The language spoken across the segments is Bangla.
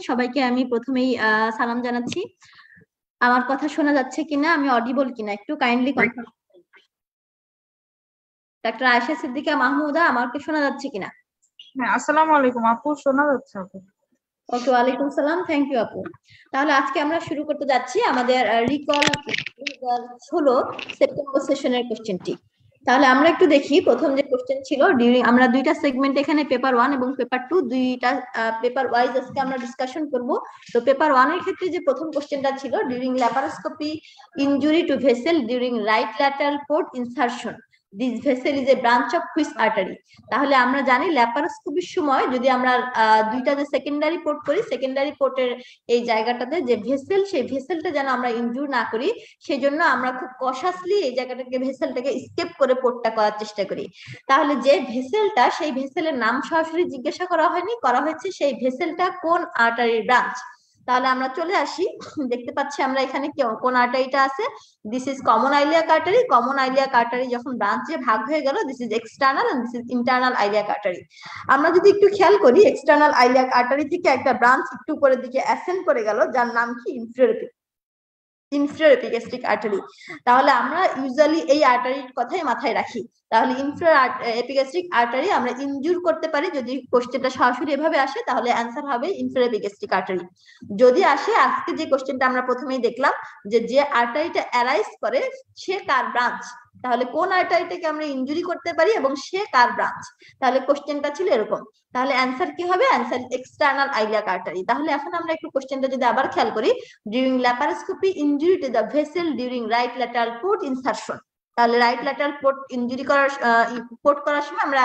সবাইকে আমি প্রথমেই সালাম জানাচ্ছি। আমার কথা শোনা যাচ্ছে কিনা, আমি অডিবল কিনা একটু কাইন্ডলি কনফার্ম। ডাক্তার আয়েশা সিদ্দিকা মাহমুদা, আমাকে শোনা যাচ্ছে কিনা? হ্যাঁ, আসসালামু আলাইকুম আপু, শোনা যাচ্ছে আপু। ওকে, ওয়ালাইকুম সালাম, থ্যাংক ইউ আপু। তাহলে আজকে আমরা শুরু করতে যাচ্ছি আমাদের রিকল 2016 সেপ্টেম্বর সেশনের কোশ্চেনটি। তাহলে আমরা একটু দেখি প্রথম যে কোশ্চেন ছিল ডিউরিং, আমরা দুইটা সেগমেন্ট এখানে পেপার 1 এবং পেপার 2 দুইটা পেপার ওয়াইজ আজকে আমরা ডিসকাশন করব। তো পেপার 1 এর ক্ষেত্রে যে প্রথম কোশ্চেনটা ছিল during laparoscopy injury to vessel during right lateral port insertion, this vessel is a branch of which artery. তাহলে আমরা জানি ল্যাপারোস্কোপির সময় যদি আমরা দুইটা যে সেকেন্ডারি পোর্ট করি, সেকেন্ডারি পোর্টের এই জায়গাটাতে যে ভেসেল, সেই ভেসেলটা যেন আমরা ইনজুর না করি, সেই জন্য আমরা খুব কশাসলি এই জায়গাটাকে ভেসেলটাকে স্কেপ করে পোর্টটা করার চেষ্টা করি। তাহলে যে ভেসেলটা, সেই ভেসেলের নাম সরাসরি জিজ্ঞাসা করা হয়নি, করা হয়েছে সেই ভেসেলটা কোন আর্টারির ব্রাঞ্চ। তাহলে আমরা চলে আসি, দেখতে পাচ্ছি আমরা এখানে কোন আর্টারিটা আছে। This is common iliac artery. Common iliac artery যখন ব্রাঞ্চে ভাগ হয়ে গেল, this is external and this is internal iliac artery. আমরা যদি একটু খেয়াল করি, এক্সটার্নাল আইলিয়াক আর্টারি থেকে একটা ব্রাঞ্চ একটু উপরের দিকে অ্যাসেন্ড করে গেল, যার নাম কি ইনফেরিয়র এপিগ্যাস্ট্রিক আর্টারি। তাহলে আমরা ইউজুয়ালি এই আর্টারির কথাই মাথায় রাখি। তাহলে ইনফেরিয়র এপিগ্যাস্ট্রিক আর্টারি আমরা ইনজুর করতে পারি, যদি কোশ্চেনটা সরাসরি এভাবে আসে তাহলে অ্যান্সার হবে ইনফেরিয়র এপিগ্যাস্ট্রিক আর্টারি। যদি আসে, আজকে যে কোশ্চেনটা আমরা প্রথমেই দেখলাম যে আর্টারিটা অ্যারাইজ করে সে কার ব্রাঞ্চ, তাহলে কোন আর্টারিটাকে আমরা ইনজুরি করতে পারি এবং সে কার ব্রাঞ্চ। তাহলে কোশ্চেনটা ছিল এরকম। তাহলে অ্যান্সার কি হবে? Answer external iliac artery. তাহলে এখন আমরা একটু কোশ্চেনটা যদি আবার খেয়াল করি, during laparoscopy injury to the vessel during right lateral port insertion, তাহলে রাইট ল্যাটারাল পোর্ট ইনজুরি করার পোর্ট করার সময় আমরা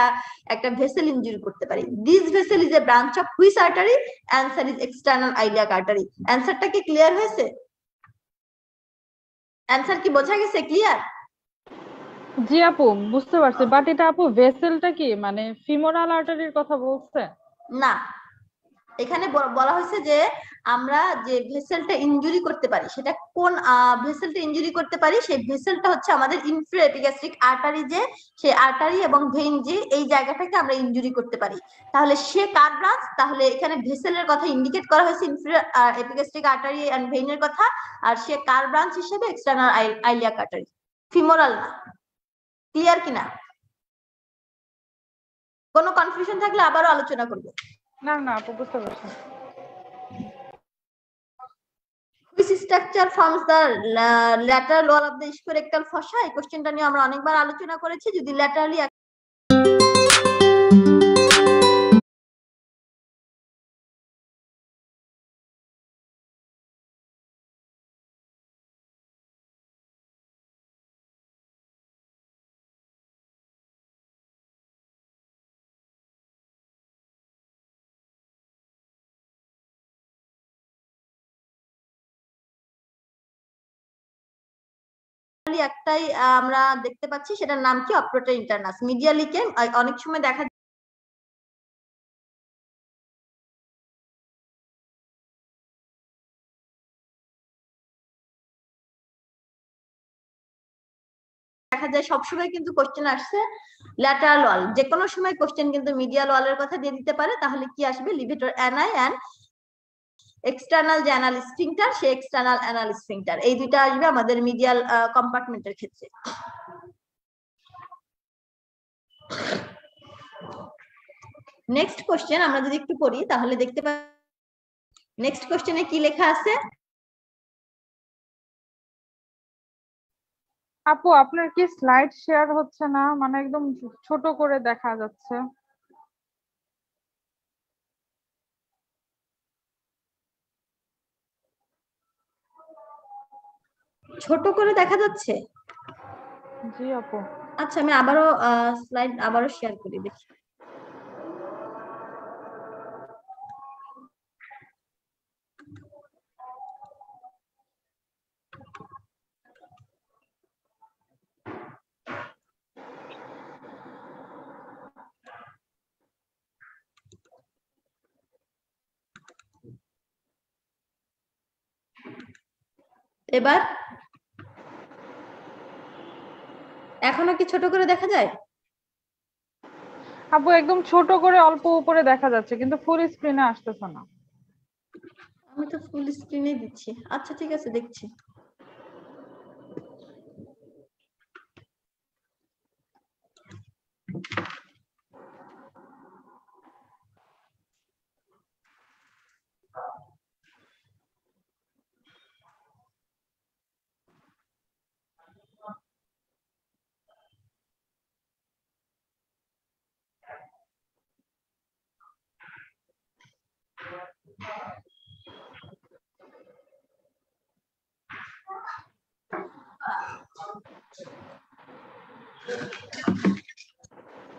একটা ভেসেল ইনজুরি করতে পারি। This vessel is a branch of which artery? Answer is external iliac artery. অ্যান্সারটা কি ক্লিয়ার হয়েছে? অ্যান্সার কি বোঝা গেছে? ক্লিয়ার? জি আপু, বুঝতে পারছি, বাট এটা আপু ভেসেলটা কি মানে ফিমোরাল আর্টারির কথা বলছে? না, এখানে বলা হয়েছে যে আমরা যে ভেসেলটা ইনজুরি করতে পারি, সেটা কোন ভেসেলটা ইনজুরি করতে পারি, সেই ভেসেলটা হচ্ছে আমাদের ইনফেরিয়র এপিগ্যাস্ট্রিক আর্টারি, যে সেই আর্টারি এবং ভেইন, যে এই জায়গাটাকে আমরা ইনজুরি করতে পারি। তাহলে সে কার ব্রাঞ্চ? তাহলে এখানে ভেসেলের কথা ইন্ডিকেট করা হয়েছে, ইনফেরিয়র এপিগ্যাস্ট্রিক আর্টারি এন্ড ভেইনের কথা, আর সে কার ব্রাঞ্চ হিসেবে এক্সটার্নাল আইলিয়াক আর্টারি, ফিমোরাল না। ক্লিয়ার কিনা? কোনো কনফিউশন থাকলে আবারও আলোচনা করব। না না আপু, বুঝতে পারছি। Which structure forms the lateral wall of the spherical fossa? এই কোশ্চেনটা নিয়ে আমরা অনেকবার আলোচনা করেছি। যদি ল্যাটারালি একটাই আমরা দেখতে পাচ্ছি, সেটার নাম কি? অপ্রোটা ইন্টারনাস। মিডিয়ালিকে অনেক সময় দেখা যায় সবসময় কিন্তু কোশ্চেন আসছে ল্যাটারাল ওয়াল, যে কোনো সময় কোশ্চেন কিন্তু মিডিয়াল ওয়ালের কথা দিয়ে দিতে পারে। তাহলে কি আসবে? লিভেটর অ্যানাই এন্ড এক্সটার্নাল যে অ্যানাল স্ফিংটার, সে এক্সটার্নাল অ্যানাল স্ফিংটার, এই দুইটা আসবে আমাদের মিডিয়াল কম্পার্টমেন্টের ক্ষেত্রে। নেক্সট কোশ্চেন আমরা যদি একটু পড়ি তাহলে দেখতে পাই নেক্সট কোশ্চেনে কি লেখা আছে। আপু আপনার কি স্লাইড শেয়ার হচ্ছে না? মানে একদম ছোট করে দেখা যাচ্ছে। ছোট করে দেখা যাচ্ছে? জি আপু। আচ্ছা, আমি আবারও স্লাইড আবারও শেয়ার করি, দেখি। এবার এখনো কি ছোট করে দেখা যায়? আপু একদম ছোট করে অল্প উপরে দেখা যাচ্ছে, কিন্তু ফুল স্ক্রিনে আসতেছে না। আমি তো ফুল স্ক্রিনে দিচ্ছি। আচ্ছা ঠিক আছে, দেখছি।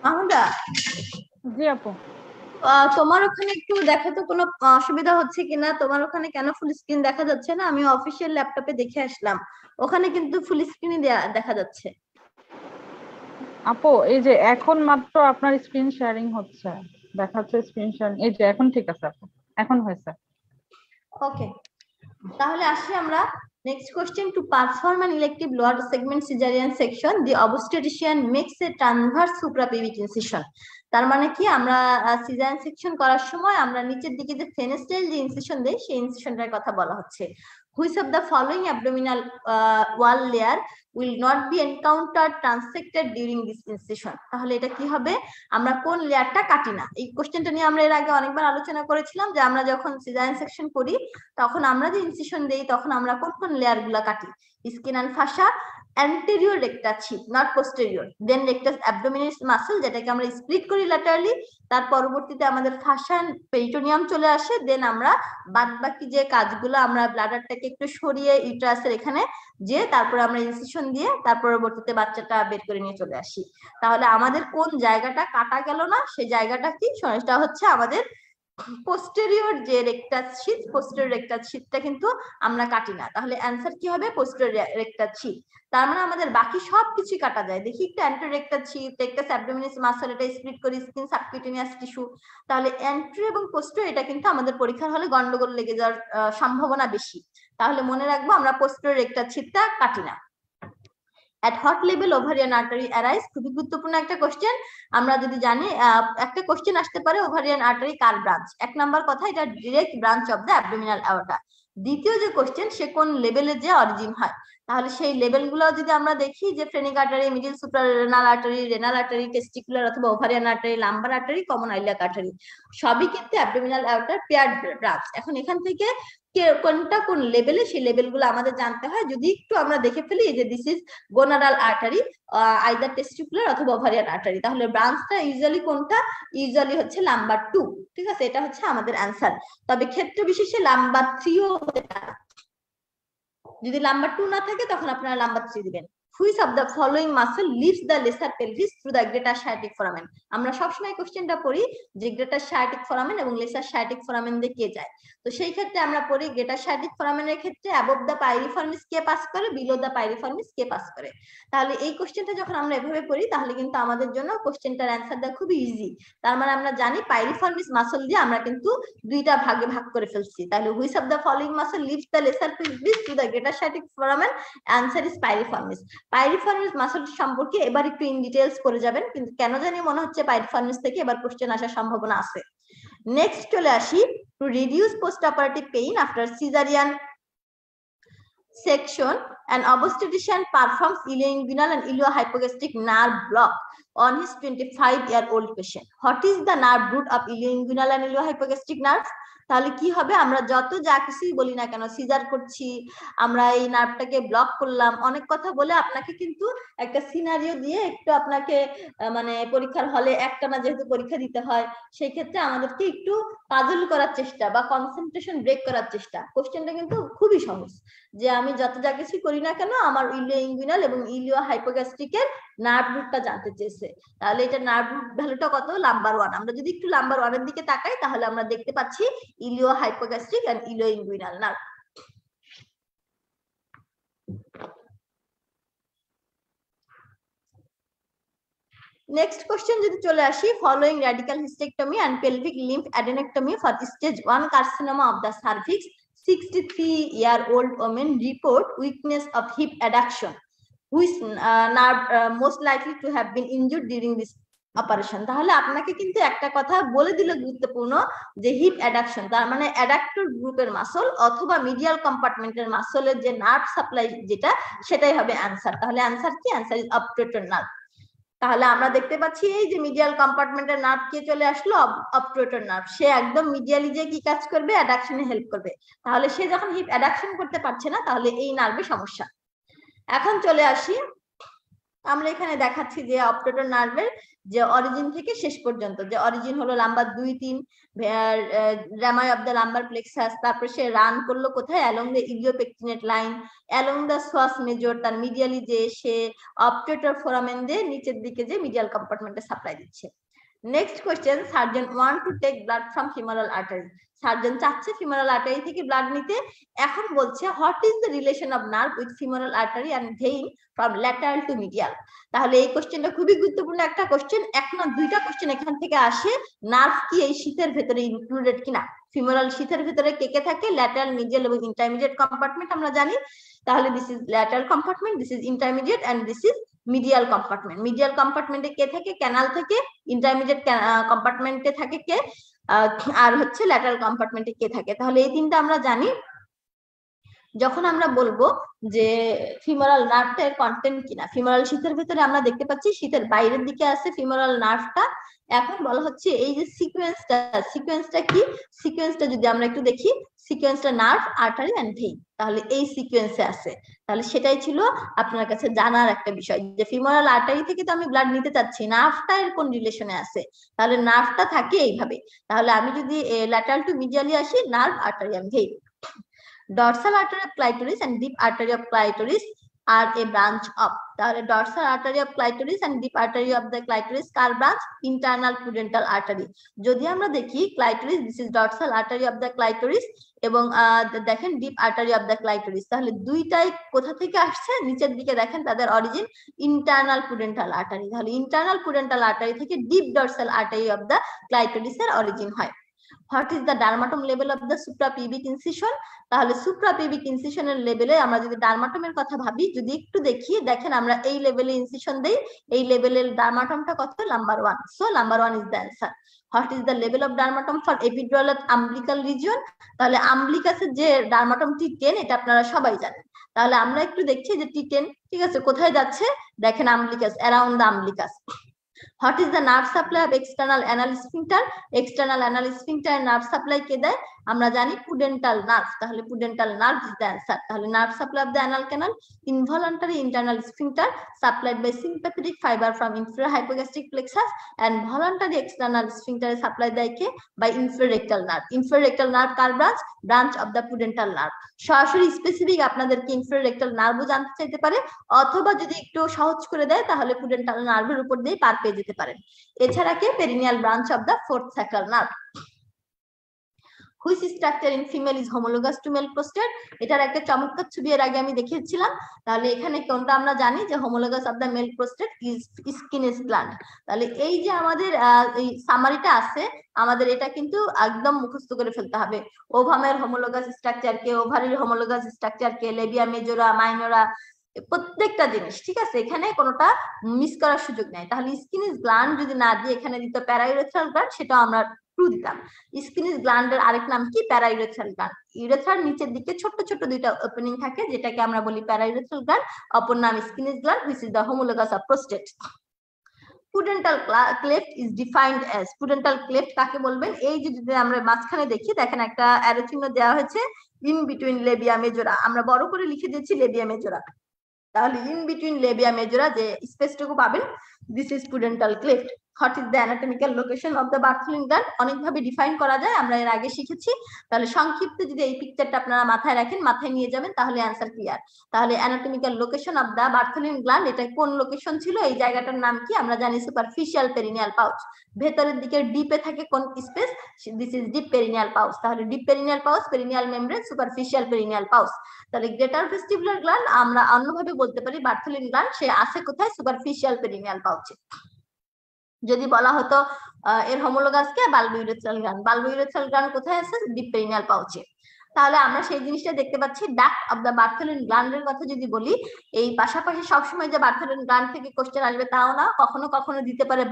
মাহমুদা, জি আপু। তোমার ওখানে একটু দেখো তো কোনো অসুবিধা হচ্ছে কিনা। তোমার ওখানে কেন ফুল স্ক্রিন দেখা যাচ্ছে না? আমি অফিসিয়াল ল্যাপটপে দেখে আসলাম, ওখানে কিন্তু ফুল স্ক্রিনই দেখা যাচ্ছে। আপু এই যে এখন মাত্র আপনার স্ক্রিন শেয়ারিং হচ্ছে, দেখাচ্ছে স্ক্রিন শেয়ারিং, এই যে এখন ঠিক আছে আপু, এখন হয়েছে। ওকে, তাহলে আসি আমরা next question. To perform an elective lower segment caesarean section the obstetrician makes a transverse suprapubic incision. তার মানে কি, আমরা সিজারিয়ান সেকশন করার সময় আমরা নিচের দিকে যে ফেনেস্টাইল যে ইনসিশন দেই, সেই ইনসিশনটার কথা বলা হচ্ছে। Which of the following abdominal wall layer will not be encounter transected during this incision. তাহলে এটা কি হবে, আমরা কোন লেয়ারটা কাটি না। এই কোশ্চেনটা নিয়ে আমরা এর আগে অনেকবার আলোচনা করেছিলাম যে আমরা যখন সিজারিয়ান সেকশন করি তখন আমরা যে ইনসিশন দেই তখন আমরা কোন কোন লেয়ার গুলা কাটি। Skin and fascia, anterior rectus sheath not posterior, then rectus abdominis muscle যেটাকে আমরা স্প্লিট করি ল্যাটারালি, তার পরবর্তীতে আমাদের ফাসা এন্ড পেরিটোনিয়াম চলে আসে, দেন আমরা বাদ বাকি যে কাজগুলো আমরা ব্লাডারটাকে একটু সরিয়ে ইউটেরাসের এখানে যে তারপরে আমরা ইনসিশন দিয়ে তার পরবর্তীতে বাচ্চাটা বের করে নিয়ে চলে আসি। তাহলে আমাদের কোন জায়গাটা কাটা গেল না, সেই জায়গাটা কি, সেটা হচ্ছে আমাদের পোস্টেরিয়র যে রেকটাস শীথ, পোস্টেরিয়র রেকটাস শীথটা কিন্তু আমরা কাটি না। তাহলে অ্যান্সার কি হবে, পোস্টেরিয়র রেকটাস শীথ। তার মানে আমাদের বাকি সবকিছু কাটা যায়। দেখি একটু অ্যান্টেরিয়র রেকটাস শীথ, রেকটাস অ্যাবডোমিনাস মাসল, এটা স্প্লিট করি, স্কিন সাবকিউটেনিয়াস টিস্যু। তাহলে অ্যান্টেরিয়র এবং পোস্টেরিয়র এটা কিন্তু আমাদের পরীক্ষার হলে গন্ডগোল লেগে যাওয়ার সম্ভাবনা বেশি। তাহলে মনে রাখবো আমরা পোস্টেরিয়র রেকটাস শীথটা কাটি না। at what level ovarian artery arise, খুবই গুরুত্বপূর্ণ একটা কোশ্চেন। আমরা যদি জানি একটা কোশ্চেন আসতে পারে ওভারিয়ান আর্টারি কার ব্রাঞ্চ, এক নাম্বার কথা এটা direct branch of the abdominal aorta. দ্বিতীয় যে কোশ্চেন, সে কোন লেভেলে যে অরিজিন হয়। তাহলে সেই লেভেল গুলো যদি আমরা দেখি যে phrenic artery, middle suprarenal artery, renal artery, testicular অথবা ovarian artery, lumbar artery, common iliac artery, সবই কিন্তু অ্যাবডোমিনাল আওর্টার পেয়ার্ড ব্রাঞ্চ। এখন এখান থেকে কোনটা কোন লেভেলে, সেই লেভেল গুলো আমাদের জানতে হয়। যদি একটু আমরা দেখে ফেলি যে this is gonadal artery, either testicular অথবা ওভারিয়ান আর্টারি, তাহলে ব্রাঞ্চটা ইউজুয়ালি কোনটা, ইউজুয়ালি হচ্ছে নাম্বার 2। ঠিক আছে, এটা হচ্ছে আমাদের অ্যান্সার। তবে ক্ষেত্র বিশেষে নাম্বার 3ও হতে পারে, যদি নাম্বার 2 না থাকে তখন আপনারা নাম্বার 3 দিবেন। Which of the following muscle lifts the lesser pelvis through the greater sciatic foramen? আমরা সবসময় কোশ্চেনটা পড়ি যে গ্রেটার sciatic foramen এবং লেসার sciatic foramen দিয়ে কে যায়। তো সেই ক্ষেত্রে আমরা পড়ি গ্রেটার sciatic foramen এর ক্ষেত্রে above the piriformis K pass করে, below the piriformis K pass করে। তাহলে এই কোশ্চেনটা যখন আমরা এভাবে পড়ি তাহলে কিন্তু আমাদের জন্য কোশ্চেনটার অ্যানসার দেওয়া খুবই ইজি। তার মানে আমরা জানি পাইরিফর্মিস মাসল দিয়ে আমরা কিন্তু দুইটা ভাগে ভাগ করে ফেলছি। তাহলে which of the following muscle lifts the lesser pelvis through the greater sciatic foramen? Answer is piriformis. Piriformis muscle সম্পর্কে এবার একটু ইন ডিটেইলস করে যাবেন, কিন্তু কেন জানি মনে হচ্ছে পাইরিফর্মিস থেকে এবার কোশ্চেন আসার সম্ভাবনা আছে। নেক্সট চলে আসি, to reduce post operative pain after caesarean section, an obstetrician performs ilioinguinal and iliohypogastric nerve block on his 25-year-old patient. What is the nerve root of ilioinguinal and iliohypogastric nerve? তাহলে কি হবে, আমরা যত যা কিছুই বলি না কেন, সিজার করছি, আমরা এই নার্ভটাকে ব্লক করলাম, অনেক কথা বলে আপনাকে কিন্তু একটা সিনারিও দিয়ে একটু আপনাকে মানে পরীক্ষার হলে একটানা যেহেতু পরীক্ষা দিতে হয়, সেই ক্ষেত্রে আমাদেরকে একটু পাজল করার চেষ্টা বা কনসেন্ট্রেশন ব্রেক করার চেষ্টা। কোশ্চেনটা কিন্তু খুবই সহজ, যে আমি যত যা কিছু করি না কেন আমার ইলিওইঙ্গুইনাল এবং ইলিও হাইপোগ্যাস্ট্রিকের নার্ভ রুটটা জানতে চেয়েছে। তাহলে এটা নার্ভ রুট ভ্যালুটা কত, নাম্বার 1। আমরা যদি একটু নাম্বার 1 এর দিকে তাকাই তাহলে আমরা দেখতে পাচ্ছি ilio hypogastric and ilioinguinal nerve. Next question যদি চলে আসি, following radical hysterectomy and pelvic lymph adenectomy for stage 1 carcinoma of the cervix, 63-year-old woman report weakness of hip adduction, which nerve most likely to have been injured during this operation. তাহলে আপনাকে কিন্তু একটা কথা বলে দিলে গুরুত্বপূর্ণ যে হিপ অ্যাডাকশন, তার মানে অ্যাডাক্টর গ্রুপের মাসল অথবা মিডিয়াল কম্পার্টমেন্টের মাসলের যে নার্ভ সাপ্লাই যেটা, সেটাই হবে অ্যান্সার। তাহলে অ্যান্সার কি? Answer is obturator nerve. তাহলে আমরা দেখতে পাচ্ছি এই যে মিডিয়াল কম্পার্টমেন্টের নার্ভ কে চলে আসলো, অবট্রেটর নার্ভ। সে একদম মিডিয়ালি যে কি কাজ করবে? অ্যাডাকশনে হেল্প করবে। তাহলে সে যখন হিপ অ্যাডাকশন করতে পারছে না, তাহলে এই নার্ভে সমস্যা। এখন চলে আসি, আমরা এখানে দেখাচ্ছি যে অবট্রেটর নার্ভের যে অরিজিন থেকে শেষ পর্যন্ত, যে অরিজিন হলো lumbar 2-3 rami of the lumbar plexus. তারপর সে রান করলো কোথায়? Along the iliopectineal line, along the psoas major, তার মিডিয়ালি যে সে অবট্রেটর ফোরামেন দিয়ে নিচের দিকে যে মিডিয়াল কম্পার্টমেন্টে সাপ্লাই দিচ্ছে। Next question, surgeon want to take blood from femoral artery. Surgeon চাচ্ছে ফিমোরাল আর্টারি থেকে ব্লাড নিতে। এখন বলছে what is the relation of nerve with femoral artery and vein from lateral two medial. তাহলে এই কোশ্চেনটা খুবই গুরুত্বপূর্ণ একটা কোশ্চেন। এক না দুইটা কোশ্চেন এখান থেকে আসে। নার্ভ কি এই শীতের ভেতরে ইনক্লুডেড কিনা? ফিমোরাল শীতের ভেতরে কে কে থাকে? ল্যাটারাল, মিডিয়াল এবং ইন্টারমিডিয়েট কম্পার্টমেন্ট আমরা জানি। তাহলে this is lateral compartment, this is intermediate and this is medial compartment. Medial কম্পার্টমেন্টে কে থাকে? ক্যানাল থেকে। ইন্টারমিডিয়েট কম্পার্টমেন্টে থাকে কে? আর হচ্ছে ল্যাটারাল কম্পার্টমেন্টে কে থাকে? তাহলে এই তিনটা আমরা জানি। যখন আমরা বলবো যে ফিমোরাল নার্ভটা এর কন্টেন্ট কিনা, ফিমোরাল শীতের ভিতরে আমরা দেখতে পাচ্ছি শীতের বাইরের দিকে আছে ফিমোরাল নার্ভটা। এখন বলা হচ্ছে এই যে সিকোয়েন্সটা কি? সিকোয়েন্সটা যদি আমরা একটু দেখি, সিকোয়েন্সটা নার্ভ, আর্টারি এন্ড ভেইন, তাহলে এই সিকোয়েন্সে আছে। তাহলে সেটাই ছিল আপনার কাছে জানার একটা বিষয়, যে ফিমোরাল আর্টারি থেকে তো আমি ব্লাড নিতে চাচ্ছি, নার্ভটা এর কোন রিলেশনে আছে? তাহলে নার্ভটা থাকে এইভাবে। তাহলে আমি যদি ল্যাটারাল টু মিডিয়ালি আসি, nerve, artery and vein. Dorsal artery of clitoris and deep artery of clitoris are a branch of. তাহলে dorsal artery of clitoris and deep artery of the clitoris car branch? internal pudendal artery। যদি আমরা দেখি clitoris, this is dorsal artery of the clitoris, এবং দেখেন deep artery of the clitoris, তাহলে দুইটাই কোথা থেকে আসছে? নিচের দিকে দেখেন তাদের অরিজিন internal pudendal artery। তাহলে internal pudendal artery থেকে deep dorsal artery of the clitoris এর অরিজিন হয়। What is the dermatom level of the suprapubic incision? তাহলে সুপ্রাপিউবিক ইনসিশনের লেভেলে আমরা যদি ডার্মাটমের কথা ভাবি, যদি একটু দেখি, দেখেন আমরা এই লেভেলে ইনসিশন দেই, এই লেভেলের ডার্মাটমটা কত? Number 1। So number 1 is the answer. What is the level of dermatome for epidural umbilical region? তাহলে আম্বিলিকাসের যে ডার্মাটম T10, এটা আপনারা সবাই জানেন। তাহলে আমরা একটু দেখছি যে T10 ঠিক আছে কোথায় যাচ্ছে, দেখেন umbilicus, around the umbilicus. What is the nerve supply of external anal sphincter? External anal sphincter nerve supply কে দেয়? আমরা জানি পুডেন্টাল নার্ভ। তাহলে pudendal nerve is the answer. তাহলে nerve supply of the anal canal, involuntary internal sphincter supplied by sympathetic fiber from inferior hypogastric plexus, and voluntary external sphincter supply দেয় কে? by infrarectal nerve। infrarectal nerve car branch? Branch of the pudendal nerve. সরাসরি স্পেসিফিক আপনাদেরকে infrarectal নার্ভও জানতে চাইতে পারে, অথবা যদি একটু সহজ করে দেয় তাহলে পুডেন্টাল নার্ভের উপর দিয়ে পার পেয়ে যেতে পারেন। এছাড়া কি? Perineal branch of the fourth sacral nerve. Which structure in female is homologous to male prostate? এটার একটা চমৎকার ছবি এর আগে আমি দেখিয়েছিলাম। তাহলে এখানে কোনটা আমরা জানি যে homologous of the male prostate is Skene's gland. তাহলে এই যে আমাদের এই সামারিটা আছে, আমাদের এটা কিন্তু একদম মুখস্থ করে ফেলতে হবে। ওভামের হোমোলোগাস স্ট্রাকচার কে, ওভারির হোমোলোগাস স্ট্রাকচার কে, লেবিয়া মেজোরা, মাইনোরা, প্রত্যেকটা জিনিস ঠিক আছে, এখানে কোনোটা মিস করার সুযোগ নেই। তাহলে স্কিনেস গ্ল্যান্ড যদি না দিয়ে এখানে দিত প্যারাইউরেথ্রাল গ্ল্যান্ড, সেটাও আমরা ট্রু দিতাম। স্কিনেস গ্ল্যান্ডের আরেক নাম কি? প্যারাইউরেথ্রাল গ্ল্যান্ড। ইউরেথ্রার নিচের দিকে ছোট ছোট দুইটা ওপেনিং থাকে, যেটাকে আমরা বলি প্যারাইউরেথ্রাল গ্ল্যান্ড, অপর নাম Skene's gland, which is the homologous of prostate. Pudendal cleft is defined as, pudendal cleft কাকে বলবেন? এই যে যদি আমরা মাঝখানে দেখি, দেখেন একটা অ্যারো চিহ্ন দেওয়া হয়েছে, ইন বিটুইন লেবিয়া মেজোরা, আমরা বড় করে লিখে দিয়েছি লেবিয়া মেজোরা। তাহলে ইন বিটুইন লেবিয়া মেজোরা যে স্পেসটুকু পাবেন, this is pudendal cleft. What is the anatomical location of the Bartholin gland? অনেকভাবে ডিফাইন করা যায়, আমরা এর আগে শিখেছি। তাহলে সংক্ষিপ্ত যদি এই পিকচারটা আপনারা মাথায় রাখেন, মাথায় নিয়ে যাবেন, তাহলে অ্যান্সার ক্লিয়ার। তাহলে anatomical location of the Bartholin gland, এটা কোন লোকেশন ছিল? এই জায়গাটার নাম কি? আমরা জানি সুপারফিশিয়াল পেরিনিয়াল পাউচ। ভেতরের দিকে ডিপে থাকে কোন space? This is deep perineal pouch. তাহলে deep perineal pouch, perineal membrane, superficial perineal pouch. তাহলে গ্রেটার ভেস্টিবুলার গ্ল্যান্ড আমরা অন্যভাবে বলতে পারি বার্থলিন গ্ল্যান্ড, সে আছে কোথায়? সুপারফিশিয়াল পেরিনিয়াল পাউচে। যদি বলা হতো এর হোমোলোগাস কে? Bulbourethral gland. বালবোইউরেথ্রাল গ্ল্যান্ড কোথায় আছে? ডিপ পেরিনিয়াল পাউচে। তাহলে আমরা সেই জিনিসটা দেখতে পাচ্ছি ডাক্ট অফ দ্য বার্থেলিন গ্ল্যান্ডের কথা যদি বলি, এই পাশাপাশি সবসময় যে বার্থেলিন গ্ল্যান্ড থেকে কোশ্চেন আসবে তাও না, কখনো কখনো দিতে পারে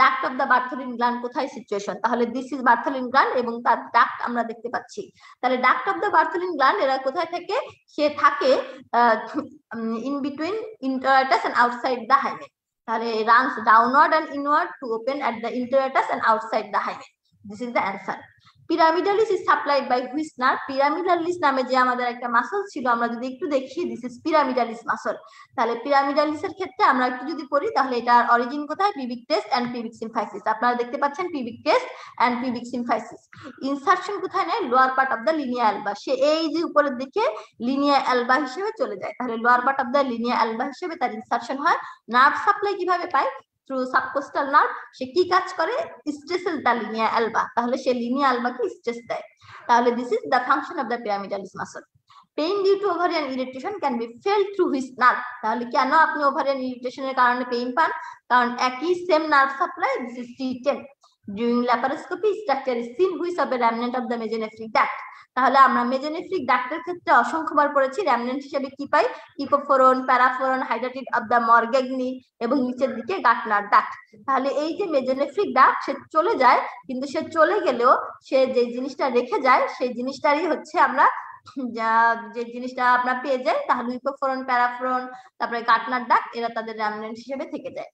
duct of the Bartholin gland কোথায় সিচুয়েশন, তাহলে দিস ইজ বার্থেলিন গ্ল্যান্ড এবং তার ডাক্ট আমরা দেখতে পাচ্ছি। তাহলে duct of the Bartholin gland এরা কোথায় থাকে, সে থাকে in between introitus and outside the hymen. তাহলে runs downward and inward to open at the introitus and outside the hymen. This is the answer. Pyramidalis is supplied by which nerve? Pyramidalis নামে যে আমাদের একটা মাসল ছিল, আমরা যদি একটু দেখি, দিস ইজ পিরামিডালিস মাসল। তাহলে পিরামিডালিসের ক্ষেত্রে আমরা একটু যদি পড়ি, তাহলে এটার অরিজিন কোথায়? Pubic crest and pubic symphysis. আপনারা দেখতে পাচ্ছেন pubic crest and pubic symphysis. Insertion কোথায় নেয়? Lower part of the linea alba. সে এই যে উপরের দিকে লিনিয়া অ্যালবা হিসেবে চলে যায়, তাহলে lower part of the linea alba হিসেবে তার ইনসারশন হয়। নার্ভ সাপ্লাই কিভাবে পায়? Through subcostal nerve. সে কি কাজ করে? Stresses the linea alba. তাহলে সে লিনিয়া অ্যালবাকে স্ট্রেস দেয়। তাহলে this is the function of the pyramidalis muscle. Pain due to ovarian irritation can be felt through which nerve? তাহলে কেন আপনি ওভারিয়ান ইরিটেশনের কারণে পেইন পান? কারণ একই same nerve supply, this is T10. During laparoscopy, structure is seen which of a remnant of the mesonephric duct. তাহলে আমরা মেজোনেফ্রিক ডাক্টের ক্ষেত্রে অসংখ্যবার পড়েছি, রেমনেন্ট হিসেবে কি পাই? ইপোফোরন, প্যারাফোরন, হাইড্রাটিড অফ দ্য মরগ্যাগনি এবং নিচের দিকে গাটনার ডাক্ট। তাহলে এই যে মেজোনেফ্রিক ডাক্ট, সে চলে যায়, কিন্তু সে চলে গেলেও সে যে জিনিসটা রেখে যায় সেই জিনিসটারই হচ্ছে আমরা যে জিনিসটা আমরা পেয়ে যাই, তাহলে ইপোফোরন, প্যারাফোরন, তারপরে গাটনার ডাক্ট, এরা তাদের রেমনেন্ট হিসেবে থেকে যায়।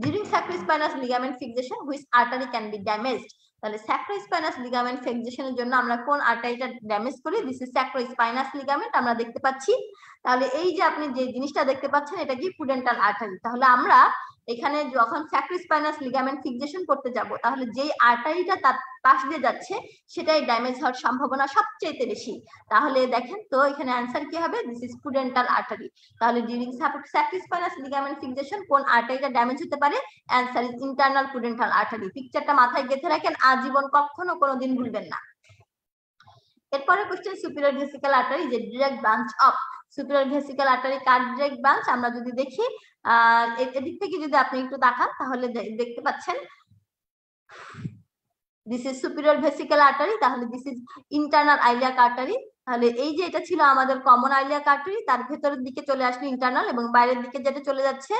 During sacrospinous ligament fixation, which artery can be damaged? তাহলে স্যাক্রোস্পাইনাস লিগামেন্ট ফিক্সেশনের জন্য আমরা কোন আর্টারিটা ড্যামেজ করি? This is sacrospinous ligament. আমরা দেখতে পাচ্ছি, তাহলে এই যে আপনি যে জিনিসটা দেখতে পাচ্ছেন এটা কি? Pudendal artery. তাহলে আমরা এখানে যখন স্যাক্রোস্পাইনাস লিগামেন্ট ফিক্সেশন করতে যাব, তাহলে যেই আর্টারিটা তার পাশ দিয়ে যাচ্ছে সেটাই ড্যামেজ হওয়ার সম্ভাবনা সবচেয়ে বেশি। তাহলে দেখেন তো এখানে অ্যান্সার কি হবে? This is pudendal artery. তাহলে ডিউরিং স্যাক্রোস্পাইনাস লিগামেন্ট ফিক্সেশন কোন আর্টারিটা ড্যামেজ হতে পারে? Answer is internal pudendal artery. পিকচারটা মাথায় গেঁথে রাখেন, আজীবন কখনো কোনোদিন ভুলবেন না। এরপরে কোশ্চেন, সুপিরিয়র ভেসিক্যাল আর্টারি যে direct branch of. Superior vesical artery car direct branch? আমরা যদি দেখি এদিক থেকে যদি আপনি একটু তাকান, তাহলে দেখতে পাচ্ছেন this is superior vesical artery. তাহলে this is internal iliac artery. তাহলে এই যে এটা ছিল আমাদের কমন আইলিয়াক আর্টারি, তার ভেতরের দিকে চলে আসলো ইন্টারনাল, এবং বাইরের দিকে যেটা চলে যাচ্ছে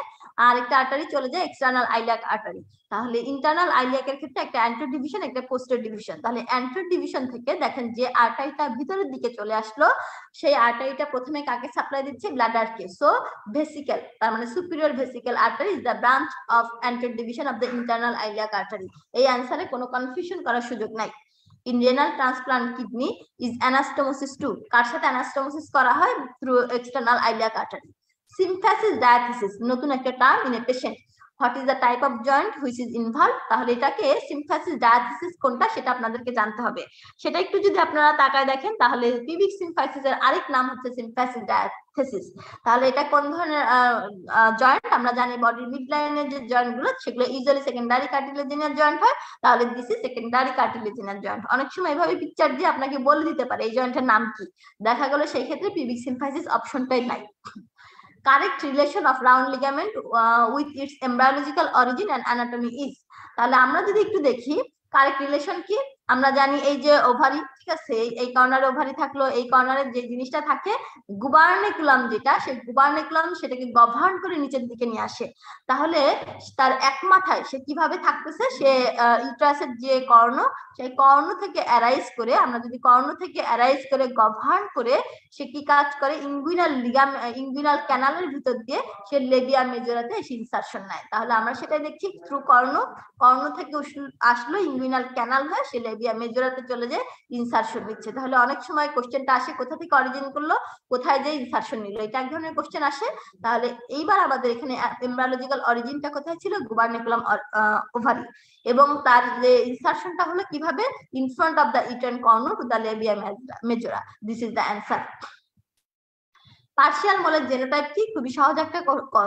আর একটা আর্টারি চলে যায় এক্সটার্নাল আইলিয়াক আর্টারি। তাহলে ইন্টারনাল আইলিয়াকের ক্ষেত্রে একটা অ্যান্টেরিয়র ডিভিশন, একটা পোস্টেরিয়র ডিভিশন। তাহলে অ্যান্টেরিয়র ডিভিশন থেকে দেখেন যে আর্টারিটা ভিতরের দিকে চলে আসলো, সেই আর্টারিটা প্রথমে কাকে সাপ্লাই দিচ্ছে? ব্লাডারকে। সো ভেসিক্যাল, তার মানে superior vesical artery is the branch of anterior division of the internal iliac artery. এই অ্যান্সারে কোনো কনফিউশন করার সুযোগ নাই। In renal transplant kidney is anastomosis too. কার সাথে anastomosis করা হয়? Through external iliac artery. Symphysis diathesis, নতুন একটা term in a patient. What is the type of joint which is involved? তাহলে এটাকে symphysis diathesis কোনটা সেটা আপনাদেরকে জানতে হবে। সেটা একটু যদি আপনারা তাকায় দেখেন, তাহলে পিবিক সিম্ফাইসিস এর আরেক নাম হচ্ছে symphysis diathesis। তাহলে এটা কোন ধরনের জয়েন্ট? আমরা জানি বডির মিড লাইনের যে জয়েন্ট গুলো সেগুলো ইউজুয়ালি সেকেন্ডারি কার্টিলেজিনাস জয়েন্ট হয়। তাহলে this is secondary cartilaginous joint. অনেক সময় এইভাবে পিকচার দিয়ে আপনাকে বলে দিতে পারে এই জয়েন্টের নাম কি, দেখা গেল সেই ক্ষেত্রে পিবিক সিম্ফাইসিস অপশনটাই নাই। Correct relation of round ligament with its embryological origin and anatomy is? তাহলে আমরা যদি একটু দেখি কারেক্ট রিলেশন কি, আমরা জানি এই যে ওভারি, ঠিক আছে, এই কর্নারে ওভারি থাকলো, এই কর্নারে যে জিনিসটা থাকে গুবার্নিকুলাম, যেটা সেই গুবার্নিকুলাম সেটাকে গভর্ন করে নিচের দিকে নিয়ে আসে। তাহলে তার এক মাথায় সে কিভাবে থাকতেছে? সে ইউট্রাসের যে কর্ণ, সেই কর্ণ থেকে অ্যারাইজ করে, আমরা যদি কর্ণ থেকে অ্যারাইজ করে গভর্ন করে সে কি কাজ করে? ইনগুইনাল ক্যানালের ভিতর দিয়ে সে লেবিয়া মেজরাতে এসে ইনসারশন নেয়। তাহলে আমরা সেটাই দেখছি থ্রু কর্ণ, কর্ণ থেকে আসলো ইনগুইনাল ক্যানাল হয়ে সে লেবিয়া মেজরাতে চলে যায় ইনসারশন নিচ্ছে। তাহলে অনেক সময় কোশ্চেনটা আসে কোথা থেকে অরিজিন করলো, কোথায় যে ইনসারশন নিল, এটা এক ধরনের কোশ্চেন আসে। তাহলে এইবার আমাদের এখানে এমব্রায়োলজিক্যাল অরিজিনটা কোথায় ছিল? গুবার্নিকুলাম ওভারি, এবং তার যে ইনসারশনটা হলো কিভাবে? In front of the uterine cornu to the labia majora. This is the answer. Partial মোলের জেনোটাইপ কি? খুবই সহজ একটা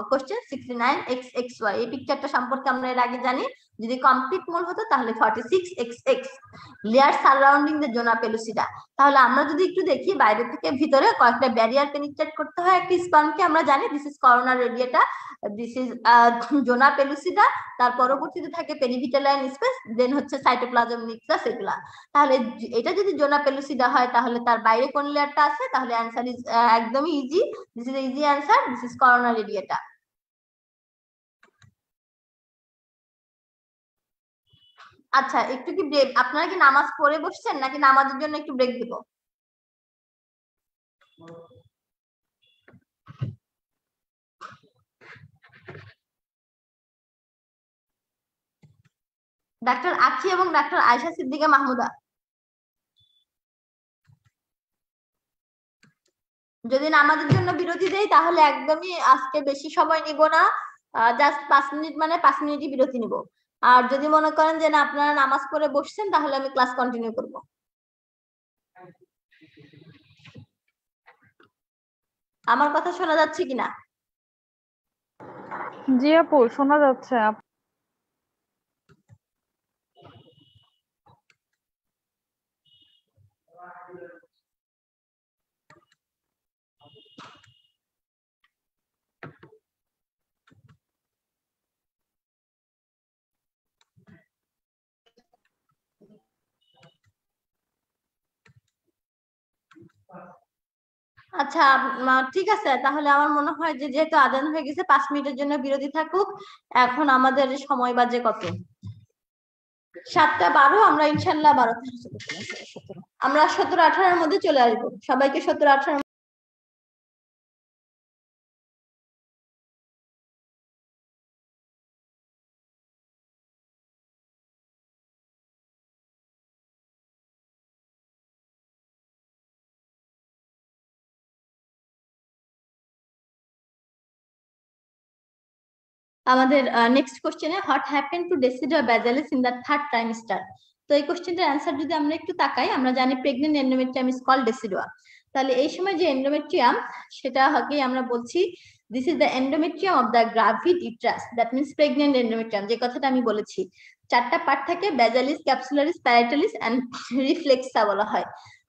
কোশ্চেন, 69XXY। এই পিকচারটা সম্পর্কে আমরা এর আগে জানি, যদি কমপ্লিট মোল হতো তাহলে 46xx লেয়ার সারাউন্ডিং দ্য জোনা পেলুসিডা। তাহলে আমরা যদি একটু দেখি বাইরে থেকে ভিতরে কয়েকটা ব্যারিয়ার পেনিট্রেট করতে হয় একটি স্পার্মকে, আমরা জানি this is corona radiata, this is zona pellucida, তার পরবর্তীতে থাকে পেরিভিটালাইন স্পেস, দেন হচ্ছে সাইটোপ্লাজম নিউক্লিয়াস এগুলা। তাহলে এটা যদি জোনা পেলুসিডা হয় তাহলে তার বাইরে কোন লেয়ারটা আছে, তাহলে অ্যান্সার ইজ একদমই easy, this is easy answer, this is corona radiata. আচ্ছা একটু কি ব্রেক, আপনারা কি নামাজ পড়ে বসছেন নাকি নামাজের জন্য একটু ব্রেক দিব? ডাক্তার আখি এবং ডাক্তার আয়েশা সিদ্দিকা মাহমুদা, যদি নামাজের জন্য বিরতি দেই তাহলে একদমই আজকে বেশি সময় নিব না, জাস্ট 5 মিনিট, মানে 5 মিনিটই বিরতি নিব। আর যদি মনে করেন যে না আপনারা নামাজ পড়ে বসছেন তাহলে আমি ক্লাস কন্টিনিউ করব। আমার কথা শোনা যাচ্ছে কিনা? জি আপু, শোনা যাচ্ছে। আচ্ছা ঠিক আছে, তাহলে আমার মনে হয় যে যেহেতু আজান হয়ে গেছে 5 মিনিটের জন্য বিরতি থাকুক। এখন আমাদের সময় বাজে কত? 7টা 12। আমরা ইনশাল্লাহ 12 আমরা 17-18-র মধ্যে চলে আসবো। সবাইকে 17-18 আমাদের নেক্সট কোশ্চেনে what happen to decidua basalis in the third trimester. তো এই কোশ্চেনটার অ্যান্সার যদি আমরা একটু তাকাই, আমরা জানি pregnant endometrium is called decidua. তাহলে এই সময় যে এন্ডোমেট্রিয়াম সেটা হকে আমরা বলছি this is the endometrium of the gravid uterus, that means pregnant endometrium. যে কথাটা আমি বলেছি 4টা পার্ট থাকে, বেজালিস, ক্যাপসুলারিস, প্যারাটালিস এন্ড রিফ্লেক্সা বলা হয়।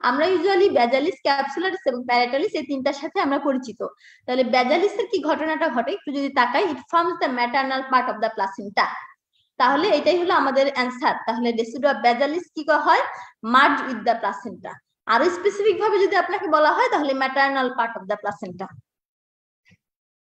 আমরা ইউজুয়ালি বেজালিস, ক্যাপসুলারিস এবং প্যারাটালিস এই তিনটার সাথে আমরা পরিচিত। তাহলে বেজালিসের কি ঘটনাটা ঘটে একটু যদি তাকাই, it forms the maternal part of the placenta. তাহলে এটাই হলো আমাদের অ্যান্সার। তাহলে ডেসিডুয়া বেজালিস কি হয়, মার্জ উইথ দ্য প্লাসেন্টা। আরো স্পেসিফিক ভাবে যদি আপনাকে বলা হয় তাহলে maternal part of the placenta.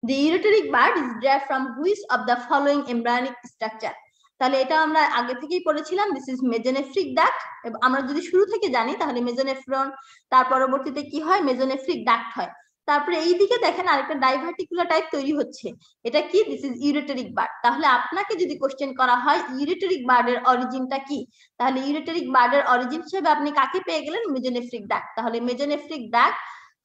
The ureteric bud is derived from which of the following embryonic structure? তাহলে এটা আমরা আগে থেকেই পড়েছিলাম, দিস ইজ মেজোনেফ্রিক ডাক্ট। আমরা যদি শুরু থেকে জানি তাহলে মেজোনেফ্রন, তার পরবর্তীতে কি হয়, মেজোনেফ্রিক ডাক্ট হয়। তারপরে এই দিকে দেখেন আরেকটা ডাইভার্টিকুলার টাইপ তৈরি হচ্ছে, এটা কি, দিস ইজ ইউরেটেরিক বার্ড। তাহলে আপনাকে যদি কোশ্চেন করা হয় ইউরেটেরিক বার্ডের অরিজিনটা কি, তাহলে ইউরেটেরিক বার্ডের অরিজিন হিসেবে আপনি কাকে পেয়ে গেলেন, মেজোনেফ্রিক ডাক্ট। তাহলে মেজোনেফ্রিক ডাক্ট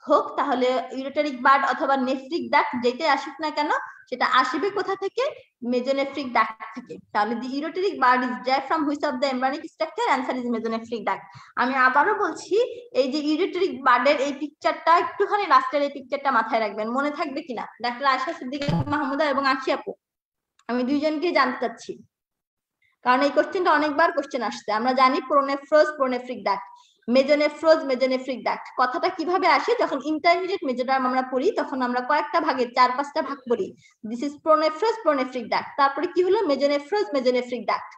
হোক তাহলে ইউরেটারিক বার্ড অথবা নেফ্রিক ডাক্ট যেটাই আসুক না কেন, সেটা আসবে কোথা থেকে, মেজোনেফ্রিক ডাক্ট থেকে। তাহলে the ureteric bud is derived from which of the embryonic structure? Answer is mesonephric duct. আমি আবারও বলছি, এই যে ইউরেটারিক বার্ডের এই পিকচারটা একটুখানি লাস্টের এই পিকচারটা মাথায় রাখবেন, মনে থাকবে কিনা ডাক্তার আয়েশা সিদ্দিকা মাহমুদা এবং আখি আপু, আমি দুইজনকে জানতে চাচ্ছি, কারণ এই কোশ্চেনটা অনেকবার কোশ্চেন আসছে। আমরা জানি প্রোনেফ্রোজ, প্রোনেফ্রিক ডাক্ট, মেজোনেফ্রোজ, মেজোনেফ্রিক ডাক্ট। কথাটা কিভাবে আসে, যখন ইন্টারমিডিয়েট মেজোডার্ম আমরা পড়ি তখন আমরা কয়েকটা ভাগে 4-5টা ভাগ করি, দিস ইজ প্রোনেফ্রোজ, প্রোনেফ্রিক ডাক্ট। তারপরে কি হলো, মেজোনেফ্রোজ, মেজোনেফ্রিক ডাক্ট।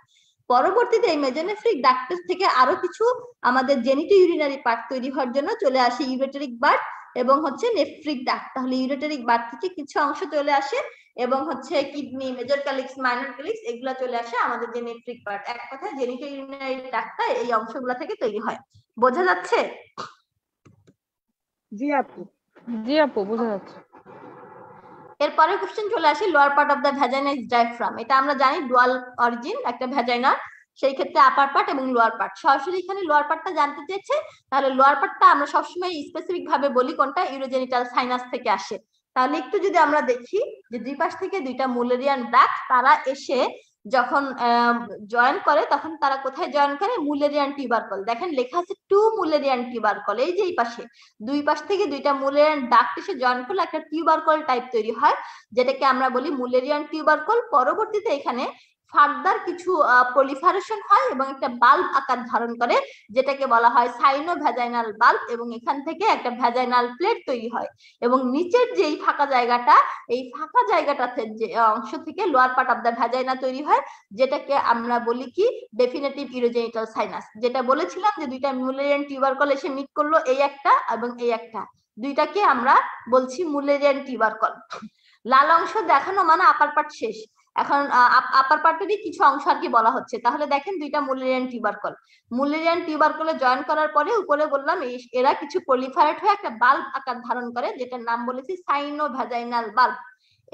পরবর্তীতে এই মেজোনেফ্রিক ডাক্টের থেকে আরো কিছু আমাদের জেনিটো ইউরিনারি পার্ট তৈরি হওয়ার জন্য চলে আসে ইউরেটেরিক বার্ড এবং হচ্ছে নেফ্রিক ডাক্ট। তাহলে ইউরেটেরিক বার্ড থেকে কিছু অংশ চলে আসে এবং হচ্ছে kidney, major calyx, minor calyx এগুলা চলে আসে আমাদের যে নেফ্রিক পার্ট। এক কথায় জেনিটো ইউরিনারি ডাক্টটা এই অংশগুলা থেকে তৈরি হয়। বোঝা যাচ্ছে? জি আপু, জি আপু, বোঝা যাচ্ছে। এরপরে কোশ্চেন চলে আসে lower part of the vagina is derived from। এটা আমরা জানি ডুয়াল অরিজিন একটা ভ্যাজাইনা, সেই ক্ষেত্রে আপার পার্ট এবং লোয়ার পার্ট। সরাসরি এখানে লোয়ার পার্টটা জানতে চেয়েছে, তাহলে লোয়ার পার্টটা আমরা সবসময় স্পেসিফিক ভাবে বলি কোনটা, ইউরোজেনিটাল সাইনাস থেকে আসে। তাহলে একটু যদি আমরা দেখি যে দুই পাশ থেকে দুইটা মুলেরিয়ান ডাক্ট তারা এসে যখন জয়েন করে তখন তারা কোথায় জয়েন করে, মুলেরিয়ান টিউবারকল। দেখেন লেখা আছে টু মুলেরিয়ান টিউবারকল, এই যে এই পাশে দুই পাশ থেকে দুইটা মুলেরিয়ান ডাক্ট এসে জয়েন করলে একটা টিউবারকল টাইপ তৈরি হয়, যেটাকে আমরা বলি মুলেরিয়ান টিউবারকল। পরবর্তীতে এখানে ফার্দার কিছু প্রলিফারেশন হয় এবং একটা বাল্ব আকার ধারণ করে, যেটাকে বলা হয় সাইনোভ্যাজাইনাল বাল্ব, এবং এখান থেকে একটা ভ্যাজাইনাল প্লেট তৈরি হয়, এবং নিচের যে এই ফাঁকা জায়গাটা, এই ফাঁকা জায়গাটাতে যে অংশ থেকে lower part of the vagina তৈরি হয়, যেটাকে আমরা বলি কি ডেফিনেটিভ ইউরোজেনিটাল সাইনাস। যেটা বলেছিলাম যে দুইটা মুলেরিয়ান টিউবারকল এসে মিট করলো, এই একটা এবং এই একটা, দুইটাকে আমরা বলছি মুলেরিয়ান টিউবারকল। লাল অংশ দেখানো মানে আপার পার্ট শেষ, এখন আপার পার্টেরই কিছু অংশ আর কি বলা হচ্ছে। তাহলে দেখেন দুইটা মুলেরিয়ান টিউবারকল, মুলেরিয়ান টিউবারকলে জয়েন করার পরে উপরে বললাম এরা কিছু প্রলিফারেট হয়ে একটা বাল্ব আকার ধারণ করে, যেটার নাম বলেছি সাইনোভ্যাজাইনাল বাল্ব।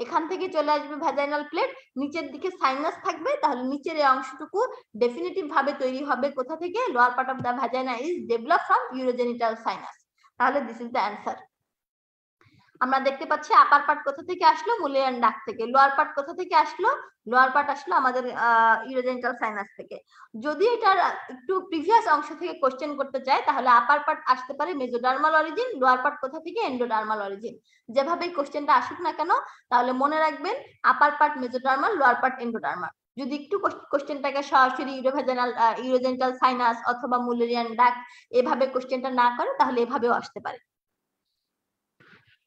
এখান থেকে চলে আসবে ভ্যাজাইনাল প্লেট, নিচের দিকে সাইনাস থাকবে, তাহলে নিচের এই অংশটুকু ডেফিনিটিভ ভাবে তৈরি হবে কোথা থেকে, lower part of the vagina is develop from urogenital sinus. তাহলে দিস ইজ দ্য অ্যান্সার। আমরা দেখতে পাচ্ছি আপার পার্ট কোথা থেকে আসলো, মুলেরিয়ান ডাক্ট থেকে। লোয়ার পার্ট কোথা থেকে আসলো, লোয়ার পার্ট আসলো আমাদের ইউরোজেনিটাল সাইনাস থেকে। যদি এটার একটু প্রিভিয়াস অংশ থেকে কোশ্চেন করতে চায়, তাহলে আপার পার্ট আসতে পারে মেজোডার্মাল অরিজিন, লোয়ার পার্ট কোথা থেকে, এন্ডোডার্মাল অরিজিন। যেভাবে কোশ্চেনটা আসুক না কেন, তাহলে মনে রাখবেন upper part mesodermal, lower part endodermal. যদি একটু কোশ্চেনটাকে সরাসরি ইউরোজেনিটাল সাইনাস অথবা মুলেরিয়ান ডাক্ট এভাবে কোশ্চেনটা না করে, তাহলে এভাবেও আসতে পারে।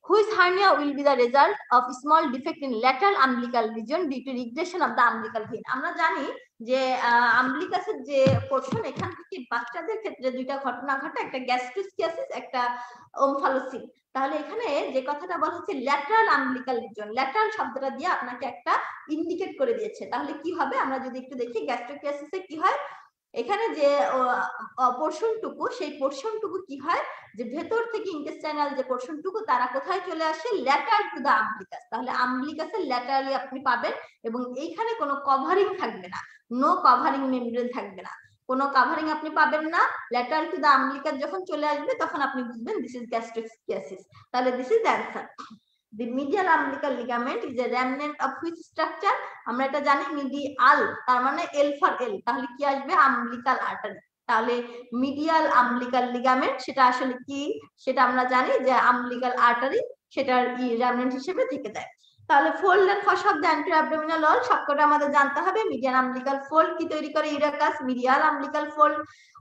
Whose hernia will be the result of small defect in lateral umbilical region due to regression of the umbilical vein? আমরা জানি যে আম্বলিকাসের যে পোরশন, এখান থেকে বাচ্চাদের ক্ষেত্রে দুইটা ঘটনা ঘটে, একটা গ্যাস্ট্রোস্কিয়াসিস, একটা ওমফালোসিন। তাহলে এখানে যে কথাটা বলা হচ্ছে ল্যাটারাল আম্বলিকাল রিজন, ল্যাটারাল শব্দটা দিয়ে আপনাকে একটা ইন্ডিকেট করে দিয়েছে। তাহলে কি হবে, আমরা যদি একটু দেখি গ্যাস্ট্রোস্কিয়াসিসে কি হয়, এখানে যে পোরশনটুকু, সেই পোরশনটুকু কি হয় যে ভেতর থেকে ইন্টেস্টাইনাল যে পোরশনটুকু, তারা কোথায় চলে আসে, ল্যাটারাল টু দা আম্বলিকাস। তাহলে আম্বলিকাসের ল্যাটারালি আপনি পাবেন, এবং এইখানে কোনো কভারিং থাকবে না, নো কভারিং মেমব্রেন থাকবে না, কোনো কভারিং আপনি পাবেন না। ল্যাটারাল টু দা আম্বলিকাস যখন চলে আসবে, তখন আপনি বুঝবেন দিস ইজ গ্যাস্ট্রোস্কিয়াসিস। তাহলে this is the answer. The medial umbilical ligament is a remnant of which structure? আমরা এটা জানি মিডিয়াল, তার মানে এল ফর এল, তাহলে কি আসবে, umbilical artery। তাহলে মিডিয়াল umbilical ligament সেটা আসলে কি, সেটা আমরা জানি যে umbilical artery, সেটার remnant হিসেবে থেকে যায়। তাহলে fold and fossa of the anterior abdominal wall সবকটা আমাদের জানতে হবে। মিডিয়াল umbilical fold কি তৈরি করে, ইউরাকাস, মিডিয়াল umbilical fold,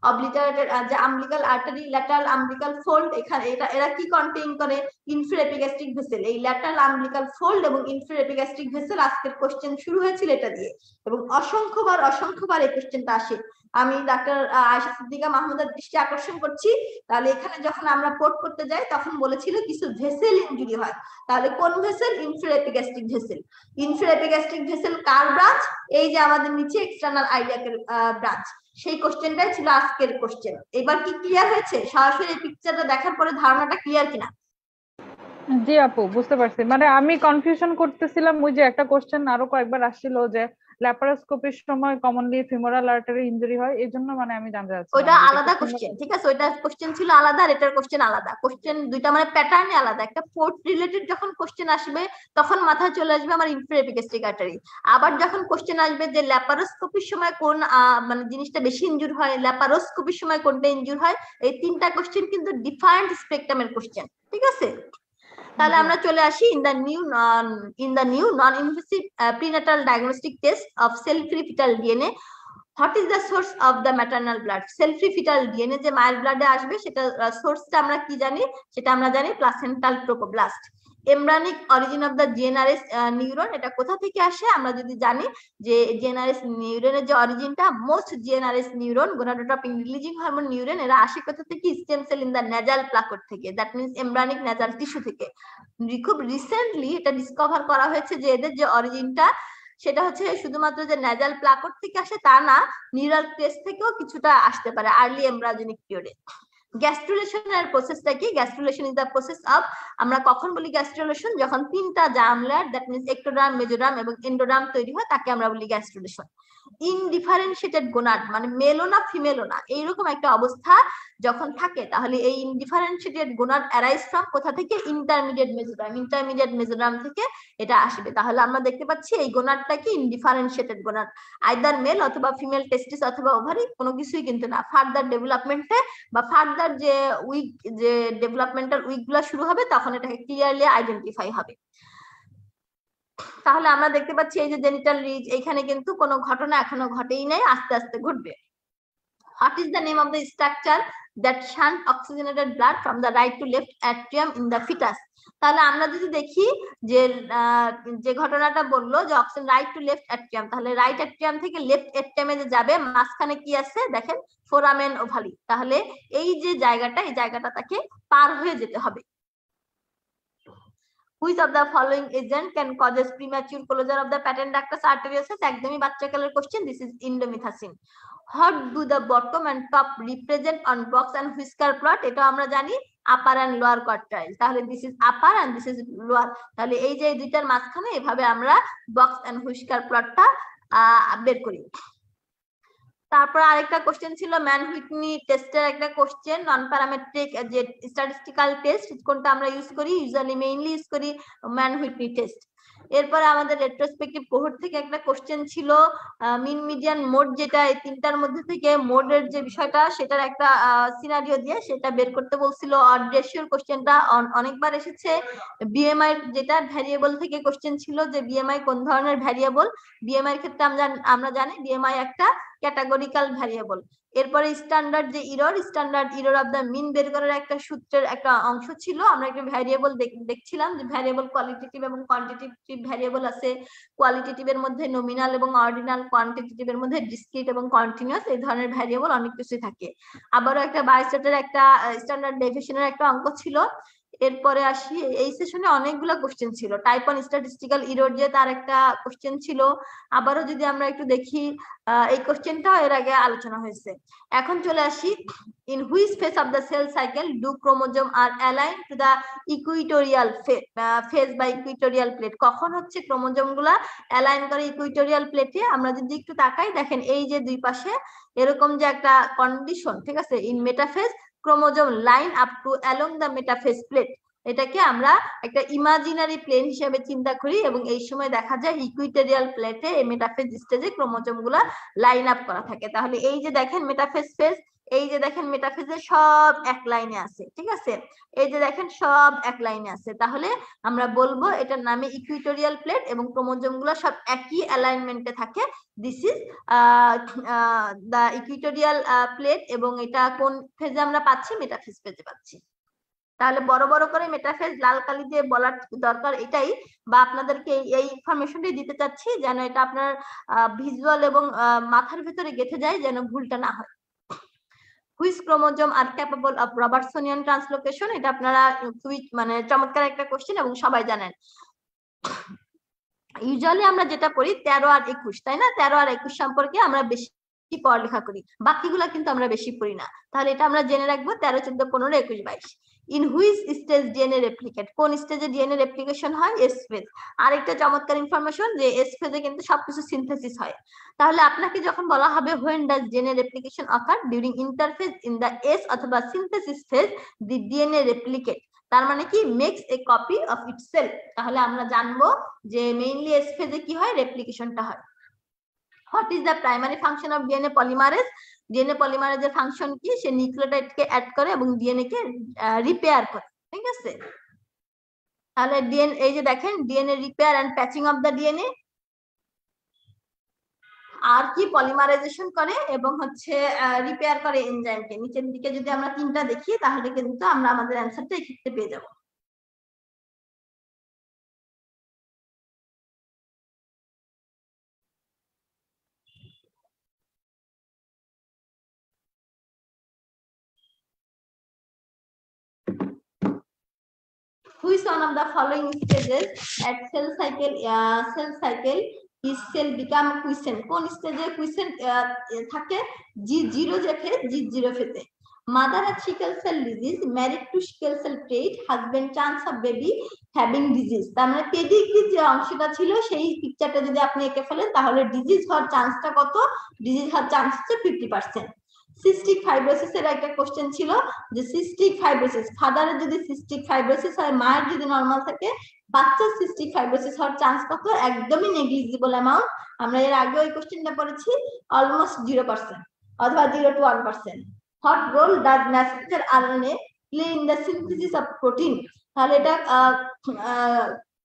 অবলিটারেটেড যে umbilical artery, lateral umbilical fold, এখানে এরা কি কন্টেইন করে, ইনফিরিয়র এপিগ্যাস্ট্রিক ভেসেল। এই ল্যাটারাল umbilical fold এবং ইনফিরিয়র এপিগ্যাস্ট্রিক ভেসেল, আজকের কোশ্চেন শুরু হয়েছিল এটা দিয়ে, এবং অসংখ্যবার এই কোশ্চেনটা আসে। আমি ডাক্তার আয়েশা সিদ্দিকা মাহমুদার দৃষ্টি আকর্ষণ করছি, তাহলে এখানে যখন আমরা পোর্ট করতে যাই তখন বলেছিল কিছু ভেসেল ইনজুরি হয়। তাহলে কোন vessel, inferior epigastric vessel. Inferior epigastric vessel কার ব্রাঞ্চ, এই যে আমাদের নিচে এক্সটার্নাল আইলিয়াকের ব্রাঞ্চ। সেই কোশ্চেনটাই ছিল আজকের কোশ্চেন। এবার কি ক্লিয়ার হয়েছে, সরাসরি পিকচারটা দেখার পরে ধারণাটা ক্লিয়ার কিনা? জি আপু, বুঝতে পারছি। মানে আমি কনফিউশন করতেছিলাম, ওই যে একটা কোশ্চেন আরো কয়েকবার আসছিল যে ল্যাপারোস্কোপির সময় কমনলি ফিমোরাল আর্টারি ইনজুরি হয়, এইজন্য মানে আমি জানতে চাচ্ছি। ওইটা আলাদা কোশ্চেন, ঠিক আছে, ওইটা কোশ্চেন ছিল আলাদা, আর এটার কোশ্চেন আলাদা। কোশ্চেন দুইটা মানে প্যাটার্নই আলাদা। একটা পোর্ট রিলেটেড যখন কোশ্চেন আসবে, তখন মাথায় চলে আসবে আমার ইনফিরিয়র এপিগ্যাস্ট্রিক আর্টারি। আবার যখন কোশ্চেন আসবে যে ল্যাপারোস্কোপির সময় কোন মানে জিনিসটা বেশি ইনজুর হয়, ল্যাপারোস্কোপির সময় কোনটা ইনজুর হয়, এই তিনটা কোশ্চেন কিন্তু ডিফারেন্ট স্পেকট্রামের কোশ্চেন, ঠিক আছে। তাহলে আমরা চলে আসি in the new non invasive prenatal diagnostic test of cell free fetal DNA. What is the source of the maternal blood? Cell free fetal DNA যে মায়ের ব্লাডে আসবে, সেটা সোর্সটা আমরা কি জানি, সেটা আমরা জানি placental trophoblast. Embryonic origin of the GnRH neuron, এটা কোথা থেকে আসে আমরা যদি জানি যে জিএনআরএস নিউরনের যে অরিজিনটা, most GnRH neuron gonadotropic releasing hormone neuron, এরা আসে কোথা থেকে, stem cell in the nasal placode থেকে, that means embryonic nasal tissue থেকে। খুব রিসেন্টলি এটা ডিসকভার করা হয়েছে যে এদের যে অরিজিনটা, সেটা হচ্ছে শুধুমাত্র যে নেজাল প্লাকট থেকে আসে তা না, নিউরাল ক্রেস্ট থেকেও কিছুটা আসতে পারে আর্লি এমব্রায়োজেনিক পিরিয়ডে। গ্যাস্ট্রুলেশনের প্রসেসটা কি? Gastrulation is the process of, আমরা কখন বলি গ্যাস্ট্রুলেশন, যখন তিনটা germ layer, that means ectoderm, mesoderm এবং এন্ডোডার্ম তৈরি হয়, তাকে আমরা বলি গ্যাস্ট্রুলেশন। ইনডিফারেন্সিয়েটেড গোনাড মানে মেলও না ফিমেলও না, এইরকম একটা অবস্থা যখন থাকে, তাহলে এই ইনডিফারেন্সিয়েটেড গোনাড অ্যারাইজ ফ্রম কোথা থেকে, ইন্টারমিডিয়েট মেজোডার্ম। ইন্টারমিডিয়েট মেজোডার্ম থেকে এটা আসবে। তাহলে আমরা দেখতে পাচ্ছি এই গোনাডটা কি ইনডিফারেন্সিয়েটেড গোনাড, আইদার মেল অথবা ফিমেল টেস্টিস অথবা ওভারি, কোনো কিছুই কিন্তু না। ফার্দার ডেভেলপমেন্টে বা ফার্দার যে উইক, যে ডেভেলপমেন্টাল উইক গুলা শুরু হবে, তখন এটাকে ক্লিয়ারলি আইডেন্টিফাই হবে। তাহলে আমরা দেখতে পাচ্ছি এই যে জেনিটাল রিজ, এখানে কিন্তু কোনো ঘটনা এখনো ঘটেই নাই, আস্তে আস্তে ঘটবে। What is the name of the structure that shunt oxygenated blood from the right to left atrium in the fetus? তাহলে আমরা যদি দেখি যে যে ঘটনাটা বললো যে oxygen right to left atrium, তাহলে রাইট অ্যাট্রিয়াম থেকে লেফট অ্যাট্রিয়ামে যে যাবে, মাঝখানে কি আছে দেখেন, ফোরামেন ওভালি। তাহলে এই যে জায়গাটা, এই জায়গাটা তাকে পার হয়ে যেতে হবে। Which of the following agent can causes premature closure of the patent ductus arteriosus? একদমই বাচ্চাকালের question, this is indomethacin. What do the bottom and top represent on box and whisker plot? এটা আমরা জানি আপার এন্ড লোয়ার কোয়ার্টাইল, তাহলে this is upper and this is lower. তাহলে এই যে দুইটার মাঝখানে এভাবে আমরা বক্স এন্ড হুইস্কার প্লটটা বের করি। তারপর আরেকটা কোশ্চেন ছিল ম্যান হুইটনি টেস্টের একটা কোশ্চেন, নন প্যারামেট্রিক যে স্ট্যাটিস্টিক্যাল টেস্ট, কোনটা আমরা ইউজ করি, ইউজুয়ালি মেইনলি ইউজ করি ম্যান হুইটনি টেস্ট। এরপরে আমাদের রেট্রোস্পেক্টিভ কোহর্ট থেকে একটা কোশ্চেন ছিল মিন মিডিয়ান মোড, যেটা এই তিনটার মধ্যে থেকে মোডের যে বিষয়টা সেটার একটা সিনারিও দিয়ে সেটা বের করতে বলছিল। অড রেশিওর কোশ্চেনটা অনেকবার এসেছে। বিএমআই যেটা ভ্যারিয়েবল থেকে কোশ্চেন ছিল যে বিএমআই কোন ধরনের ভ্যারিয়েবল। বিএমআই এর ক্ষেত্রে আমরা জানি বিএমআই একটা ক্যাটাগরিক্যাল ভ্যারিয়েবল। এরপরে স্ট্যান্ডার্ড যে স্ট্যান্ডার্ড ইরর অফ দা মিন বের করার একটা সূত্রের একটা অংশ ছিল। আমরা একটা ভ্যারিয়েবল দেখছিলাম যে ভ্যারিয়েবল কোয়ালিটেটিভ এবং কোয়ান্টিটেটিভ ভ্যারিয়েবল আছে। কোয়ালিটেটিভ এর মধ্যে নমিনাল এবং অর্ডিনাল, কোয়ান্টিটেটিভ এর মধ্যে ডিসক্রিট এবং কন্টিনিউয়াস, এই ধরনের ভ্যারিয়েবল অনেক কিছুই থাকে। আবারও একটা বায়োস্ট্যাটের একটা স্ট্যান্ডার্ড ডেভিয়েশনের একটা অঙ্ক ছিল। এরপরে আসি, এই সেশনে অনেকগুলো কোশ্চেন ছিল। টাইপ 1 স্ট্যাটিস্টিক্যাল ইরর যে তার একটা কোশ্চেন ছিল। আবারও যদি আমরা একটু দেখি, এই কোশ্চেনটাও এর আগে আলোচনা হয়েছে। এখন চলে আসি, in which phase of the cell cycle do chromosome are align to the equatorial phase বা ইকুইটোরিয়াল প্লেট? কখন হচ্ছে ক্রোমোজোম গুলা অ্যালাইন করে ইকুইটোরিয়াল প্লেটে? আমরা যদি একটু তাকাই, দেখেন এই যে দুই পাশে এরকম যে একটা কন্ডিশন, ঠিক আছে, in metaphase chromosome line up to along the metaphase plate, এটাকে আমরা একটা ইমাজিনারি প্লেন হিসেবে চিন্তা করি, এবং এই সময় দেখা যায় ইকুইটোরিয়াল প্লেটে এই মেটাফেজ স্টেজে ক্রোমোজোম গুলা লাইন আপ করা থাকে। তাহলে এই যে দেখেন মেটাফেজ ফেজ, এই যে দেখেন মেটাফেজে সব এক লাইনে আছে, ঠিক আছে, এই যে দেখেন সব এক লাইনে আছে। তাহলে আমরা বলবো এটার নামে ইকুইটোরিয়াল প্লেট এবং ক্রোমোজোম গুলো সব একই অ্যালাইনমেন্টে থাকে। This is the equatorial plate, এবং এটা কোন ফেজে আমরা পাচ্ছি? মেটাফেজ ফেজে পাচ্ছি। তাহলে বড় বড় করে মেটাফেজ লাল কালি দিয়ে বলার দরকার এটাই, বা আপনাদেরকে এই ইনফরমেশনটাই দিতে চাচ্ছি যেন এটা আপনার ভিজুয়াল এবং মাথার ভিতরে গেঁথে যায়, যেন ভুলটা না হয়। Which chromosome are capable of Robertsonian translocation? এটা আপনারা খুবই মানে চমৎকার একটা কোশ্চেন এবং সবাই জানেন। ইউজুয়ালি আমরা যেটা পড়ি 13 আর 21, তাই না? 13 আর 21 সম্পর্কে আমরা বেশি পড়ালেখা করি, বাকিগুলা কিন্তু আমরা বেশি পড়ি না। তাহলে এটা আমরা জেনে রাখবো 13, 14, 15, 21, 22। In which stage DNA replicate? কোন স্টেজে ডিএনএ রেপ্লিকেশন হয়? S phase. আরেকটা চমৎকার ইনফরমেশন যে এস ফেজে কিন্তু সবকিছু সিনথেসিস হয়। তাহলে আপনাকে যখন বলা হবে when does DNA replication occur? During interphase in the S অথবা synthesis phase the DNA replicate, তার মানে কি makes a copy of itself. তাহলে আমরা জানবো যে মেইনলি এস ফেজে কি হয়? রেপ্লিকেশনটা হয়। What is the primary function of DNA polymerase? DNA পলিমারেজের ফাংশন কি? সে নিউক্লিওটাইডকে অ্যাড করে এবং ডিএনএ কে রিপেয়ার করে, ঠিক আছে? তাহলে ডিএনএ, এই যে দেখেন DNA repair and patching of the DNA, আর কি পলিমারাইজেশন করে এবং হচ্ছে রিপেয়ার করে এনজাইমকে। নিচের দিকে যদি আমরা তিনটা দেখি তাহলে কিন্তু আমরা আমাদের অ্যানসারটা এই ক্ষেত্রে পেয়ে যাব। Which one of the following stages at cell cycle is cell become quiescent? কোন স্টেজে quiescent থাকে? G0 যে ফেজ, G0 ফেজে। Mother had sickle cell disease, married to sickle cell trait, husband chance of baby having disease। তার মানে পেডিগ্রির যে অংশটা ছিল সেই পিকচারটা যদি আপনি এঁকে ফেলেন তাহলে ডিজিজ হওয়ার চান্সটা কত? ডিজিজ হওয়ার চান্স হচ্ছে 50%। সিস্টিক ফাইব্রোসিস এর একটা কোশ্চেন ছিল যে সিস্টিক ফাইব্রোসিস, ফাদারের যদি সিস্টিক ফাইব্রোসিস হয়, মায়ের যদি নরমাল থাকে, বাচ্চার সিস্টিক ফাইব্রোসিস হওয়ার চান্স কত? একদমই নেগলিজিবল অ্যামাউন্ট। আমরা এর আগে ওই কোশ্চেনটা পড়েছি, অলমোস্ট 0% অথবা 0 to 1%। What role does messenger RNA play in the synthesis of protein? তাহলে এটা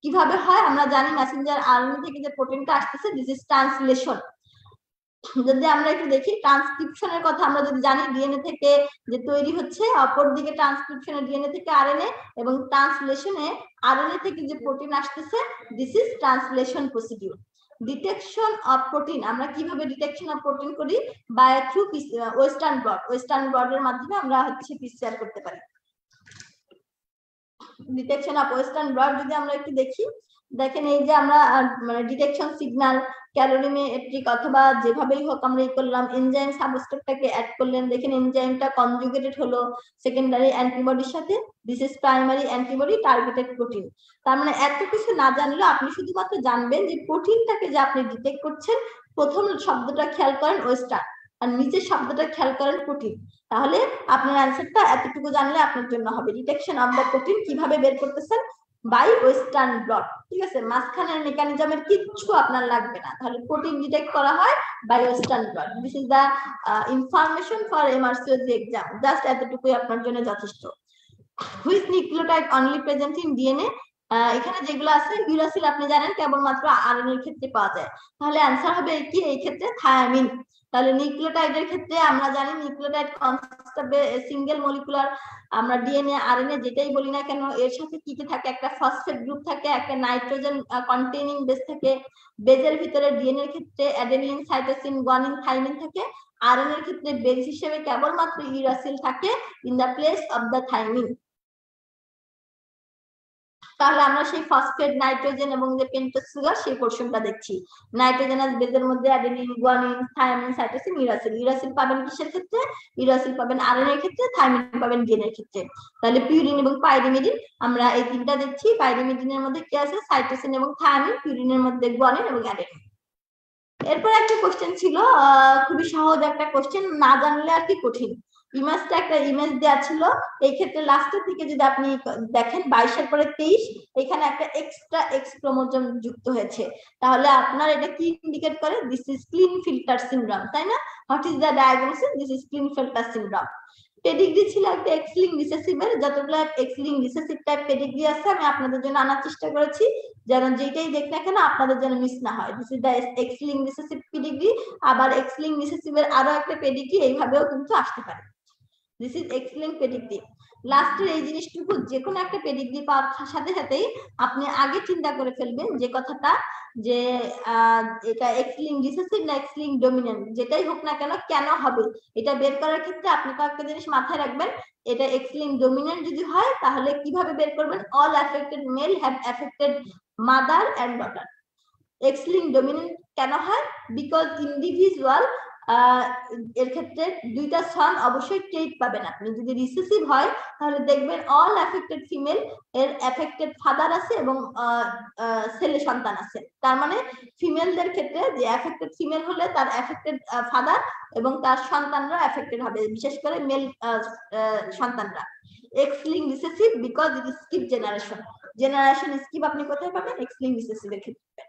কিভাবে হয় আমরা জানি, মেসেঞ্জার আরএনএ থেকে যে প্রোটিনটা আসতেছে, দিস ইজ ট্রান্সলেশন। যদি আমরা একটু দেখি ট্রান্সক্রিপশনের কথা, আমরা যদি জানি ডিএনএ থেকে যে তৈরি হচ্ছে, অপরদিকে ট্রান্সক্রিপশনে ডিএনএ থেকে আরএনএ, এবং ট্রান্সলেশনে আরএনএ থেকে যে প্রোটিন আসতেছে, this is translation procedure. Detection of protein, আমরা কিভাবে ডিটেকশন অফ প্রোটিন করি? By through Western blot. Western ব্লটের মাধ্যমে আমরা হচ্ছে পিসিআর করতে পারি। ডিটেকশন অফ ওয়েস্টার্ন ব্লট যদি আমরা একটু দেখি, দেখেন এই যে আমরা মানে ডিটেকশন সিগন্যাল ক্যালোরিমেট্রিক অথবা যেভাবেই হোক আমরা ই করলাম, এনজাইম সাবস্ট্রেটটাকে অ্যাড করলেন, দেখেন এনজাইমটা কনজুগেটেড হলো সেকেন্ডারি অ্যান্টিবডির সাথে, this is primary antibody targeted protein. তার মানে এত কিছু না জানলেও আপনি শুধুমাত্র জানবেন যে প্রোটিনটাকে যে আপনি ডিটেক্ট করছেন, প্রথম শব্দটা খেয়াল করেন ওয়েস্টার্ন, আর নিচের শব্দটা খেয়াল করেন প্রোটিন, তাহলে আপনার অ্যান্সারটা এতটুকু জানলে আপনার জন্য হবে। ডিটেকশন অফ দ্য প্রোটিন কিভাবে বের করতেছেন? By western blot. ঠিক আছে, মাঝখানের মেকানিজমের কিচ্ছু আপনার লাগবে না, তাহলে প্রোটিন ডিটেক্ট করা হয় by western blot. This is the information for MRCOG exam, just এতটুকুই আপনার জন্য যথেষ্ট। Which nucleotide only present in DNA? এখানে যেগুলো আছে, ইউরাসিল আপনি জানেন কেবলমাত্র আরএনএ এর ক্ষেত্রে পাওয়া যায়, তাহলে অ্যান্সার হবে কি এই ক্ষেত্রে? থায়ামিন। তাহলে নিউক্লিওটাইডের ক্ষেত্রে আমরা জানি nucleotide consist of single molecular, আমরা ডিএনএ আরএনএ যেটাই বলি না কেন এর সাথে কি কি থাকে? একটা ফসফেট গ্রুপ থাকে, একটা নাইট্রোজেন কন্টেইনিং বেস থাকে, বেজের ভিতরে ডিএনএ এর ক্ষেত্রে অ্যাডেনিন, সাইটোসিন, গুয়ানিন, থাইমিন থাকে, আরএনএ এর ক্ষেত্রে বেস হিসেবে কেবলমাত্র ইউরাসিল থাকে in the place of the thymine. তাহলে আমরা সেই ফসফেট, নাইট্রোজেন এবং যে পেন্টোজ সুগার সেই পোরশনটা দেখছি। নাইট্রোজেনাস বেজের মধ্যে adenine, guanine, thymine, cytosine, uracil. Uracil পাবেন কিসের ক্ষেত্রে? ইউরাসিল পাবেন আরএনএ এর ক্ষেত্রে, থায়ামিন পাবেন ডিএনএ এর ক্ষেত্রে। তাহলে পিউরিন এবং পাইরিমিডিন, আমরা এই তিনটা দেখছি। পাইরিমিডিনের মধ্যে কি আছে? সাইটোসিন এবং থায়ামিন। পিউরিনের মধ্যে গুয়ানিন এবং অ্যাডেনিন। এরপর একটা কোশ্চেন ছিল, খুবই সহজ একটা কোশ্চেন, না জানলে আর কি কঠিন। ইমেজটা একটা ইমেজ দেওয়া ছিল, এই ক্ষেত্রে লাস্টের দিকে যদি আপনি দেখেন 22 এর পরে 23, এখানে একটা এক্সট্রা এক্স ক্রোমোজোম যুক্ত হয়েছে, তাহলে আপনার এটা কি ইন্ডিকেট করে? দিস ইজ ক্লিনফিল্টার সিনড্রোম, তাই না? What is the diagnosis? This is Klinefelter syndrome. Pedigree ছিল একটা এক্স লিঙ্ক রিসেসিভের, যতগুলো X linked recessive type pedigree আছে আমি আপনাদের জন্য আনার চেষ্টা করেছি, যেন যেটাই দেখ না কেন আপনাদের যেন মিস না হয়। This is the x linked recessive pedigree. আবার এক্স লিঙ্ক রিসেসিভের আরো একটা পেডিগ্রি এইভাবেও কিন্তু আসতে পারে। This is x link pedigree. লাস্টের এই জিনিসটুকু, যে কোনো একটা পেডিগ্রি পাওয়ার সাথে সাথেই আপনি আগে চিন্তা করে ফেলবেন যে কথাটা, যে এটা এক্স লিঙ্ক রিসেসিভ না এক্স লিঙ্ক ডমিনেন্ট, যেটাই হোক না কেন কেন হবে এটা বের করার ক্ষেত্রে আপনি কয়েকটা জিনিস মাথায় রাখবেন। এটা এক্স লিঙ্ক ডমিনেন্ট যদি হয় তাহলে কিভাবে বের করবেন? All affected male have affected mother and daughter. X link dominant কেন হয়? বিকজ ইন্ডিভিজুয়াল, এর ক্ষেত্রে দুইটা সন অবশ্যই ট্রেট পাবেন আপনি। যদি রিসেসিভ হয় তাহলে দেখবেন অল অ্যাফেক্টেড ফিমেল এর অ্যাফেক্টেড ফাদার আছে এবং ছেলে সন্তান আছে। তার মানে ফিমেলদের ক্ষেত্রে যে অ্যাফেক্টেড ফিমেল হলে তার অ্যাফেক্টেড ফাদার এবং তার সন্তানরা অ্যাফেক্টেড হবে, বিশেষ করে মেল সন্তানরা। X linked recessive because it skip generation. Generation skip আপনি কোথায় পাবেন? এক্স লিঙ্ক রিসেসিভ এর ক্ষেত্রে।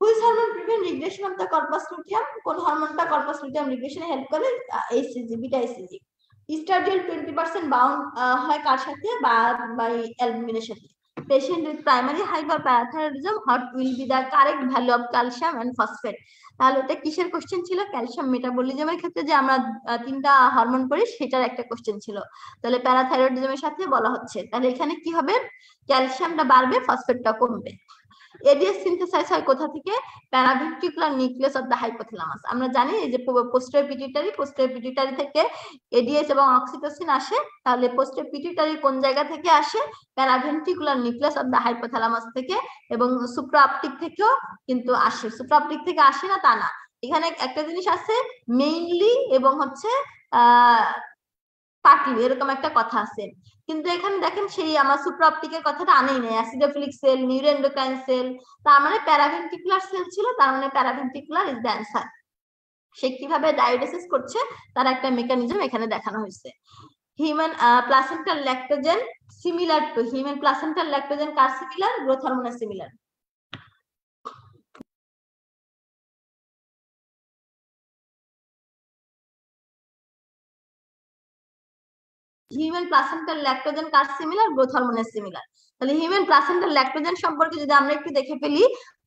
Which hormone prevent regression of the corpus luteum? কোন হরমোনটা কর্পাস লুটিয়াম রিগ্রেশনে হেল্প করে? HCG, beta hCG. Estradiol 20% bound হয় কার সাথে? বাই অ্যালবুমিনের সাথে। Patient with primary hyperparathyroidism, what will be the correct value of calcium and phosphate? তাহলে এটা কিসের কোশ্চেন ছিল? ক্যালসিয়াম মেটাবলিজমের ক্ষেত্রে যে আমরা তিনটা হরমোন করি সেটার একটা কোশ্চেন ছিল। তাহলে প্যারাথাইরয়েডিজমের সাথে বলা হচ্ছে, তাহলে এখানে কি হবে? ক্যালসিয়ামটা বাড়বে, ফসফেটটা কমবে। এডিএস সিনথেসাইজ হয় কোথা থেকে? Paraventricular nucleus of the hypothalamus. আমরা জানি এই যে পোস্টেরিয়র পিটুইটারি থেকে এডিএস এবং অক্সিটোসিন আসে, তাহলে পোস্টেরিয়র পিটুইটারি কোন জায়গা থেকে আসে? Paraventricular nucleus of the hypothalamus থেকে, এবং সুপ্রাঅপটিক থেকেও কিন্তু আসে। সুপ্রাঅপটিক থেকে আসে না তা না, এখানে একটা জিনিস আছে মেইনলি এবং হচ্ছে পার্টলি, এরকম একটা কথা আছে, কিন্তু এখানে দেখেন সেই আমার সুপ্রাঅপটিকের কথাটা আনেই নেই। অ্যাসিডোফিলিক সেল, নিউরোএন্ডোক্রাইন সেল, তার মানে প্যারাভেন্ট্রিকুলার সেল ছিল, তার মানে প্যারাভেন্ট্রিকুলার ইজ দ্য অ্যান্সার। সে কিভাবে ডায়োডেসিস করছে তার একটা মেকানিজম এখানে দেখানো হয়েছে। Human placental Lactogen similar to, human placental Lactogen car similar? Growth হরমোনের সিমিলার। হিউম্যান প্লাসেন্টাল ল্যাক্টোজেন কার সিমিলার? গ্রোথ হরমোনের সিমিলার। তাহলে হিউম্যান প্লাসেন্টাল ল্যাক্টোজেন সম্পর্কে যদি আমরা একটু দেখে ফেলি,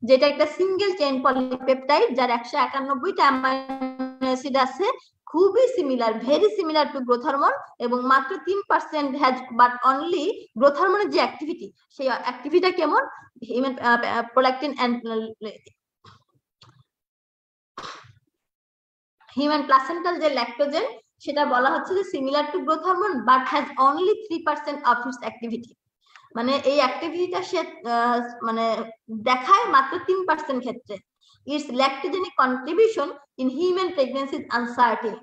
যেটা একটা সিঙ্গেল চেইন পলিপেপটাইড যার 191টা অ্যামাইনো অ্যাসিড আছে, খুবই similar, very similar to growth hormone, এবং মাত্র 3% হ্যাজ বাট অনলি গ্রোথ হরমোনের যে অ্যাক্টিভিটি, সেই অ্যাক্টিভিটিটা কেমন? Human prolactin and human placental যে ল্যাক্টোজেন, সেটা বলা হচ্ছে যে similar to growth hormone but has only 3% of its activity. মানে এই অ্যাক্টিভিটিটা সে মানে দেখায় মাত্র 3% ক্ষেত্রে। Its lactogenic contribution in human pregnancy is uncertain.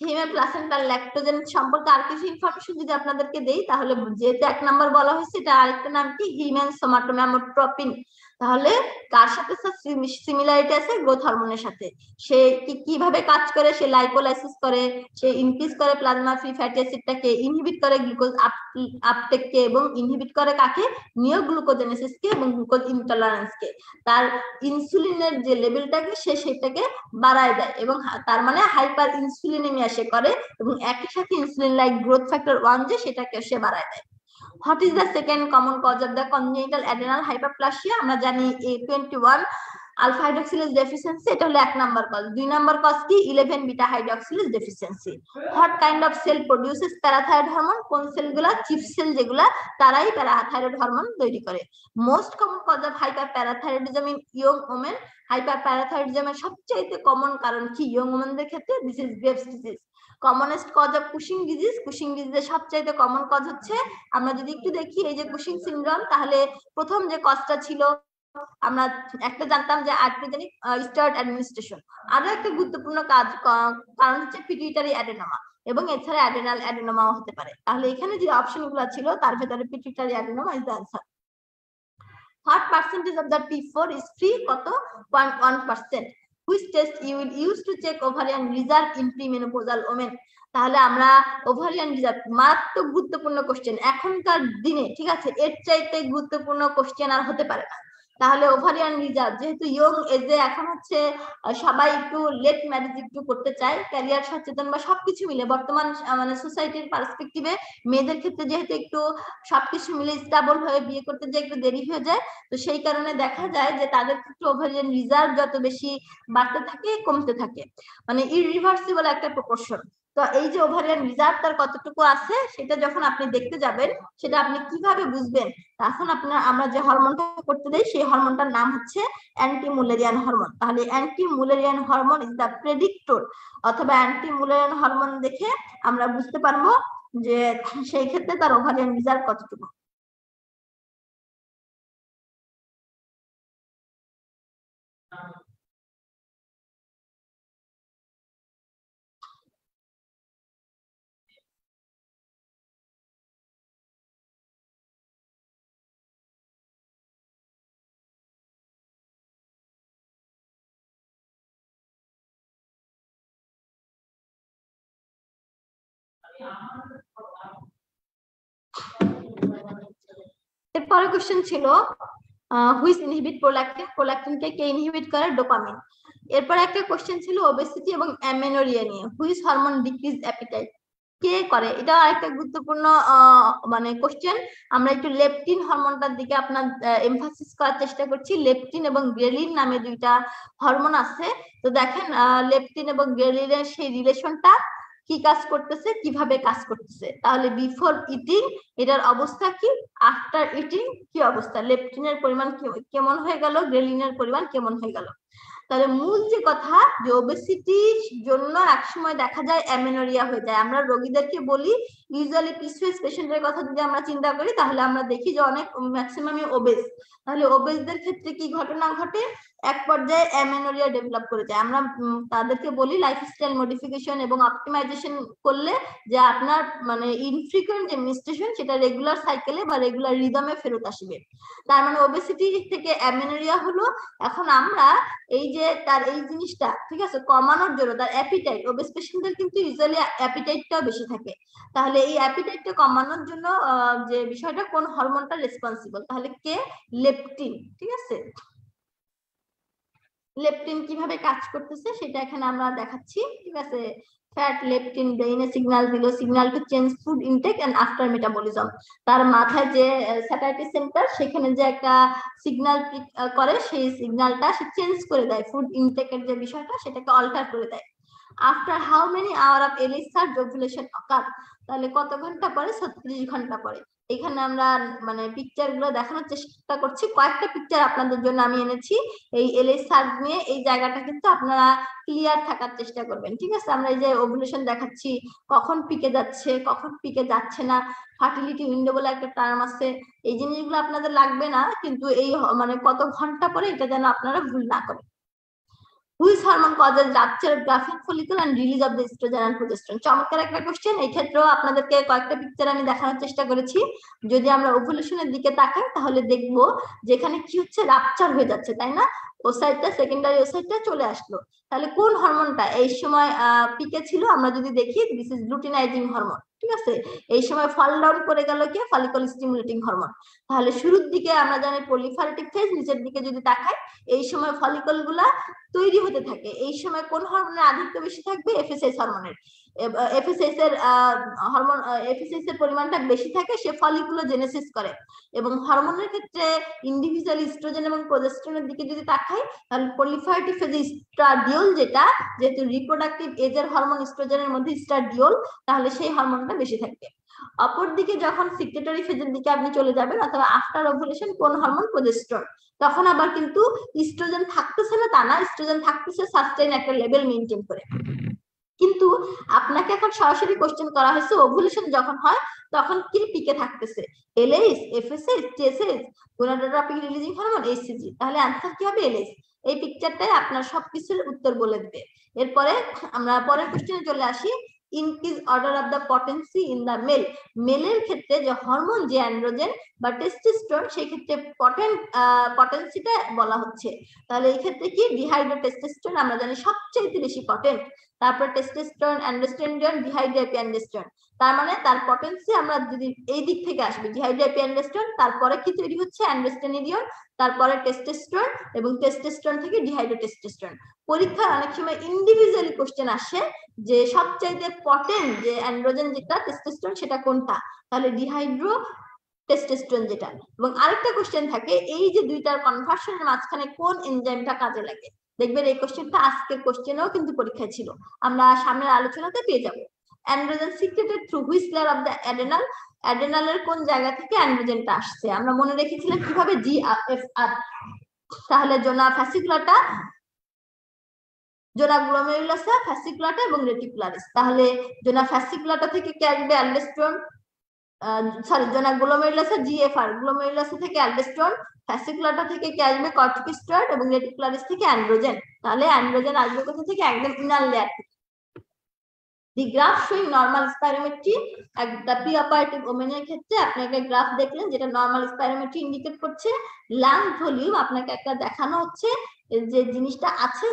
Human placental lactogen সম্পর্কে আর কিছু ইনফরমেশন যদি আপনাদেরকে দেই, তাহলে যেহেতু 1 নাম্বার বলা হয়েছে, এটা আরেকটা নাম কি? হিউম্যান সোমাটোম্যামোট্রপিন। তাহলে কার সাথে সিমিলারিটি আছে? গ্রোথ হরমোনের সাথে। সে কিভাবে কাজ করে? সে লাইপোলাইসিস করে, সে ইনক্রিজ করে প্লাজমা ফ্রি ফ্যাটি অ্যাসিডটাকে, ইনহিবিট করে গ্লুকোজ আপটেককে, এবং ইনহিবিট করে কাকে? নিওগ্লুকোজেনেসিসকে এবং গ্লুকোজ ইনটলারেন্সকে। তার ইনসুলিনের যে লেভেলটাকে সেটাকে বাড়ায় দেয়, এবং তার মানে হাইপার ইনসুলিনেমিয়া সে করে, এবং একই সাথে ইনসুলিন লাইক গ্রোথ ফ্যাক্টর 1 যে সেটাকে সে বাড়ায় দেয়। What is the second common cause of the congenital adrenal hyperplasia? আমরা জানি A21 আলফা হাইড্রক্সিলেজ ডেফিসিয়েন্সি, এটা হলো 1 নাম্বার কজ। 2 নাম্বার কজ কি? 11 beta hydroxylase deficiency. What kind of cell produces parathyroid hormone? কোন সেলগুলা? চিপ সেল যেগুলা, তারাই প্যারাথাইরয়েড হরমোন তৈরি করে। Most common cause of hyperparathyroidism in young women? হাইপার প্যারাথাইরয়েডিজমের সবচেয়ে কমন কারণ কি ইয়ং ওমেনদের ক্ষেত্রে? This is Graves disease. Commonest cause of Cushing disease? Cushing ডিজিজের সবচেয়ে কমন কজ হচ্ছে, আমরা যদি একটু দেখি এই যে কুশিং সিনড্রোম, তাহলে প্রথম যে কজটা ছিল আমরা একটা জানতাম যে আর্ট্রোজেনিক স্টেরয়েড অ্যাডমিনিস্ট্রেশন। আরো একটা গুরুত্বপূর্ণ কারণ হচ্ছে পিটুইটারি অ্যাডেনোমা, এবং এছাড়া অ্যাডেনাল অ্যাডেনোমাও হতে পারে। তাহলে এখানে যে অপশনগুলো ছিল তার ভেতরে pituitary adenoma is the answer. What percentage of the P4 is free? কত? 0.1%. Which test you will use to check ovarian reserve in premenopausal women? তাহলে আমরা ওভারিয়ান রিজার্ভ, মারাত্মক গুরুত্বপূর্ণ কোশ্চেন এখনকার দিনে, ঠিক আছে? এর চাইতে গুরুত্বপূর্ণ কোশ্চেন আর হতে পারে না। তাহলে ওভারিয়ান রিজার্ভ, যেহেতু ইয়ং এজে এখন হচ্ছে সবাই একটু লেট ম্যারেজ একটু করতে চায়, ক্যারিয়ার সচেতন বা সবকিছু মিলে বর্তমান মানে সোসাইটির পার্সপেক্টিভে মেয়েদের ক্ষেত্রে যেহেতু একটু সবকিছু মিলে স্টেবল হয়ে বিয়ে করতে যে একটু দেরি হয়ে যায়, তো সেই কারণে দেখা যায় যে তাদের ক্ষেত্রে ওভারিয়ান রিজার্ভ যত বেশি বাড়তে থাকে কমতে থাকে, মানে ইররিভার্সিবল একটা প্রপোর্শন। তো এই যে ওভারিয়ান রিজার্ভ তার কতটুকু আছে সেটা যখন আপনি দেখতে যাবেন, সেটা আপনি কিভাবে বুঝবেন? তখন আমরা যে হরমোনটা করতে দেই সেই হরমোনটার নাম হচ্ছে অ্যান্টি মুলেরিয়ান হরমোন। তাহলে anti Mullerian hormone is the predictor, অথবা অ্যান্টি মুলেরিয়ান হরমোন দেখে আমরা বুঝতে পারবো যে সেই ক্ষেত্রে তার ওভারিয়ান রিজার্ভ কতটুকু। এরপরে কোশ্চেন ছিল হুইচ ইনহিবিট প্রোল্যাকটিন? প্রোল্যাকটিনকে কে ইনহিবিট করে? ডোপামিন। এরপর একটা কোশ্চেন ছিল ওবেসিটি এবং অ্যামেনোরিয়া নিয়ে, হুইচ হরমোন ডিক্রিজ অ্যাপিটাইট? কে করে? এটা আরেকটা গুরুত্বপূর্ণ মানে কোশ্চেন। আমরা একটু লেপটিন হরমোনটার দিকে আপনার এমফাসিস করার চেষ্টা করছি। লেপটিন এবং গ্রেলিন নামে দুইটা হরমোন আছে। তো দেখেন লেপটিন এবং গ্রেলিনের সেই রিলেশনটা কি কাজ করতেছে, কিভাবে কাজ করতেছে। তাহলে বিফোর ইটিং এটার অবস্থা কি, আফটার ইটিং কি অবস্থা, লেপটিনের পরিমাণ কেমন হয়ে গেল, গ্রেলিনের পরিমাণ কেমন হয়ে গেল। তাহলে মূল যে কথা, যে ওবেসিটির জন্য একসময় দেখা যায় অ্যামেনোরিয়া হয়ে যায়। আমরা রোগীদেরকে বলি, ইউজুয়ালি পিসিওএস পেশেন্টের কথা যদি আমরা চিন্তা করি, তাহলে আমরা দেখি যে অনেক ম্যাক্সিমামই ওবেস। তাহলে ওবেসদের ক্ষেত্রে কি ঘটনা ঘটে? এক পর্যায়ে অ্যামেনোরিয়া ডেভেলপ করে যায়। আমরা তাদেরকে বলি লাইফস্টাইল মডিফিকেশন এবং অপটিমাইজেশন করলে যে আপনার মানে ইনফ্রিকুয়েন্ট যে মেনস্ট্রুয়েশন সেটা রেগুলার সাইকেলে বা রেগুলার রিদমে ফেরত আসবে। তার মানে ওবেসিটি থেকে অ্যামেনোরিয়া হলো। এখন আমরা এই যে তার এই জিনিসটা, ঠিক আছে, কমানোর জন্য তার অ্যাপিটাইট, ওবেস পেশেন্টদের কিন্তু ইউজুয়ালি অ্যাপিটাইটটাও বেশি থাকে। তাহলে এই অ্যাপিটাইটটা কমানোর জন্য যে বিষয়টা, কোন হরমোনটা রেসপন্সিবল? তাহলে কে? লেপটিন। ঠিক আছে। লেপটিন কিভাবে কাজ করতেছে সেটা এখানে আমরা দেখাচ্ছি, ঠিক আছে। ফ্যাট লেপটিন ব্রেইনে সিগন্যাল দিল, signal to change food intake and after metabolism. তার মাথায় যে স্যাটাইটি সেন্টার, সেখানে যে একটা সিগন্যাল করে, সেই সিগন্যালটা সে চেঞ্জ করে দেয়, ফুড ইনটেকের যে বিষয়টা সেটাকে অল্টার করে দেয়। After how many hour of LH surge ovulation occur, তাহলে কত ঘন্টা পরে? 36 ঘন্টা পরে। এখানে আমরা মানে পিকচার গুলো দেখানোর চেষ্টা করছি, কয়েকটা পিকচার আপনাদের জন্য আমি এনেছি এই এলএস সার্চ নিয়ে। এই জায়গাটা কিন্তু আপনারা ক্লিয়ার থাকার চেষ্টা করবেন, ঠিক আছে। আমরা এই যে ওভুলেশন দেখাচ্ছি, কখন পিকে যাচ্ছে, কখন পিকে যাচ্ছে না, ফার্টিলিটি উইন্ডো বলে একটা টার্ম আছে, এই জিনিসগুলো আপনাদের লাগবে না, কিন্তু এই মানে কত ঘন্টা পরে, এটা যেন আপনারা ভুল না করেন। Which hormone causes rupture of graafian follicle and release of the estrogen and progesterone? চমৎকার একটা কোশ্চেন। এই ক্ষেত্রেও আপনাদেরকে কয়েকটা পিকচার আমি দেখানোর চেষ্টা করেছি। যদি আমরা ওভুলেশনের দিকে তাকাই তাহলে দেখবো যেখানে কি হচ্ছে, রাপচার হয়ে যাচ্ছে, তাই না? ওসাইটটা, সেকেন্ডারি ওসাইটটা চলে আসলো। তাহলে কোন হরমোনটা এই সময় পিকে ছিল? আমরা যদি দেখি, দিস ইজ লুটিনাইজিং হরমোন, ঠিক আছে। এই সময় ফল ডাউন করে গেল কি? Follicle stimulating hormone. তাহলে শুরুর দিকে আমরা জানি প্রলিফারেটিভ ফেজ, নিচের দিকে যদি তাকাই এই সময় ফলিকল গুলা তৈরি হতে থাকে। এই সময় কোন হরমোনের আধিক্য বেশি থাকবে? এফএসএইচ হরমোনের। এফএসএইচ এর হরমোন, এফএসএইচ এর পরিমাণটা বেশি থাকে, সে ফলিকুলোজেনেসিস করে। এবং হরমোনের ক্ষেত্রে ইন্ডিভিজুয়াল ইস্ট্রোজেন এবং প্রোজেস্টেরনের দিকে যদি তাকাই, তাহলে প্রলিফারেটিভ ফেজে ইস্ট্রাডিওল, যেটা যেহেতু রিপ্রোডাক্টিভ এজের হরমোন ইস্ট্রোজেনের মধ্যে ইস্ট্রাডিওল, তাহলে সেই হরমোনটা বেশি থাকবে। অপরদিকে যখন সিক্রেটরি ফেজের দিকে আপনি চলে যাবেন, অথবা আফটার ওভুলেশন, কোন হরমোন? প্রোজেস্টেরন। তখন আবার কিন্তু ইস্ট্রোজেন থাকতেছে না তা না, ইস্ট্রোজেন থাকতেছে সাস্টেইন একটা লেভেল মেইনটেইন করে। কিন্তু আপনাকে এখন সরাসরি কোশ্চেন করা হয়েছে ওভুলেশন যখন হয় তখন কি পিকে থাকতেছে? LH, FSH, TSH, gonadotropic releasing hormone, HCG. তাহলে आंसर কি হবে? এলএইচ। এই পিকচারটাই আপনার সবকিছুর উত্তর বলে দিবে। এরপরে আমরা পরের কোশ্চেনে চলে আসি। Increase order of the potency in the male. মেলের ক্ষেত্রে যে হরমোন, যে অ্যান্ড্রোজেন বা টেস্টোস্টেরন, সেই ক্ষেত্রে পটেন্সিটা বলা হচ্ছে। তাহলে এই ক্ষেত্রে কি? ডিহাইড্রো টেস্টোস্টেরন আমরা জানি সবচেয়ে বেশি পটেন্ট। তারপর টেস্টোস্টেরন, অ্যান্ড্রোস্টেনডিয়ন, ডিহাইড্রোএপিঅ্যান্ডোস্টেরন। তার মানে তার পটেন্সি আমরা যদি এই দিক থেকে আসবে, ডিহাইড্রোএপিঅ্যান্ডোস্টেরন, তারপরে কি তৈরি হচ্ছে? অ্যান্ড্রোস্টেনিডিয়ন, তারপরে টেস্টোস্টেরন, এবং টেস্টোস্টেরন থেকে ডিহাইড্রোটেস্টোস্টেরন। পরীক্ষায় অনেক সময় ইন্ডিভিজুয়ালি কোশ্চেন আসে যে সবচাইতে পটেন্ট যে অ্যান্ড্রোজেন যেটা, টেস্টোস্টেরন, সেটা কোনটা? তাহলে ডিহাইড্রো টেস্টোস্টেরন যেটা। এবং আরেকটা কোশ্চেন থাকে, এই যে দুইটার কনভার্সনের মাঝখানে কোন এনজাইমটা কাজে লাগে? দেখবেন এই কোশ্চেনটা আজকের কোশ্চেনেও কিন্তু পরীক্ষায় ছিল, আমরা সামনের আলোচনাতে পেয়ে যাব। Androgen secreted through which layer of the adrenal? অ্যাডেনালের কোন জায়গা থেকে অ্যান্ড্রোজেনটা আসছে? আমরা মনে রেখেছিলাম কিভাবে? জিএফআর। তাহলে জোনা ফ্যাসিকুলাটা, জোনা গ্লোমেরুলাসা, ফ্যাসিকুলাটা এবং রেটিকুলারিস। তাহলে জোনা ফ্যাসিকুলাটা থেকে কে আসবে? অ্যালডোস্টেরন, সরি, জোনা গ্লোমেরুলাসা, জিএফআর, গ্লোমেরুলাসা থেকে অ্যালডোস্টেরন, ফ্যাসিকুলাটা থেকে কে আসবে? কর্টিকোস্টেরয়েড, এবং রেটিকুলারিস থেকে অ্যান্ড্রোজেন। তাহলে অ্যান্ড্রোজেন আসবে কোথা থেকে? একদম ইনার লেয়ার থেকে। The graph showing normal spirometry, the preoperative ওমেনের ক্ষেত্রে আপনি একটা গ্রাফ দেখলেন যেটা নরমাল স্পাইরোমেট্রি ইন্ডিকেট করছে। লাং ভলিউম আপনাকে একটা দেখানো হচ্ছে যে জিনিসটা আছে,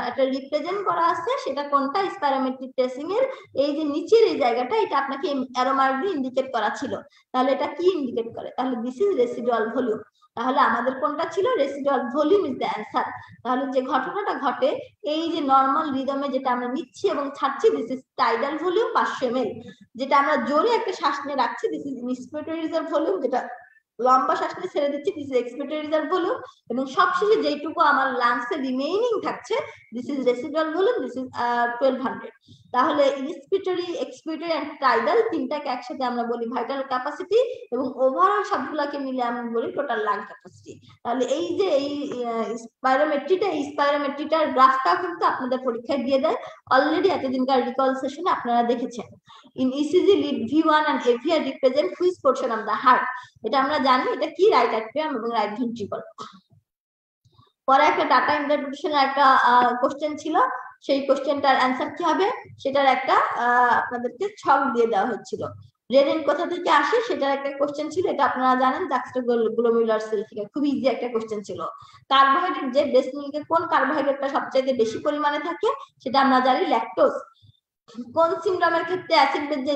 একটা রিপ্রেজেন্ট করা আছে, সেটা কোনটা? স্পাইরোমেট্রি ট্রেসিং এর এই যে নিচের এই জায়গাটা, এটা আপনাকে অ্যারো মার্ক দিয়ে ইন্ডিকেট করা ছিল। তাহলে এটা কি ইন্ডিকেট করে? তাহলে দিস ইজ রেসিডুয়াল ভলিউম। তাহলে আমাদের কোনটা ছিল? Residual volume is the answer. তাহলে যে ঘটনাটা ঘটে, এই যে নরমাল রিদমে যেটা আমরা নিচ্ছি এবং ছাড়ছি, this is tidal volume 500 ml। যেটা আমরা জোরে একটা শ্বাস নিয়ে রাখছি, দিস ইজ ইন্সপিরেটরি রিজার্ভ ভলিউম। যেটা লম্বা শ্বাস নিয়ে ছেড়ে দিচ্ছি, this is expiratory reserve volume. এবং সবশেষে যেটুকু আমার লাংসে রিমেইনিং থাকছে, this is residual volume, this is 1200। তাহলে ইন্সপিরেটরি, এক্সপিরেটরি এন্ড টাইডাল তিনটাকে একসাথে আমরা বলি ভাইটাল ক্যাপাসিটি, এবং ওভারঅল সবগুলোকে মিলে আমরা বলি টোটাল লাং ক্যাপাসিটি। তাহলে এই যে এই স্পাইরোমেট্রিটার গ্রাফটাও কিন্তু আপনাদের পরীক্ষায় দিয়ে দেয়, অলরেডি এতদিনকার রিকল সেশনে আপনারা দেখেছেন। In ECG lead V1 and AVR represent which portion of the heart? এটা আমরা জানি, এটা কি? রাইট অ্যাট্রিয়াম এবং রাইট ভেন্ট্রিকল। পরে একটা ডাটা ইন্টারপ্রিটেশনের একটা কোশ্চেন ছিল, সেই কোশ্চেনটার অ্যান্সার কি হবে সেটার একটা আপনাদেরকে ছক দিয়ে দেওয়া হয়েছিল। রেডিন কোথা থেকে আসে সেটার একটা কোশ্চেন ছিল, এটা আপনারা জানেন, গ্লোমেরুলার সেল থেকে। খুব ইজি একটা কোশ্চেন ছিল। কার্বোহাইড্রেট, যে ব্রেস্ট মিল্কে কোন কার্বোহাইড্রেটটা সবচেয়ে বেশি পরিমাণে থাকে সেটা আমরা জানি, ল্যাকটোজ। কোন সিনড্রোমের ক্ষেত্রে অ্যাসিড বেস যে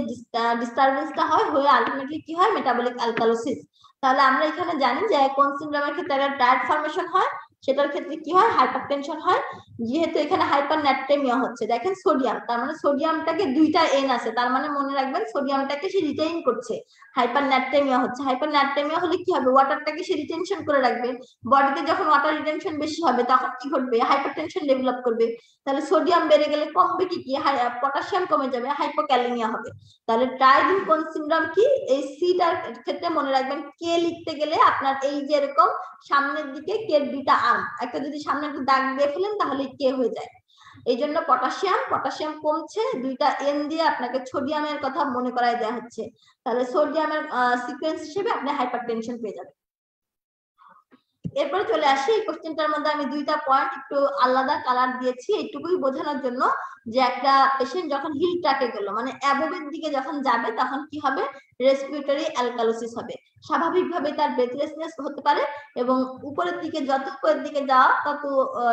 ডিস্টারবেন্সটা হয়, হয়ে আলটিমেটলি কি হয়? Metabolic alkalosis. তাহলে আমরা এখানে জানি যে কোন সিনড্রোমের ক্ষেত্রে একটা টায়ার্ড ফর্মেশন হয়, সেটার ক্ষেত্রে কি হয়, হাইপারটেনশন হয়। যেহেতু এখানে হাইপারন্যাট্রেমিয়া হচ্ছে, দেখেন সোডিয়াম, তার মানে সোডিয়ামটাকে দুইটা এন আছে, তার মানে মনে রাখবেন সোডিয়ামটাকে সে রিটেইন করছে, হাইপারন্যাট্রেমিয়া হচ্ছে। হাইপারন্যাট্রেমিয়া হলে কি হবে, ওয়াটারটাকে সে রিটেনশন করে রাখবে। বডিতে যখন ওয়াটার রিটেনশন বেশি হবে তখন কি ঘটবে, হাইপারটেনশন ডেভেলপ করবে। তাহলে সোডিয়াম বেড়ে গেলে কমবে কি, পটাশিয়াম কমে যাবে, হাইপোক্যালেমিয়া হবে। তাহলে ট্রাইডিনকোন সিনড্রোম কি, এই সিটার ক্ষেত্রে মনে রাখবেন কে লিখতে গেলে আপনার এই যে এরকম সামনের দিকে কে দুইটা আর্ম, একটা যদি সামনে একটা দাগ দিয়ে ফেলেন তাহলে কে হয়ে যায়। এই জন্য পটাশিয়াম কমছে, দুইটা এন দিয়ে আপনাকে সোডিয়ামের কথা মনে করায় দেওয়া হচ্ছে। তাহলে সোডিয়ামের সিকোয়েন্স হিসেবে আপনি হাইপারটেনশন পেয়ে যাবেন। এরপরে চলে আসি, এই কোশ্চেনটার মধ্যে আমি দুইটা পয়েন্ট একটু আলাদা কালার দিয়েছি এইটুকুই বোঝানোর জন্য যে একটা পেশেন্ট যখন হিল ট্র্যাকে গেল, মানে অ্যাবোভের দিকে যখন যাবে তখন কি হবে, রেসপিরেটরি অ্যালকালোসিস হবে। স্বাভাবিকভাবে তার ব্রেথলেসনেস হতে পারে, এবং উপরের দিকে যত উপরের দিকে যাওয়া তত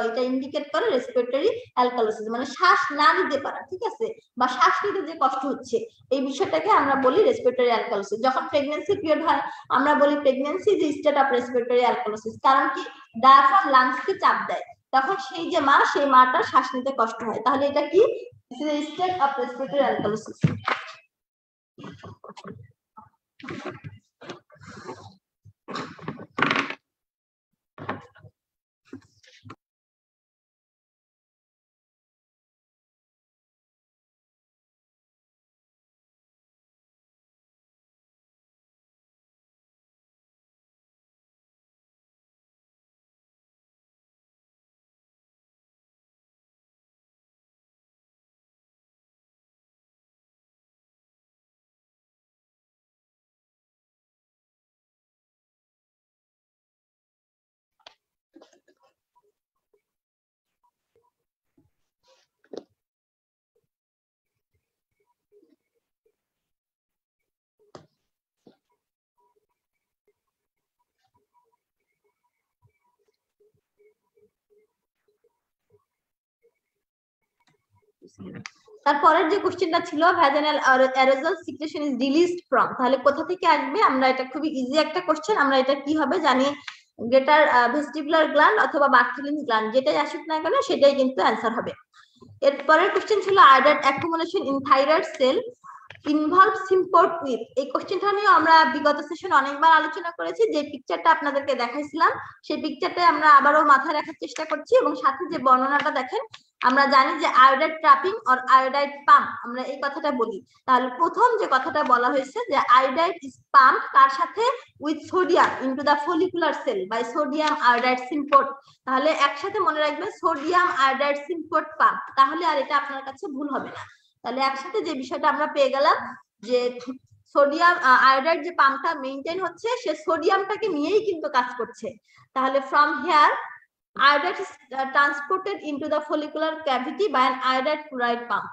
এটা ইন্ডিকেট করে রেসপিরেটরি অ্যালকালোসিস, মানে শ্বাস না নিতে পারা, ঠিক আছে, বা শ্বাস নিতে যে কষ্ট হচ্ছে, এই বিষয়টাকে আমরা বলি রেসপিরেটরি অ্যালকালোসিস। যখন প্রেগন্যান্সি পিরিয়ড হয় আমরা বলি pregnancy is state of respiratory alkalosis, কারণ কি ডায়াফ্রাম লাংসকে চাপ দেয়, তখন সেই যে মা, সেই মাটার শ্বাস নিতে কষ্ট হয়। তাহলে এটা কি, স্টেট অফ রেসপিরেটরি অ্যালকালোসিস। তারপরের যে কোশ্চেনটা ছিল vaginal aerosol secretion is released from, তাহলে কোথা থেকে আসবে, আমরা এটা খুবই ইজি একটা কোশ্চেন, আমরা এটা কি হবে জানি, গ্রেটার ভেস্টিবুলার গ্ল্যান্ড অথবা বার্থেলিন গ্ল্যান্ড, যেটাই আসুক না কেন সেটাই কিন্তু অ্যান্সার হবে। এরপরের কোশ্চেন ছিল iodide accumulation in thyroid cell involve symport with, এই কোশ্চেনটা নিয়ে আমরা বিগত সেশন অনেকবার আলোচনা করেছি। যে পিকচারটা আপনাদেরকে দেখাইছিলাম সেই পিকচারটা আমরা আবারও মাথায় রাখার চেষ্টা করছি, এবং সাথে যে বর্ণনাটা দেখেন, আমরা জানি যে iodide trapping or iodide pump, আমরা এই কথাটা বলি। তাহলে প্রথম যে কথাটা বলা হয়েছে যে আয়োডাইড ইজ পাম্প কার সাথে, with sodium into the follicular cell by sodium iodide symport. তাহলে একসাথে মনে রাখবেন সোডিয়াম আয়োডাইড সিম্পোর্ট পাম্প, তাহলে আর এটা আপনার কাছে ভুল হবে না। তাহলে একসাথে যে বিষয়টা আমরা পেয়ে গেলাম যে সোডিয়াম আয়োডাইড যে পাম্পটা মেইনটেইন হচ্ছে সে সোডিয়ামটাকে নিয়েই কিন্তু কাজ করছে। তাহলে from here iodide is transported into the follicular cavity by an iodide chloride pump.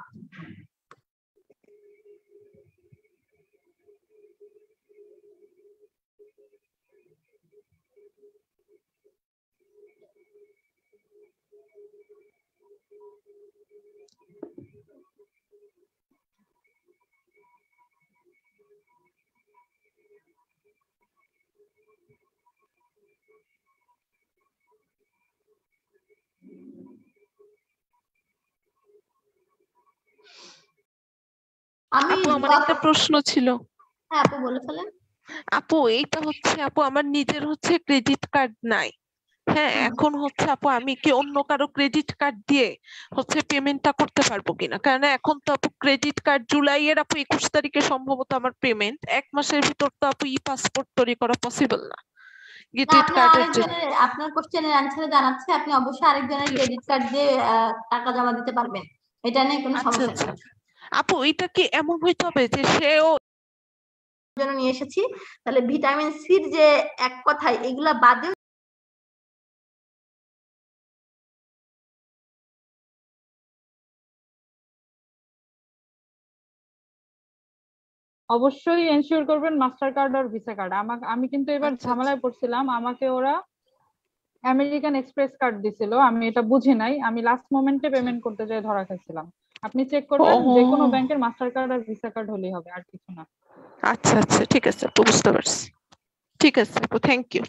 আপু আমার একটা প্রশ্ন ছিল। হ্যাঁ আপু বলে ফেলেন। আপু এইটা হচ্ছে, আপু আমার নিজের হচ্ছে ক্রেডিট কার্ড নাই, হ্যাঁ, এখন হচ্ছে আপু আমি কি অন্য কারো ক্রেডিট কার্ড দিয়ে হচ্ছে পেমেন্টটা করতে পারবো কিনা? কারণ এখন তো আপু ক্রেডিট কার্ড জুলাইয়ের আপু 21 তারিখে সম্ভবত আমার পেমেন্ট, 1 মাসের ভিতর তো আপু ই পাসপোর্ট তৈরি করা পসিবল না। ক্রেডিট কার্ডের জন্য আপনার কোশ্চেনের অ্যানসারে জানাচ্ছি, আপনি অবশ্যই আরেকজনের ক্রেডিট কার্ড দিয়ে টাকা জমা দিতে পারবেন, এটা নিয়ে কোনো সমস্যা নেই। আপু এটা কি এমন হইতে হবে যে সেও জন্য নিয়ে এসেছি, তাহলে ভিটামিন সির যে এক কথায় এগুলা বাদে অবশ্যই এনশিওর করবেন মাস্টার কার্ড আর ভিসা কার্ড। আমি কিন্তু এবার ঝামেলায় পড়ছিলাম, আমাকে ওরা আমেরিকান এক্সপ্রেস কার্ড দিছিল, আমি এটা বুঝি নাই, আমি লাস্ট মোমেন্টে পেমেন্ট করতে যাই ধরা খাইছিলাম। আপনি চেক করবেন যে কোনো ব্যাংকের মাস্টার কার্ড আর ভিসা কার্ড হলেই হবে, আর কিছু না। আচ্ছা আচ্ছা ঠিক আছে আপু, বুঝতে পারছি। ঠিক আছে আপু, থ্যাংক ইউ।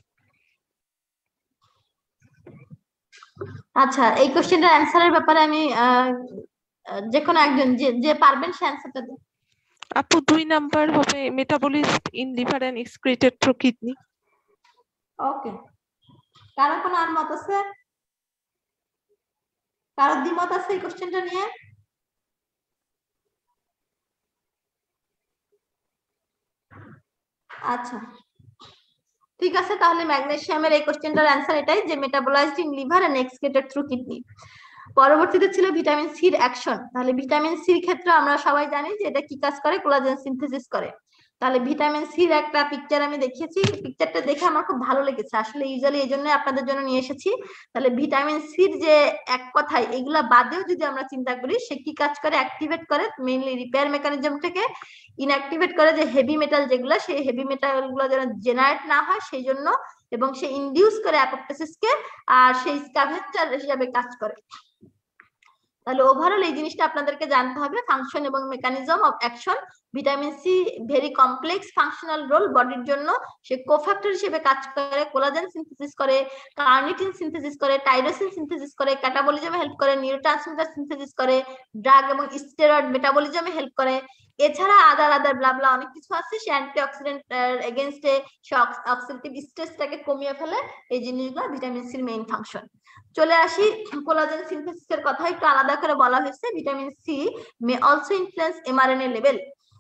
আচ্ছা, এই কোশ্চেনটার অ্যান্সারের ব্যাপারে আমি যে কোনো একজন যে যে পারবেন সে অ্যান্সারটা দিন। আপু 2 নাম্বার হবে metabolism in liver and excreted through kidney. Okay, কারো কোনো আর মত আছে? কারো দ্বিমত আছে এই কোশ্চেনটা নিয়ে? আচ্ছা, ঠিক আছে, তাহলে ম্যাগনেসিয়ামের এই কোশ্চেনটার অ্যান্সার এটাই যে metabolized in liver and excreted through kidney. পরবর্তীতে ছিল ভিটামিন সির অ্যাকশন। তাহলে ভিটামিন সির ক্ষেত্রে আমরা সবাই জানি যে এটা কি কাজ করে, কোলাজেন সিনথেসিস করে। তাহলে ভিটামিন সির একটা পিকচার আমি দেখিয়েছি, পিকচারটা দেখে আমার খুব ভালো লেগেছে, আসলে ইউজুয়ালি এই জন্য আপনাদের জন্য নিয়ে এসেছি। তাহলে ভিটামিন সির যে এক কথায় এগুলা বাদেও যদি আমরা চিন্তা করি, সে কি কাজ করে, অ্যাক্টিভেট করে মেইনলি রিপেয়ার মেকানিজমটাকে, ইনঅ্যাক্টিভেট করে যে হেভি মেটাল যেগুলো, সেই হেভি মেটাল গুলো যেন জেনারেট না হয় সেই জন্য, এবং সে ইনডিউস করে অ্যাপোপ্টোসিসকে, আর সেই স্ক্যাভেঞ্জার হিসাবে কাজ করে। তাহলে ওভারঅল এই জিনিসটা আপনাদেরকে জানতে হবে, ফাংশন এবং mechanism of action. Vitamin C very complex functional role বডির জন্য, সে কোফ্যাক্টর হিসেবে কাজ করে, কোলাজেন সিনথেসিস করে, কার্নিটিন সিনথেসিস করে, টাইরোসিন সিনথেসিস করে, ক্যাটাবলিজমে হেল্প করে, নিউরোট্রান্সমিটার সিনথেসিস করে, ড্রাগ এবং স্টেরয়েড মেটাবলিজমে হেল্প করে। এছাড়া আদার ব্লাবলা অনেক কিছু আছে, সে অ্যান্টিঅক্সিডেন্ট এগেইনস্টে সে অক্সিডেটিভ স্ট্রেসটাকে কমিয়ে ফেলে। এই জিনিসগুলো ভিটামিন সির মেইন ফাংশন। চলে আসি কোলাজেন সিনথেসিসের কথা একটু আলাদা করে বলা হয়েছে। Vitamin C may also influence mRNA level.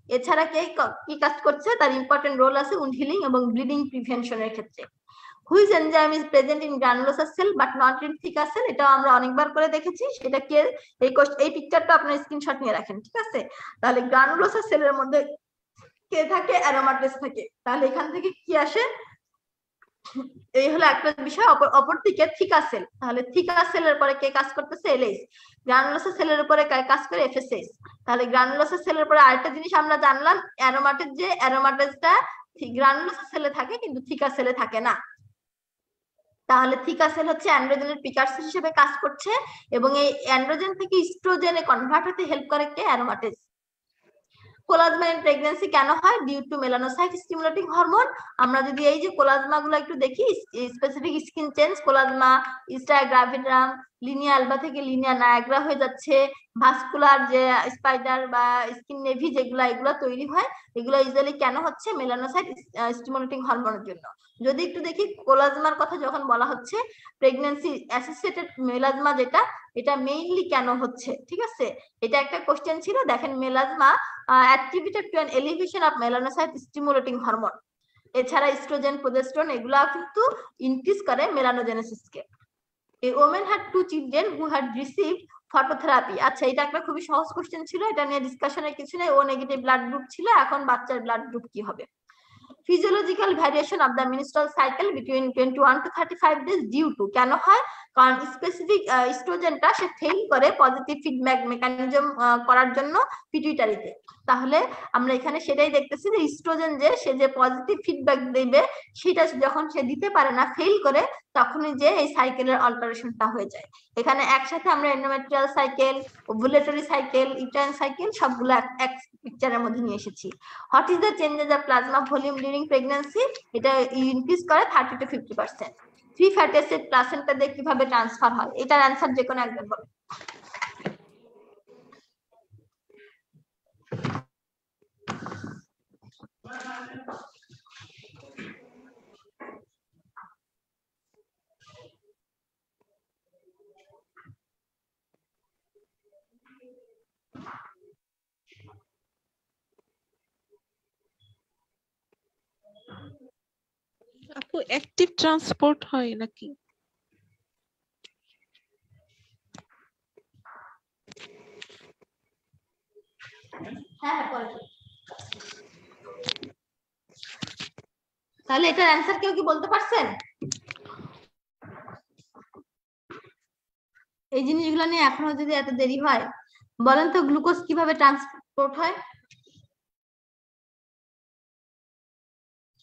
এছাড়া কি কাজ করছে, তার ইম্পর্টেন্ট রোল আছে উন্ড হিলিং এবং ব্লিডিং প্রিভেনশনের ক্ষেত্রে। Which enzyme is present in গ্রানুলোসার সেল বাট নট ইন থিকার সেল, এটা আমরা অনেকবার করে দেখেছি। সেটা কি, এই পিকচারটা আপনার স্ক্রিনশট নিয়ে রাখেন, ঠিক আছে? তাহলে গ্রানুলোসার সেলের মধ্যে কে থাকে, অ্যারোমাটেজ থাকে। তাহলে এখান থেকে কি আসে, এই হলো একটা বিষয়। অপরদিকে থিকা সেল, তাহলে থিকা সেলের পরে কে কাজ করতেছে, এলএইচ। গ্রানুলোসার সেলের উপরে কাজ করে এফএসএইচ। তাহলে গ্রানুলোসার সেলের পরে আরেকটা জিনিস আমরা জানলাম, অ্যারোমাটেজ, যে অ্যারোমাটেজটা গ্রানুলোসার সেলে থাকে কিন্তু থিকা সেলে থাকে না। তাহলে থিকা সেল হচ্ছে অ্যান্ড্রোজেনের প্রিকারসর হিসেবে কাজ করছে, এবং এই অ্যান্ড্রোজেন থেকে ইস্ট্রোজেনে কনভার্ট হতে হেল্প করে কে, অ্যারোমাটেজ। কোলাজমা ইন প্রেগন্যান্সি কেন হয়, due to melanocyte stimulating hormone. আমরা যদি এই যে কোলাজমা গুলো একটু দেখি, specific skin change, chloasma striae gravidarum linea alba থেকে লিনিয়া নায়াগ্রা হয়ে যাচ্ছে, ভাস্কুলার যে স্পাইডার বা স্কিন নেভি যেগুলো, এগুলো তৈরি হয়। এগুলো ইউজুয়ালি কেন হচ্ছে, মেলানোসাইট স্টিমুলেটিং হরমোনের জন্য। যদি একটু দেখি কোলাজমার কথা যখন বলা হচ্ছে, প্রেগন্যান্সি অ্যাসোসিয়েটেড মেলাজমা যেটা, এটা মেইনলি কেন হচ্ছে, ঠিক আছে? এটা একটা কোশ্চেন ছিল। দেখেন, melasma attributed to an elevation of melanocyte stimulating hormone। এছাড়া ইস্ট্রোজেন, প্রোজেস্টেরন এগুলা কিন্তু ইনক্রিজ করে মেলানোজেনেসিসকে। A woman had 2 children who had received phototherapy। আচ্ছা, এটা একটা খুবই সহজ কোশ্চেন ছিল, এটা নিয়ে ডিসকাশনের কিছু নেই। ও নেগেটিভ ব্লাড গ্রুপ ছিল, এখন বাচ্চার ব্লাড গ্রুপ কি হবে? Physiological variation of the menstrual cycle between 21 to 35 days due to, কেন হয়? কারণ স্পেসিফিক ইস্ট্রোজেনটা সে ফেল করে পজিটিভ ফিডব্যাক মেকানিজম করার জন্য পিটুইটারিতে। তাহলে আমরা এখানে সেটাই দেখতেছি যে ইস্ট্রোজেন যে সে যে পজিটিভ ফিডব্যাক দেবে, সেটা যখন সে দিতে পারে না, ফেল করে, তখনই যে এই সাইকেলের অল্টারেশনটা হয়ে যায়। এখানে একসাথে আমরা endometrial cycle, ovulatory cycle, uterine cycle সবগুলো এক পিকচারের মধ্যে নিয়ে এসেছি। What is the changes of plasma volume during pregnancy? এটা ইনক্রিজ করে 30 to 50%। Free fatty acid placenta দিয়ে কিভাবে ট্রান্সফার হয়? এটার অ্যান্সার যে কোনো একজন বলে। আপু অ্যাক্টিভ ট্রান্সপোর্ট হয় নাকি? হ্যাঁ, তাহলে এটার অ্যান্সার কেউ কি বলতে পারছেন? এই জিনিসগুলো নিয়ে এখনো যদি এত দেরি হয়, বলেন তো গ্লুকোজ কিভাবে ট্রান্সপোর্ট হয়?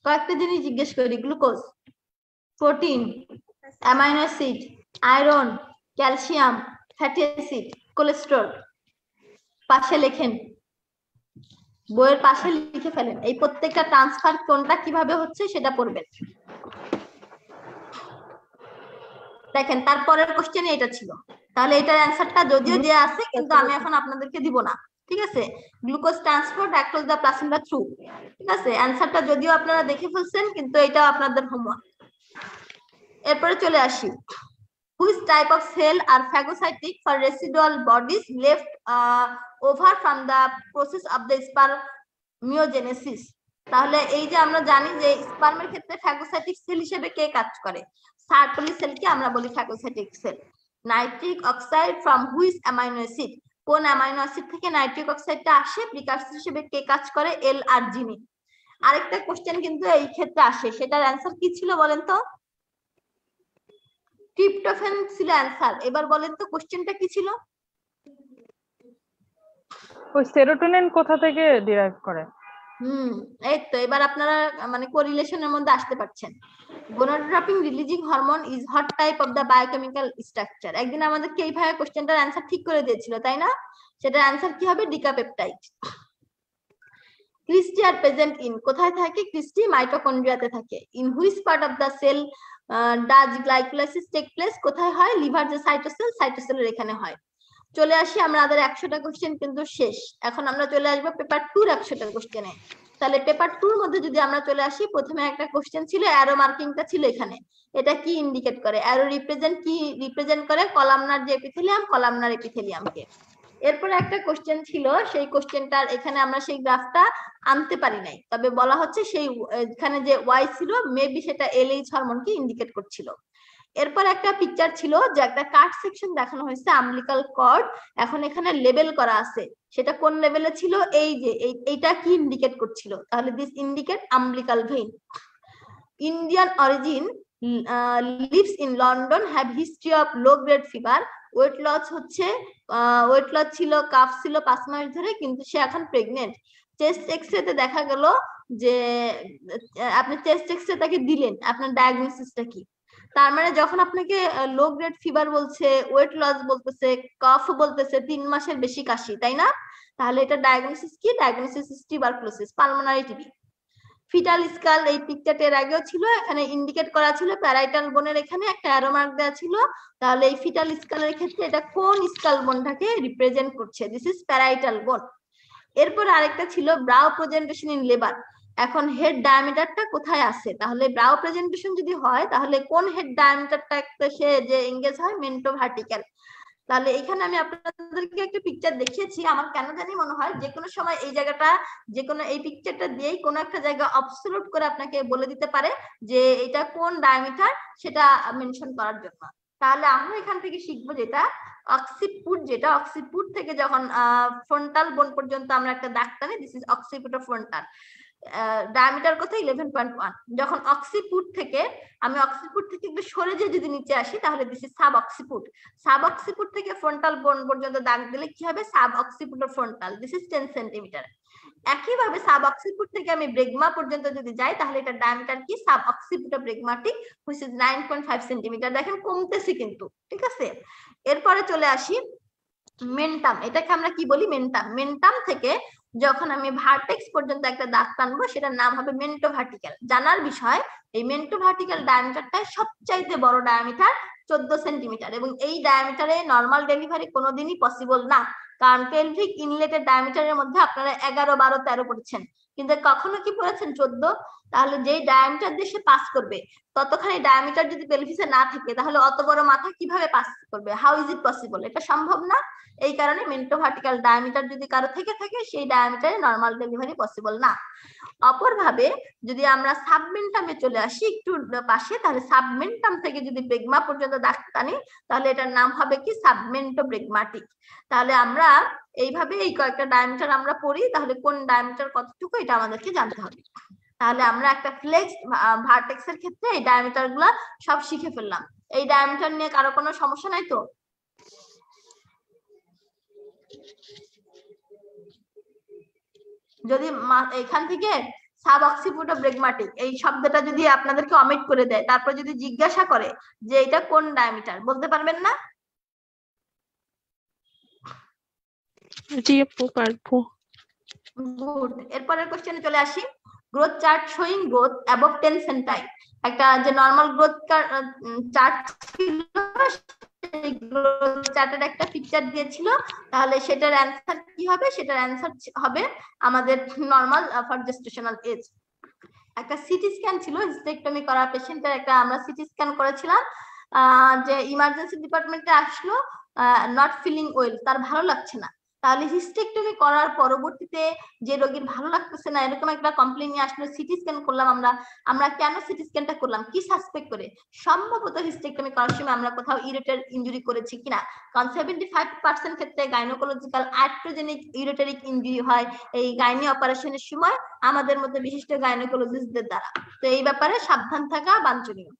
কয়েকটা জিনিস জিজ্ঞেস করি। Glucose, protein, amino acid, iron, calcium, fatty acid, cholesterol. পাশে লেখেন, বইয়ের পাশে লিখে ফেলেন, এই প্রত্যেকটা ট্রান্সফার কোনটা কিভাবে হচ্ছে সেটা পড়বেন। দেখেন তারপরের কোশ্চেনে এটা ছিল, তাহলে এটার অ্যান্সারটা যদিও দেয়া আছে কিন্তু আমি এখন আপনাদেরকে দিব না, ঠিক আছে। Glucose transport across the placenta through, ঠিক আছে। অ্যান্সারটা যদিও আপনারা দেখে ফেলছেন কিন্তু এটা আপনাদের হোমওয়ার্ক। এরপরে চলে আসি, which type of cell are phagocytic for residual bodies left over from the process of the spermiogenesis? তাহলে এই যে আমরা জানি যে স্পার্মের ক্ষেত্রে ফ্যাগোসাইটিক সেল হিসেবে কে কাজ করে, সার্টলি সেলকে আমরা বলি phagocytic cell. Nitric oxide from which amino acid, কোন অ্যামাইনো অ্যাসিড থেকে নাইট্রিক অক্সাইডটা আসে, প্রিকারসর হিসেবে কে কাজ করে, এল আর্জিনিন। আরেকটা কোশ্চেন কিন্তু এই ক্ষেত্রে আসে, সেটার অ্যান্সার কি ছিল বলেন তো? ট্রিপ্টোফ্যান ছিল অ্যান্সার। এবার বলেন তো কোশ্চেনটা কি ছিল? ওই সেরোটোনিন কোথা থেকে ডিরাইভ করে? এই তো এবার আপনারা মানে কোরিলেশনের মধ্যে আসতে পারছেন। gonadotropin releasing hormone is what type of the biochemical structure. একদিন আমাদেরকে এইভাবে কোশ্চেনটার অ্যান্সার ঠিক করে দিয়েছিল, তাই না? সেটার অ্যান্সার কি হবে? Decapeptide. Cristae are present in, কোথায় থাকে ক্রিস্টি? মাইটোকন্ড্রিয়াতে থাকে। In which part of the cell does glycolysis take place, কোথায় হয়? লিভার যে সাইটোসেল, সাইটোসেলের এখানে হয়। চলে আসি আমাদের 100টা কোশ্চেন কিন্তু শেষ। এখন আমরা চলে আসবো পেপার 2 এর 100টা কোশ্চেনে। তাহলে পেপার 2 এর মধ্যে যদি আমরা চলে আসি, প্রথমে একটা কোশ্চেন ছিল, অ্যারো মার্কিংটা ছিল এখানে। এটা কি ইন্ডিকেট করে? অ্যারো রিপ্রেজেন্ট কি রিপ্রেজেন্ট করে? কলামনার যে এপিথেলিয়াম, কলামনার এপিথেলিয়ামকে। এরপরে একটা কোশ্চেন ছিল, সেই কোশ্চেনটার এখানে আমরা সেই গ্রাফটা আনতে পারি নাই, তবে বলা হচ্ছে সেই এখানে যে ওয়াই ছিল মেবি সেটা এলএইচ হরমোনকে ইন্ডিকেট করছিল। এরপর একটা পিকচার ছিল যে একটা কাট সেকশন দেখানো হয়েছে, আমলিকাল কর্ড। এখন এখানে লেবেল করা আছে, সেটা কোন লেভেলে ছিল? এই যে এইটা কি ইন্ডিকেট করছিল? তাহলে this indicate umbilical vein. Indian origin, lives in London, have history of low grade fever. Weight loss হচ্ছে, ওয়েট লস ছিল, কাফ ছিল 5 মাস ধরে, কিন্তু সে এখন প্রেগনেন্ট। চেস্ট এক্সরেতে দেখা গেল যে আপনি চেস্ট এক্সরে তাকে দিলেন, আপনার ডায়াগনোসিসটা কি? তার মানে যখন আপনাকে লো গ্রেড ফিভার বলছে, ওয়েট লস বলতেছে, কফ বলতেছে, 3 মাসের বেশি কাশি, তাই না? তাহলে এটা ডায়াগনোসিস কি? Diagnosis is tuberculosis, pulmonary TB. Fetal skull, এই পিকচারটার আগেও ছিল, এখানে ইন্ডিকেট করা ছিল প্যারাইটাল বোনের এখানে একটা অ্যারো মার্ক দেওয়া ছিল। তাহলে এই ফিটাল স্কালের ক্ষেত্রে এটা কোন স্কাল বোনটাকে রিপ্রেজেন্ট করছে? দিস ইজ প্যারাইটাল বোন। এরপর আরেকটা ছিল ব্রাউ প্রেজেন্টেশন ইন লেবার। এখন হেড ডায়ামিটারটা কোথায় আছে? তাহলে ব্রাউ প্রেজেন্টেশন যদি হয় তাহলে কোন হেড ডায়ামিটারটা সে যে এঙ্গেজ হয়? Mentor vertical. তাহলে এখানে আমি আপনাদেরকে একটা পিকচার দেখিয়েছি, আমার কেন জানি মনে হয় যে কোনো সময় এই জায়গাটা, যে কোনো এই পিকচারটা দিয়েই কোনো একটা জায়গা অবসলিউট করে আপনাকে বলে দিতে পারে যে এটা কোন ডায়ামিটার, সেটা মেনশন করার জন্য। তাহলে আমরা এখান থেকে শিখবো যেটা অক্সিপুট, যেটা অক্সিপুট থেকে যখন ফ্রন্টাল বোন পর্যন্ত আমরা একটা দাগ টানি, this is occiput of frontal. Diameter কত? 11.1। যখন অক্সিপুট থেকে আমি অক্সিপুট থেকে একটু সরে যে যদি নিচে আসি তাহলে this is sub occiput. Sub occiput থেকে ফ্রন্টাল বোন পর্যন্ত দাগ দিলে কি হবে? Sub occiput of frontal, this is 10 centimetre. একইভাবে সাব অক্সিপুট থেকে আমি ব্রেগমা পর্যন্ত যদি যাই তাহলে এটা ডায়ামিটার কি? Sub occiput of bregmatic, which is 9.5 centimetre. দেখেন কমতেছে কিন্তু, ঠিক আছে। এরপরে চলে আসি মেন্টাম, এটাকে আমরা কি বলি? মেন্টাম। মেন্টাম থেকে যখন আমি ভার্টেক্স পর্যন্ত একটা দাগ টানবো সেটার নাম হবে মেন্টো ভার্টিক্যাল। জানার বিষয়, এই মেন্টো ভার্টিক্যাল ডায়ামিটারটা সবচাইতে বড় ডায়ামিটার, 14 সেন্টিমিটার, এবং এই ডায়ামিটারে নর্মাল ডেলিভারি কোনোদিনই পসিবল না, কারণ পেলভিক ইনলেটের ডায়ামিটারের মধ্যে আপনারা 11, 12, 13 পড়েছেন, কিন্তু কখনো কি পড়েছেন 14? তাহলে যেই ডায়ামিটার দিয়ে সে পাস করবে ততখানি ডায়ামিটার যদি পেলভিসে না থাকে তাহলে অত বড় মাথা কিভাবে পাস করবে? How is it possible? এটা সম্ভব না। এই কারণে মেন্টো ভার্টিক্যাল ডায়ামিটার যদি কারো থেকে থাকে সেই ডায়ামিটারে নরমাল ডেলিভারি পসিবল না। অপরভাবে যদি আমরা সাবমেন্টামে চলে আসি একটু পাশে, তাহলে সাবমেন্টাম থেকে যদি ব্রেগমা পর্যন্ত দাগ টানি তাহলে এটার নাম হবে কি? সাবমেন্টো ব্রেগমাটিক। তাহলে আমরা এইভাবে এই কয়েকটা ডায়ামিটার আমরা পড়ি, তাহলে কোন ডায়ামিটার কতটুকু এটা আমাদেরকে জানতে হবে। তাহলে আমরা একটা ফ্লেক্স ভার্টেক্স এর ক্ষেত্রে এই ডায়ামিটার গুলা সব শিখে ফেললাম। এই ডায়ামিটার নিয়ে কারো কোনো সমস্যা নাই তো? যদি এখান থেকে সাব অক্সিপুট অফ ব্রেগমাটিক এই শব্দটা যদি আপনাদেরকে অমিট করে দেয়, তারপর যদি জিজ্ঞাসা করে যে এটা কোন ডায়ামিটার, বলতে পারবেন না? জি আপু পারবো। গুড। এরপরের কোশ্চেনে চলে আসি। Growth chart showing growth above 10 centile, একটা যে নরমাল গ্রোথ চার্ট ছিল সেই গ্রোথ চার্টের একটা পিকচার দিয়েছিল, তাহলে সেটার অ্যান্সার কি হবে? সেটার অ্যান্সার হবে আমাদের নরমাল ফর জেস্টেশনাল এজ। একটা সিটি স্ক্যান ছিল হিস্টেক্টমি করা পেশেন্টের, একটা আমরা সিটি স্ক্যান করেছিলাম, যে ইমার্জেন্সি ডিপার্টমেন্টে আসলো নট ফিলিং ওয়েল, তার ভালো লাগছে না। তাহলে হিস্টেক্টমি করার পরবর্তীতে যে রোগীর ভালো লাগতেছে না এরকম একটা কমপ্লেন নিয়ে আসলো, সিটি স্ক্যান করলাম আমরা কেন সিটি স্ক্যানটা করলাম? কি সাসপেক্ট করে? সম্ভবত হিস্টেক্টমি করার সময় আমরা কোথাও ইউরেটার ইনজুরি করেছি কিনা, কারণ 75% ক্ষেত্রে গাইনোকোলজিক্যাল আর্ট্রোজেনিক ইউরেটারিক ইনজুরি হয় এই গাইনি অপারেশনের সময় আমাদের মধ্যে বিশিষ্ট গাইনোকোলজিস্টদের দ্বারা। তো এই ব্যাপারে সাবধান থাকা বাঞ্ছনীয়।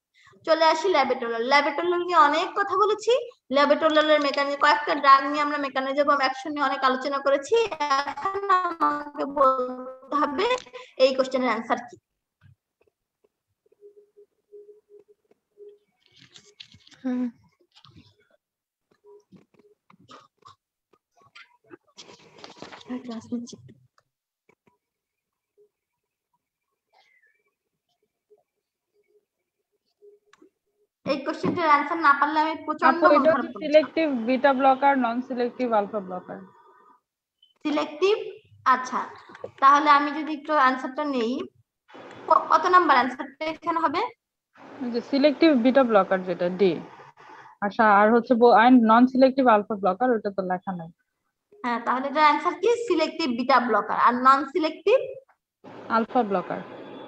চলে আসি ল্যাবেটোলার। ল্যাবেটোলার নিয়ে অনেক কথা বলেছি, ল্যাবেটোলারের মেকানিজম, কয়েকটা ড্রাগ নিয়ে আমরা মেকানিজম অফ অ্যাকশন নিয়ে অনেক আলোচনা করেছি। এখন আমাকে বলতে হবে এই কোশ্চেনের অ্যান্সার কি। ক্লাস নিচ্ছি। এই কোশ্চেনটার অ্যানসার না পারলে আমি প্রচন্ড মন খারাপ করব। Selective beta blocker, non selective alpha blocker. Selective, আচ্ছা তাহলে আমি যদি একটু অ্যানসারটা নেই, কত নাম্বার অ্যানসারটা এখানে হবে? যে সিলেক্টিভ বিটা ব্লকার যেটা ডি, আচ্ছা আর হচ্ছে নন সিলেক্টিভ আলফা ব্লকার, ওটা তো লেখা নাই। হ্যাঁ, তাহলে এটার অ্যানসার কি? Selective beta blocker. আর non selective alpha blocker.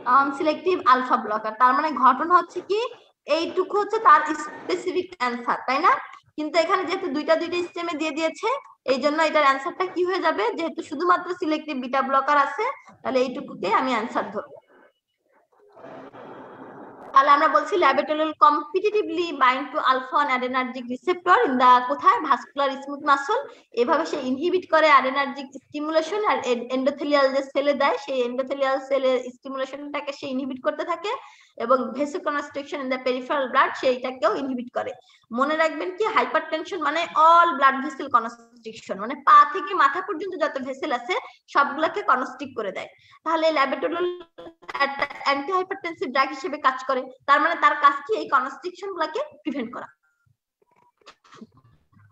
Non selective alpha blocker. তার মানে ঘটনা হচ্ছে কি, এইটুকু হচ্ছে তার স্পেসিফিক অ্যানসার, তাই না? কিন্তু এখানে যেহেতু দুইটা স্টেমে দিয়ে দিয়েছে, এই জন্য এটার অ্যানসারটা কি হয়ে যাবে? যেহেতু শুধুমাত্র সিলেক্টিভ বিটা ব্লকার আছে, তাহলে এইটুকুকে আমি অ্যানসার ধরবো। তাহলে আমরা বলছি labetalol competitively bind to alpha on adrenergic receptor in the কোথায়? Vascular smooth muscle. এভাবে সে ইনহিবিট করে অ্যাডেনার্জিক স্টিমুলেশন, আর এন্ডোথেলিয়াল যে সেলে দেয় সেই এন্ডোথেলিয়াল সেলের স্টিমুলেশনটাকে সে ইনহিবিট করতে থাকে, এবং vasoconstriction in the peripheral blood সেইটাকেও ইনহিবিট করে। মনে রাখবেন কি, হাইপারটেনশন মানে অল ব্লাড ভেসেল কনস্ট্রিকশন, মানে পা থেকে মাথা পর্যন্ত যত ভেসেল আছে সবগুলোকে কনস্ট্রিক্ট করে দেয়। তাহলে ল্যাবেটোলার একটা অ্যান্টি হাইপারটেনসিভ ড্রাগ হিসেবে কাজ করে, তার মানে তার কাজ কি? এই কনস্ট্রিকশন গুলোকে প্রিভেন্ট করা।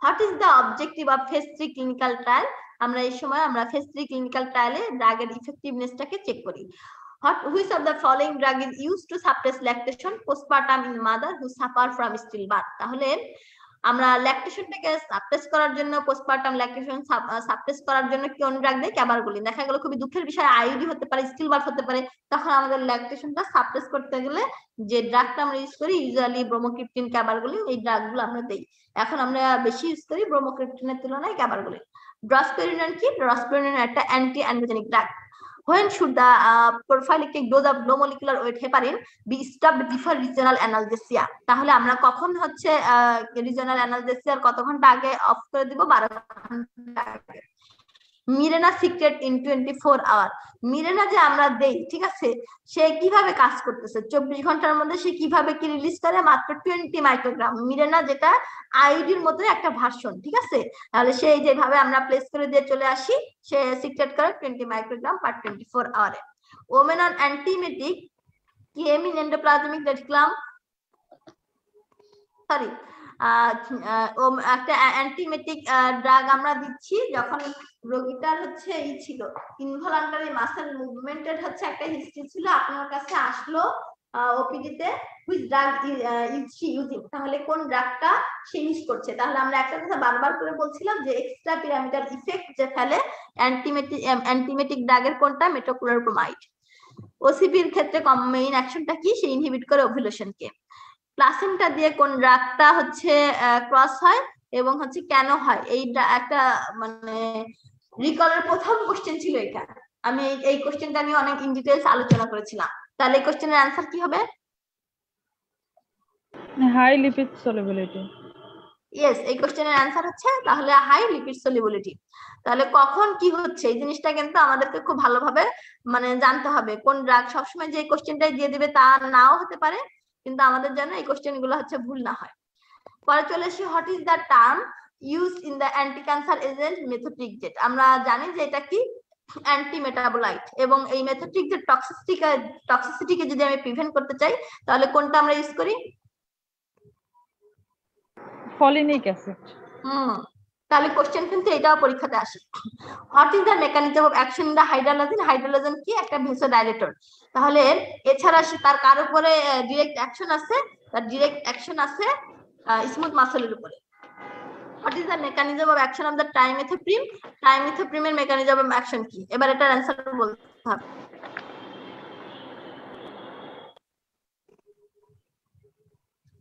What is the objective of phase 3 clinical trial? আমরা এই সময় ফেজ 3 ক্লিনিক্যাল ট্রায়ালে ড্রাগের ইফেক্টিভনেসটাকে চেক করি। Which of the following drug is used to suppress lactation postpartum in mother who suffer from stillbirth? তাহলে আমরা ল্যাকটেশনটাকে সাপ্রেস করার জন্য, পোস্টপার্টাম ল্যাকটেশন সাপ্রেস করার জন্য কোন ড্রাগ দেয়? ক্যাবারগুলিন। দেখা গেল খুবই দুঃখের বিষয়, আইইডি হতে পারে, স্টিলবার্থ হতে পারে, তখন আমাদের ল্যাকটেশনটা সাপ্রেস করতে গেলে যে ড্রাগটা আমরা ইউজ করি ইউজুয়ালি ব্রোমোক্রিপ্টিন, ক্যাবারগুলিন, এই ড্রাগগুলো আমরা দেই। এখন আমরা বেশি ইউজ করি ব্রোমোক্রিপ্টিনের তুলনায় ক্যাবারগুলিন। ড্রসপেরিনন কি? ড্রসপেরিনন একটা anti androgenic drug. When should the prophylactic dose of low molecular weight heparin be stopped before regional analgesia? তাহলে আমরা কখন হচ্ছে রিজনাল অ্যানালজেসিয়ার কত ঘন্টা আগে অফ করে দিব? 12 ঘন্টা আগে। Mirena secrete in 24 hour. Mirena যে আমরা দেই, ঠিক আছে, সে কিভাবে কাজ করতেছে? 24 ঘন্টার মধ্যে সে কিভাবে কি রিলিজ করে? মাত্র 20 মাইক্রোগ্রাম। মিরেনা যেটা আইডির মতো একটা ভার্সন, ঠিক আছে, তাহলে সেই যেভাবে আমরা প্লেস করে দিয়ে চলে আসি, সে সিক্রেট করে 20 মাইক্রোগ্রাম পার 24 আওয়ারে। ওমেন অন অ্যান্টিমেটিক কেমিন এন্ডোপ্লাজমিক রেটিকুলাম, সরি, একটা অ্যান্টিমেটিক ড্রাগ আমরা দিচ্ছি যখন রোগীটার হচ্ছে এই ছিল ইনভলান্টারি মাসেল মুভমেন্টের হচ্ছে একটা হিস্ট্রি ছিল, আপনার কাছে আসলো ওপিডি তে, which drug is she using, তাহলে কোন ড্রাগটা সে ইউজ করছে। তাহলে আমরা একটা কথা বারবার করে বলছিলাম যে এক্সট্রা পিরামিডাল ইফেক্ট যে ফেলে অ্যান্টিমেটিক ড্রাগের কোনটা? মেটোক্লোপ্রোমাইড। ওসিপির ক্ষেত্রে মেইন অ্যাকশনটা কি? সে ইনহিবিট করে ওভুলেশনকে। প্লাসেন্টা দিয়ে কোন ড্রাগটা হচ্ছে ক্রস হয় এবং হচ্ছে কেন হয়? এই একটা মানে রিকলের প্রথম কোশ্চেন ছিল এটা। আমি এই কোশ্চেনটা নিয়ে অনেক ইন ডিটেইলস আলোচনা করেছিলাম। তাহলে এই কোশ্চেনের অ্যানসার কি হবে? High lipid solubility. ইয়েস, এই কোশ্চেনের অ্যানসার হচ্ছে তাহলে হাই লিপিড সলিবিলিটি। তাহলে কখন কি হচ্ছে এই জিনিসটা কিন্তু আমাদেরকে খুব ভালোভাবে মানে জানতে হবে। কোন ড্রাগ সবসময় যে কোশ্চেনটাই দিয়ে দিবে তা নাও হতে পারে, কিন্তু আমাদের যেন এই কোশ্চেন গুলো হচ্ছে ভুল না হয়। পরে চলে আসি, what is the term use in the anti cancer agent methotrexate? আমরা জানি যে এটা কি অ্যান্টি মেটাবোলাইট, এবং এই মেথডটি যে টক্সিসিটিকে যদি আমি প্রিভেন্ট করতে চাই তাহলে কোনটা আমরা ইউজ করি? Folinic acid. তাহলে কোশ্চেন কিন্তু এটাও পরীক্ষাতে আসে। What is the mechanism of action in the hydralazine? Hydralazine কি? একটা ভেসোডাইলেটর। তাহলে এছাড়া তার কার উপরে ডিরেক্ট অ্যাকশন আছে? তার ডিরেক্ট অ্যাকশন আছে স্মুথ মাসলের উপরে। What is the mechanism of action of the trimethoprim? ট্রাইমেথোপ্রিমের মেকানিজম অফ অ্যাকশন কি? এবার এটার অ্যান্সার বলতে হবে।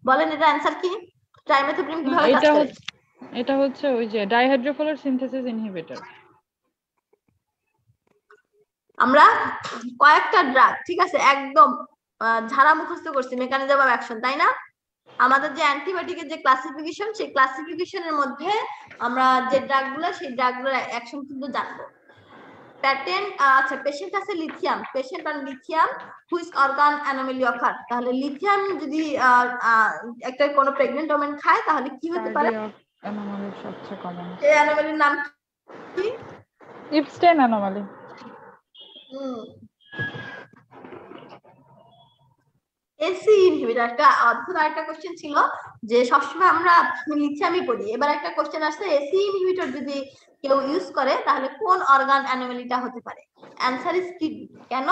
বলেন এটা অ্যান্সার কি? ট্রাইমেথোপ্রিম কিভাবে কাজ করে? এটা হচ্ছে ওই যে ডাইহাইড্রোফোলার সিনথেসিস ইনহিবিটর। আমরা কয়েকটা ড্রাগ, ঠিক আছে, একদম ঝাড়া মুখস্থ করছি মেকানিজম অফ অ্যাকশন, তাই না? আমাদের যে অ্যান্টিবায়োটিকের যে ক্লাসিফিকেশন, সেই ক্লাসিফিকেশনের মধ্যে আমরা যে ড্রাগগুলো, সেই ড্রাগগুলোর অ্যাকশন কিন্তু জানবো। প্যাটেন্ট, আচ্ছা, পেশেন্ট আছে lithium, patient on lithium which organ anomaly occur. তাহলে লিথিয়াম যদি একটা কোনো প্রেগন্যান্ট ওমেন খায় তাহলে কি হতে পারে? অ্যানোমালি সবচেয়ে কমন। এই অ্যানোমালির নাম কি? ইপস্টেইন অ্যানোমালি। এসি ইনহিবিটর, একটা অদ্ভুত একটা কোশ্চেন ছিল যে সবসময় আমরা লিথিয়ামই পড়ি, এবার একটা কোশ্চেন আসছে এসি ইনহিবিটর যদি কেউ ইউজ করে তাহলে কোন অর্গান অ্যানোমালিটা হতে পারে? Answer is kidney. কেন?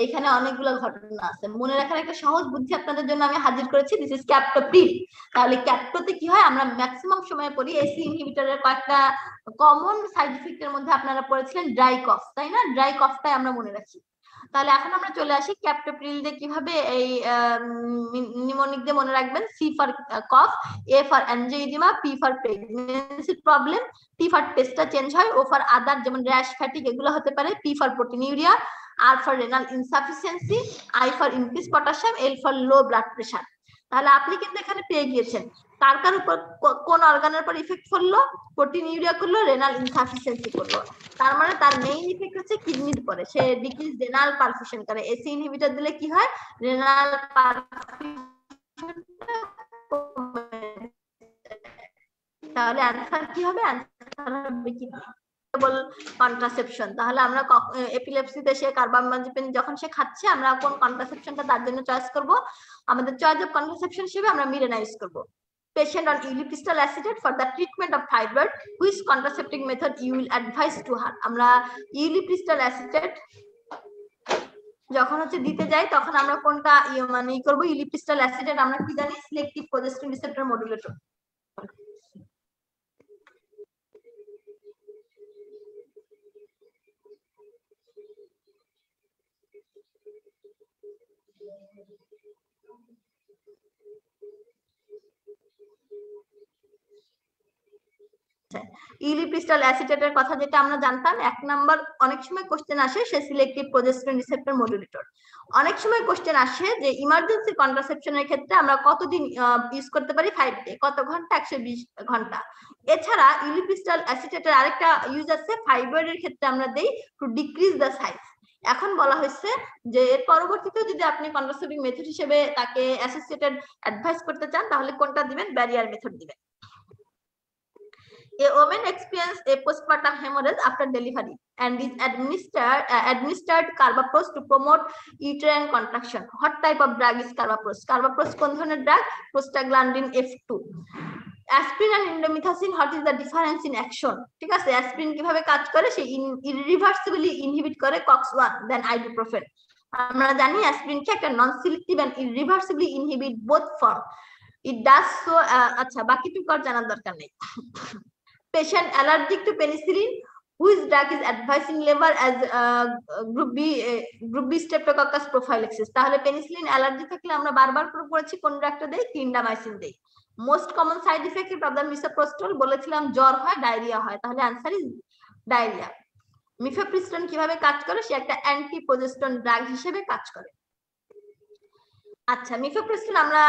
এখানে অনেকগুলো ঘটনা আছে, মনে রাখার একটা সহজ বুদ্ধি আপনাদের জন্য আমি হাজির করেছি। This is captopril. তাহলে ক্যাপটোতে কি হয়? আমরা ম্যাক্সিমাম সময় পড়ি এসি ইনহিবিটরের কয়েকটা কমন সাইড ইফেক্টের মধ্যে আপনারা পড়েছিলেন ড্রাই কফ, তাই না? ড্রাই কফটাই আমরা মনে রাখি। তাহলে এখন আমরা চলে আসি ক্যাপটোপ্রিল দিয়ে কিভাবে এই নিমোনিক দিয়ে মনে রাখবেন। C for cough, A for angioedema, P for pregnancy problem, T for টেস্টটা চেঞ্জ হয়, ও ফর আদার যেমন র্যাশ, ফ্যাটিক এগুলো হতে পারে, P for proteinuria, R for renal insufficiency, I for increase potassium, L for low blood pressure. তাহলে আপনি কিন্তু এখানে পেয়ে গিয়েছেন কার কার উপর কোন অর্গানের উপর ইফেক্ট করলো? প্রোটিনিউরিয়া করলো, রেনাল ইনসাফিসিয়েন্সি করলো। তার মানে তার মেইন ইফেক্ট হচ্ছে কিডনির উপরে, সে ডিক্রিজ রেনাল পারফিউশন করে। এসি ইনহিবিটর দিলে কি হয়? Renal perfusion. তাহলে অ্যানসার কি হবে? অ্যানসার হবে কি? কন্ট্রাসেপশন। তাহলে আমরা এপিলেপসিতে সে কার্বামাজিপিন যখন সে খাচ্ছে, আমরা কোন কন্ট্রাসেপশনটা তার জন্য চয়েস করব? আমাদের চয়েস অফ কন্ট্রাসেপশন হিসেবে আমরা মিরেনা ইউজ করব। Patient on ulipristal acetate for the treatment of fibroid, which contraceptive method you will advise to her? আমরা ulipristal acetate যখন হচ্ছে দিতে যাই তখন আমরা কোনটা মানে ই করব? ulipristal acetate আমরা কি জানি? Selective progesterone receptor modulator. Ulipristal অ্যাসিটেটের কথা যেটা আমরা জানতাম, এক নাম্বার অনেক সময় কোশ্চেন আসে সে সিলেক্টিভ প্রোজেস্টেরন রিসেপ্টর মডুলেটর। অনেক সময় কোশ্চেন আসে যে ইমার্জেন্সি কন্ট্রাসেপশনের ক্ষেত্রে আমরা কতদিন ইউজ করতে পারি? 5 ডে। কত ঘন্টা? 120 ঘন্টা। এছাড়া ইউলিপ্রিস্টাল অ্যাসিটেটের আরেকটা ইউজ আছে ফাইব্রয়েডের ক্ষেত্রে আমরা দেই টু ডিক্রিজ দ্য সাইজ। এখন বলা হয়েছে যে এর পরবর্তীতে যদি আপনি কন্ট্রাসেপটিভ মেথড হিসেবে তাকে অ্যাসোসিয়েটেড অ্যাডভাইস করতে চান তাহলে কোনটা দিবেন? ব্যারিয়ার মেথড দিবেন। A woman experienced a postpartum hemorrhage after delivery and is administered carbapenem to promote uterine contraction. What type of drug is carbapenem? Carbapenem কোন ধরনের drug? Prostaglandin F2। Aspirin and indomethacin, what is the difference in action? ঠিক আছে, অ্যাসপিরিন কিভাবে কাজ করে? সে irreversibly ইনহিবিট করে COX-1 দেন ibuprofen। আমরা জানি অ্যাসপিরিন কি একটা নন selective and irreversibly inhibit both form. It does so। আচ্ছা, বাকিটুকু আর জানার দরকার নেই। Patient allergic to penicillin, whose drug is advising liver as group B streptococcus prophylaxis। তাহলে পেনিসিলিন অ্যালার্জি থাকলে আমরা বারবার করে পড়েছি কোন ড্রাগটা দেই? ক্লিন্ডামাইসিন দেই। Most common side effect of the misoprostol বলেছিলাম জ্বর হয়, ডায়রিয়া হয়। তাহলে অ্যানসার ইজ ডায়রিয়া। মিফেপ্রিস্টন কিভাবে কাজ করে? সে একটা অ্যান্টি প্রোজেস্টেরন ড্রাগ হিসেবে কাজ করে। আচ্ছা, মিফেপ্রিস্টন আমরা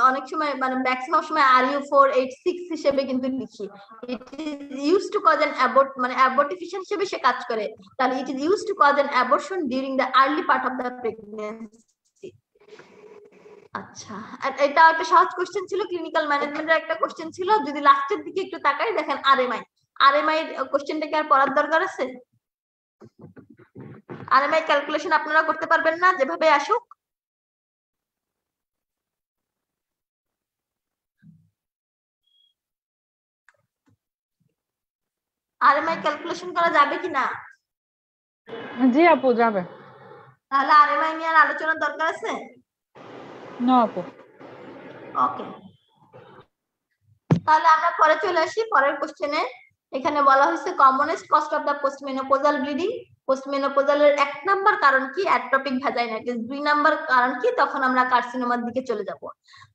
অনেক সময় মানে ম্যাক্সিমাম সময় RU486 হিসেবে কিন্তু লিখি। It is used to cause an abort, মানে অ্যাবর্টিফিশন হিসেবে সে কাজ করে। তাহলে it is used to cause an abortion during the early part of the pregnancy. আচ্ছা, এটা একটা সহজ কোশ্চেন ছিল, ক্লিনিক্যাল ম্যানেজমেন্টের একটা কোশ্চেন ছিল। যদি লাস্টের দিকে একটু তাকাই দেখেন আরএমআই। আরএমআই কোশ্চেনটা কি আর পড়ার দরকার আছে? আরএমআই ক্যালকুলেশন আপনারা করতে পারবেন না যেভাবে আসুক? আরএমআই ক্যালকুলেশন করা যাবে কিনা? জি আপু যাবে। তাহলে আরএমআই নিয়ে আর আলোচনার দরকার আছে? না আপু। ওকে, তাহলে আমরা পরে চলে আসি পরের কোশ্চেনে। এখানে বলা হয়েছে commonest cause of the postmenopausal bleeding. পোস্টমেনোপজালের 1 নাম্বার কারণ কি? অ্যাট্রপিক ভ্যাজাইনাইটিস। 2 নাম্বার কারণ কি? তখন আমরা কার্সিনোমার দিকে চলে যাব।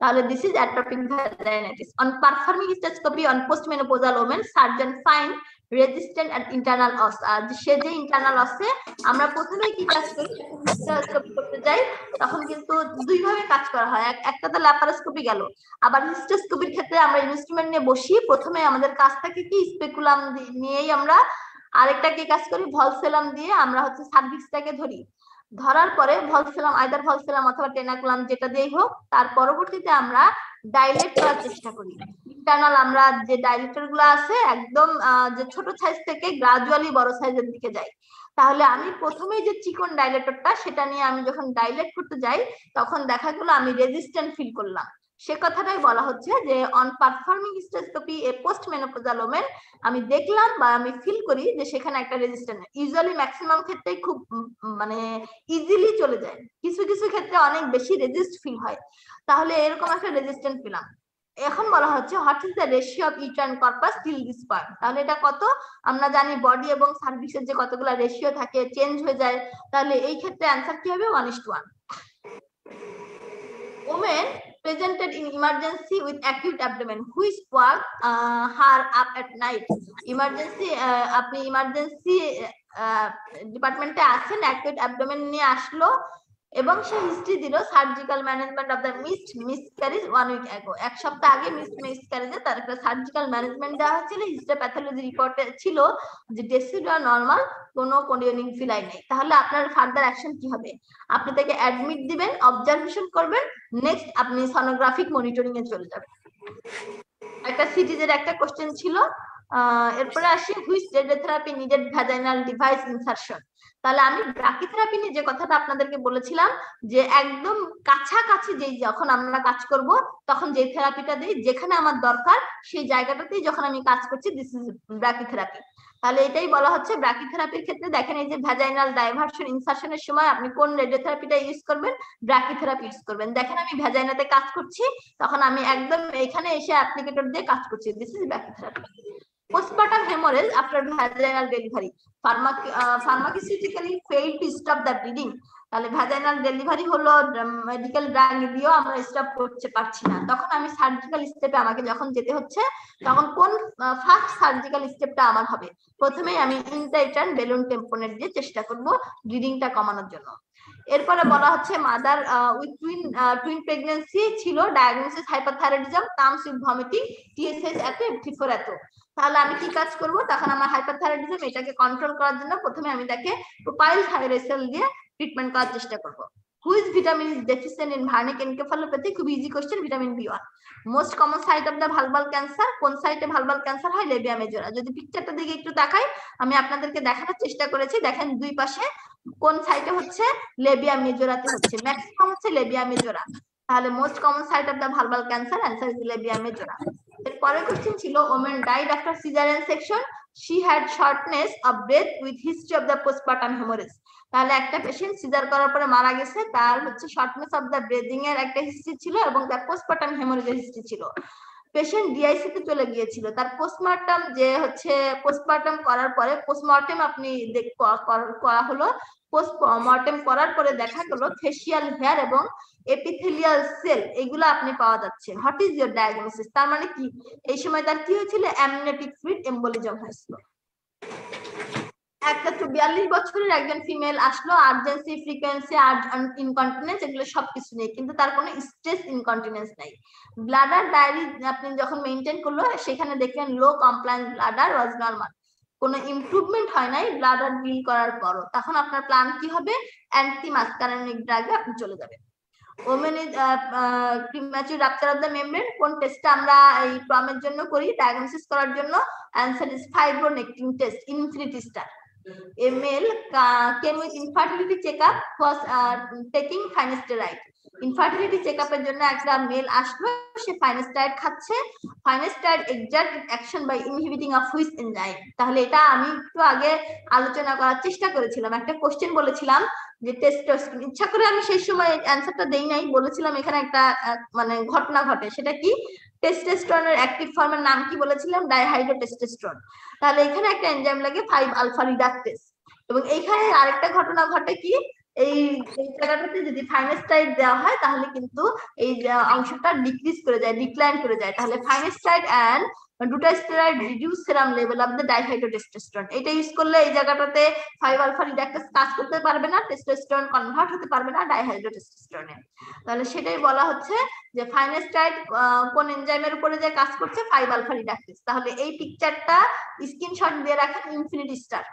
তাহলে this is atrophic vaginitis. On performing hysteroscopy on postmenopausal women, surgeon find resistant and internal os. সে যে ইন্টারনাল অসে আমরা প্রথমে কি কাজ করি হিস্টোস্কোপি করতে যাই, তখন কিন্তু দুই ভাবে কাজ করা হয়। একটা তো ল্যাপারোস্কোপি গেল, আবার হিস্টোস্কোপির ক্ষেত্রে আমরা ইনস্ট্রুমেন্ট নিয়ে বসি। প্রথমে আমাদের কাজ থাকে কি স্পেকুলাম নিয়েই আমরা, আরেকটা কি কাজ করি ভলসেলাম দিয়ে আমরা হচ্ছে সার্ভিক্সটাকে ধরি। ধরার পরে ভলসেলাম, আইদার ভলসেলাম অথবা টেনাকুলাম যেটা দিয়েই হোক, তার পরবর্তীতে আমরা ডাইলেট করার চেষ্টা করি। ইন্টারনাল আমরা যে ডাইলেটর গুলো আছে একদম যে ছোট সাইজ থেকে গ্রাজুয়ালি বড় সাইজের দিকে যাই। তাহলে আমি প্রথমে যে চিকন ডাইলেটরটা সেটা নিয়ে আমি যখন ডাইলেট করতে যাই তখন দেখা গেল আমি রেজিস্ট্যান্ট ফিল করলাম। সে কথাটাই বলা হচ্ছে যে on performing hysteroscopy A post menopausal women, আমি দেখলাম বা আমি ফিল করি যে সেখানে একটা রেজিস্ট্যান্ট। ইউজুয়ালি ম্যাক্সিমাম ক্ষেত্রেই খুব মানে ইজিলি চলে যায়, কিছু কিছু ক্ষেত্রে অনেক বেশি রেজিস্ট ফিল হয়। তাহলে এরকম একটা রেজিস্ট্যান্ট পেলাম। এখন বলা হচ্ছে what is the ratio of uterine corpus till this point. তাহলে এটা কত? আমরা জানি বডি এবং সার্ভিসের যে কতগুলা রেশিও থাকে চেঞ্জ হয়ে যায়। তাহলে এই ক্ষেত্রে অ্যানসার কি হবে? 1:1। Women presented in emergency with acute abdomen which woke her up at night. Emergency আপনি ইমার্জেন্সি ডিপার্টমেন্টে আছেন, acute abdomen নিয়ে আসলো এবং সে হিস্ট্রি দিল surgical management of the miscarriage 1 week ago. 1 সপ্তাহ আগে মিসক্যারেজে তার একটা সার্জিক্যাল ম্যানেজমেন্ট দেওয়া হয়েছিল। হিস্টোপ্যাথোলজি রিপোর্টে ছিল যে ডেসিডুয়া নরমাল, কোনো কোডিওনিং ফিলাই নেই। তাহলে আপনার ফার্দার অ্যাকশন কি হবে? আপনি তাকে অ্যাডমিট দিবেন, অবজারভেশন করবেন, নেক্সট আপনি সনোগ্রাফিক মনিটরিং এ চলে যাবেন। একটা সিটিজের একটা কোশ্চেন ছিল। এরপরে আসি which radiotherapy needed vaginal device insertion. তাহলে আমি ব্রাকিথেরাপি নিয়ে যে কথাটা আপনাদেরকে বলেছিলাম যে একদম কাছাকাছি যেই যখন আমরা কাজ করব তখন যে থেরাপিটা দিই, যেখানে আমার দরকার সেই জায়গাটাতেই যখন আমি কাজ করছি, দিস ইজ ব্রাকিথেরাপি। তাহলে এটাই বলা হচ্ছে ব্রাকিথেরাপির ক্ষেত্রে। দেখেন এই যে ভ্যাজাইনাল ডাইভারশন ইনসারশনের সময় আপনি কোন রেডিওথেরাপিটা ইউজ করবেন? ব্রাকিথেরাপি ইউজ করবেন। দেখেন আমি ভ্যাজাইনাতে কাজ করছি, তখন আমি একদম এখানে এসে অ্যাপ্লিকেটর দিয়ে কাজ করছি, this is brachytherapy. Postpartum hemorrhage after vaginal delivery, pharmaceutically failed to stop the bleeding. তাহলে ভ্যাজাইনাল ডেলিভারি হলো, মেডিকেল ড্রাগ দিয়েও আমরা স্টপ করতে পারছি না, তখন আমি সার্জিক্যাল স্টেপে আমাকে যখন যেতে হচ্ছে তখন কোন ফার্স্ট সার্জিক্যাল স্টেপটা আমার হবে? প্রথমেই আমি ইন্ট্রাইটার্ন বেলুন টেম্পোনেট দিয়ে চেষ্টা করব ব্লিডিংটা কমানোর জন্য। এরপরে বলা হচ্ছে মাদার উইথ টুইন প্রেগন্যান্সি ছিল, diagnosis hyperthyroidism, comes with vomiting, TSH এত, F4 এত। তাহলে আমি কি কাজ করব? তখন আমার হাইপারথাইরয়েডিজম এটাকে কন্ট্রোল করার জন্য প্রথমে আমি তাকে প্রোপাইল থাইরয়েসেল দিয়ে ট্রিটমেন্ট করার চেষ্টা করব। Which vitamin is deficient in Wernicke encephalopathy? খুব easy question, vitamin B one. Most common site of the vulval cancer, কোন সাইটে ভালভাল ক্যান্সার হয়? লেবিয়া মেজরা। যদি পিকচারটা দিকে একটু তাকাই, আমি আপনাদেরকে দেখানোর চেষ্টা করেছি, দেখেন দুই পাশে কোন সাইটে হচ্ছে? লেবিয়া মেজরাতে হচ্ছে, ম্যাক্সিমাম হচ্ছে লেবিয়া মেজরা। তাহলে most common site of the vulval cancer, answer is labia majora. এর পরের কোশ্চেন ছিল women died after caesarean section, she had shortness of breath with history of the postpartum haemorrhage. তাহলে একটা পেশেন্ট সিজার করার পরে মারা গেছে, তার হচ্ছে শর্টনেস অফ দা ব্রিদিং এর একটা হিস্ট্রি ছিল এবং তার পোস্টপার্টাম হেমোরেজের হিস্ট্রি ছিল। পেশেন্ট ডিআইসি তে চলে গিয়েছিল, তার পোস্টমর্টম যে হচ্ছে পোস্টমর্টম করার পরে পোস্টমর্টম আপনি করা হলো, পোস্টমর্টম করার পরে দেখা গেল ফেসিয়াল হেয়ার এবং এপিথেলিয়াল সেল এগুলো আপনি পাওয়া যাচ্ছে। What is your diagnosis? তার মানে কি এই সময় তার কি হয়েছিল? অ্যামনিওটিক ফ্লুইড এম্বোলিজম হয়েছিল। একটা 42 বছরের একজন ফিমেল আসলো, আর্জেন্সি, ফ্রিকোয়েন্সি, ইনকন্টিনেন্স এগুলো সবকিছু নেই, কিন্তু তার কোনো স্ট্রেস ইনকন্টিনেন্স নাই। ব্লাডার ডায়েরি আপনি যখন মেইনটেইন করলো সেখানে দেখলেন লো কমপ্লায়েন্স ব্লাডার ওয়াজ নরমাল, কোনো ইমপ্রুভমেন্ট হয় নাই ব্লাডার বিল করার পরও। তখন আপনার প্ল্যান কি হবে? অ্যান্টি মাসকারেনিক ড্রাগে আপনি চলে যাবেন। Women is premature rupture of the membrane, কোন টেস্টটা আমরা এই প্রমের জন্য করি ডায়াগনোসিস করার জন্য? Answer is fibronectin test, infinity star. A male came with infertility checkup, was taking finasteride. ইনফার্টিলিটি চেকআপের জন্য একটা মেল আসলো, সে ফাইনাস্টাইড খাচ্ছে। Finasteride exert action by inhibiting of which enzyme. তাহলে এটা আমি একটু আগে আলোচনা করার চেষ্টা করেছিলাম, একটা কোশ্চেন বলেছিলাম যে টেস্টোস্টেরন, ইচ্ছা করে আমি সেই সময় অ্যানসারটা দেই নাই, বলেছিলাম এখানে একটা মানে ঘটনা ঘটে, সেটা কি টেস্টোস্টেরনের অ্যাক্টিভ ফর্মের নাম কি বলেছিলাম, ডাইহাইড্রোটেস্টোস্টেরন। তাহলে এখানে একটা এনজাইম লাগে 5 আলফা রিডাকটেস, এবং এইখানে আরেকটা ঘটনা ঘটে কি, এই জায়গাটাতে যদি ফাইনাস্টাইড দেওয়া হয় তাহলে কিন্তু এই অংশটা ডিক্রিজ করে যায়, ডিক্লাইন করে যায়। তাহলে finasteride and dutasteride reduce serum level of the dihydrotestosterone, এটা ইউজ করলে এই জায়গাটাতে 5 আলফা রিডাকটেস কাজ করতে পারবে না, টেস্টোস্টেরন কনভার্ট হতে পারবে না ডাইহাইড্রোটেস্টোস্টেরনে। তাহলে সেটাই বলা হচ্ছে যে ফাইনাস্টাইড কোন এনজাইমের উপরে যে কাজ করছে, 5 আলফা রিডাকটেস। তাহলে এই পিকচারটা স্ক্রিনশট দিয়ে রাখেন, ইনফিনিটি স্টার।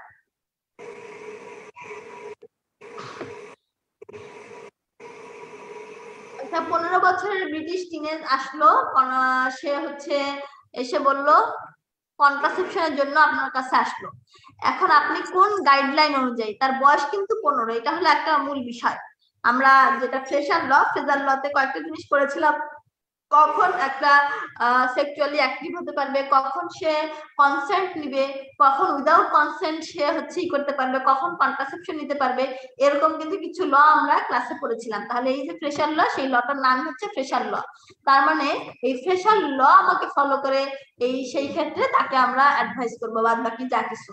একটা 15 বছরের ব্রিটিশ টিনেজ আসলো, সে হচ্ছে এসে বলল কন্ট্রাসেপশনের জন্য আপনার কাছে আসলো। এখন আপনি কোন গাইডলাইন অনুযায়ী, তার বয়স কিন্তু 15, এটা হলো একটা মূল বিষয়। আমরা যেটা ফ্রেজার লতে কয়েকটা জিনিস পড়েছিলাম, কখন একটা সেক্সুয়ালি অ্যাক্টিভ হতে পারবে, কখন সে কনসেন্ট নিবে, কখন উইদাউট কনসেন্ট সে হচ্ছে করতে পারবে, কখন কন্ট্রাসেপশন নিতে পারবে, এরকম কিন্তু কিছু ল আমরা ক্লাসে পড়েছিলাম। তাহলে এই যে ফ্রেজার ল, সেই লটার নাম হচ্ছে ফ্রেজার ল। তার মানে এই ফ্রেজার ল আমাকে ফলো করে সেই ক্ষেত্রে তাকে আমরা অ্যাডভাইস করবো, বাদ বাকি যা কিছু।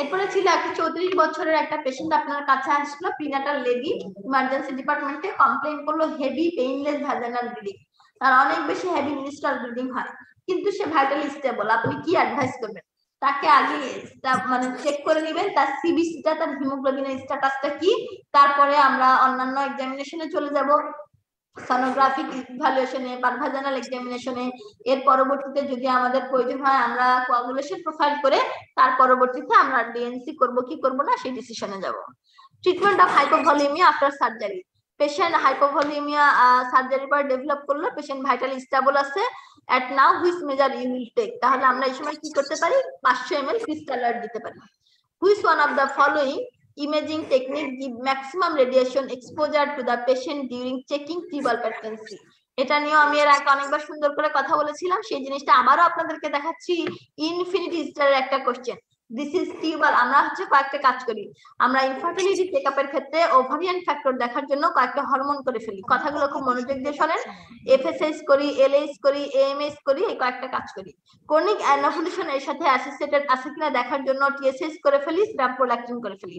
এরপরে ছিল একটা 34 বছরের একটা পেশেন্ট আপনার কাছে আসলো, প্রিনাটাল লেডি, ইমার্জেন্সি ডিপার্টমেন্টে কমপ্লেইন করলো হেভি পেইনলেস ভাজানাল ব্লিডিং, তার অনেক বেশি হেভি মিনিস্ট্রাল ব্লিডিং হয়, কিন্তু সে ভাইটালি স্টেবল। আপনি কি অ্যাডভাইস করবেন? তাকে আগে মানে চেক করে নেবেন তার সিবিসিটা, তার হিমোগ্লোবিনের স্ট্যাটাসটা কি, তারপরে আমরা অন্যান্য এক্সামিনেশনে চলে যাব, সোনোগ্রাফিক ইভালুয়েশনে, পারভাজানাল এক্সামিনেশনে। এর পরবর্তীতে যদি আমাদের প্রয়োজন হয় আমরা কোয়াগুলেশন প্রোফাইল করে তার পরবর্তীতে আমরা ডিএনসি করব কি করব না সেই ডিসিশনে যাব। Treatment of hypovolemia after surgery. Patient hypovolemia সার্জারির পর ডেভেলপ করলো, পেশেন্ট ভাইটাল স্টেবল আছে, at now which measure you will take. তাহলে আমরা এই সময় কি করতে পারি, 500 ml ক্রিস্টালার দিতে পারি। Which one of the following imaging technique give maximum radiation exposure to the patient during checking tubal patency? এটা নিয়ে আমি এর আগে অনেকবার সুন্দর করে কথা বলেছিলাম, সেই জিনিসটা আবারও আপনাদেরকে দেখাচ্ছি। ইনফিনিটি স্টারের একটা কোশ্চেন, দিস ইজ টিউবাল। আমরা হচ্ছে কয়েকটা কাজ করি, আমরা ইনফার্টিলিটি চেকআপের ক্ষেত্রে ওভারিয়ান ফ্যাক্টর দেখার জন্য কয়েকটা হরমোন করে ফেলি। কথাগুলো খুব মনোযোগ দিয়ে শোনেন। এফএসএইচ করি, এলএইচ করি, এএমএস করি, এই কয়েকটা কাজ করি। ক্রনিক অ্যানোভুলেশন এর সাথে অ্যাসোসিয়েটেড আছে কিনা দেখার জন্য টিএসএইচ করে ফেলি, স্ট্যাপ প্রোলাকটিন করে ফেলি।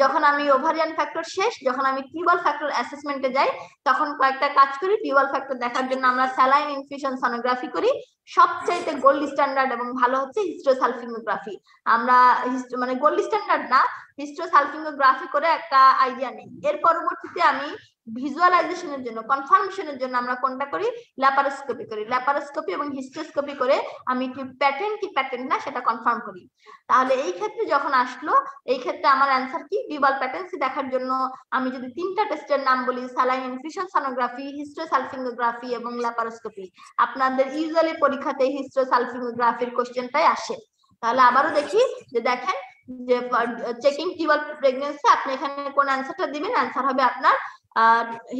যখন আমি ওভারিয়ান ফ্যাক্টর শেষ, যখন আমি টিউবাল ফ্যাক্টর অ্যাসেসমেন্টে যাই, তখন কয়েকটা কাজ করি। টিউবাল ফ্যাক্টর দেখার জন্য আমরা স্যালাইন ইনফিউশন সোনোগ্রাফি করি, সবচাইতে গোল্ড স্ট্যান্ডার্ড এবং ভালো হচ্ছে হিস্টোসালফিঙ্গোগ্রাফি। আমরা মানে গোল্ড স্ট্যান্ডার্ড না, হিস্টোসালফিঙ্গোগ্রাফি করে একটা আইডিয়া নেই। এর পরবর্তীতে আমি ভিজুয়ালাইজেশনের জন্য, কনফার্মেশনের জন্য আমরা কোনটা করি, ল্যাপারোস্কোপি করি। ল্যাপারোস্কোপি এবং হিস্টোস্কোপি করে আমি কি প্যাটেন্ট কি প্যাটেন্ট না সেটা কনফার্ম করি। তাহলে এই ক্ষেত্রে যখন আসলো, এই ক্ষেত্রে আমার অ্যান্সার কি, টিউবাল প্যাটেন্সি দেখার জন্য আমি যদি 3টা টেস্টের নাম বলি, স্যালাইন ইনফিউশন সোনোগ্রাফি, হিস্টোসালফিঙ্গোগ্রাফি এবং ল্যাপারোস্কোপি, আপনাদের ইউজুয়ালি পরীক্ষাতে হিস্টোসালফিঙ্গোগ্রাফির কোশ্চেনটাই আসে। তাহলে আবারও দেখি যে দেখেন যে চেকিং টিউবাল প্রেগন্যান্সি, আপনি এখানে কোন অ্যান্সারটা দিবেন, অ্যান্সার হবে আপনার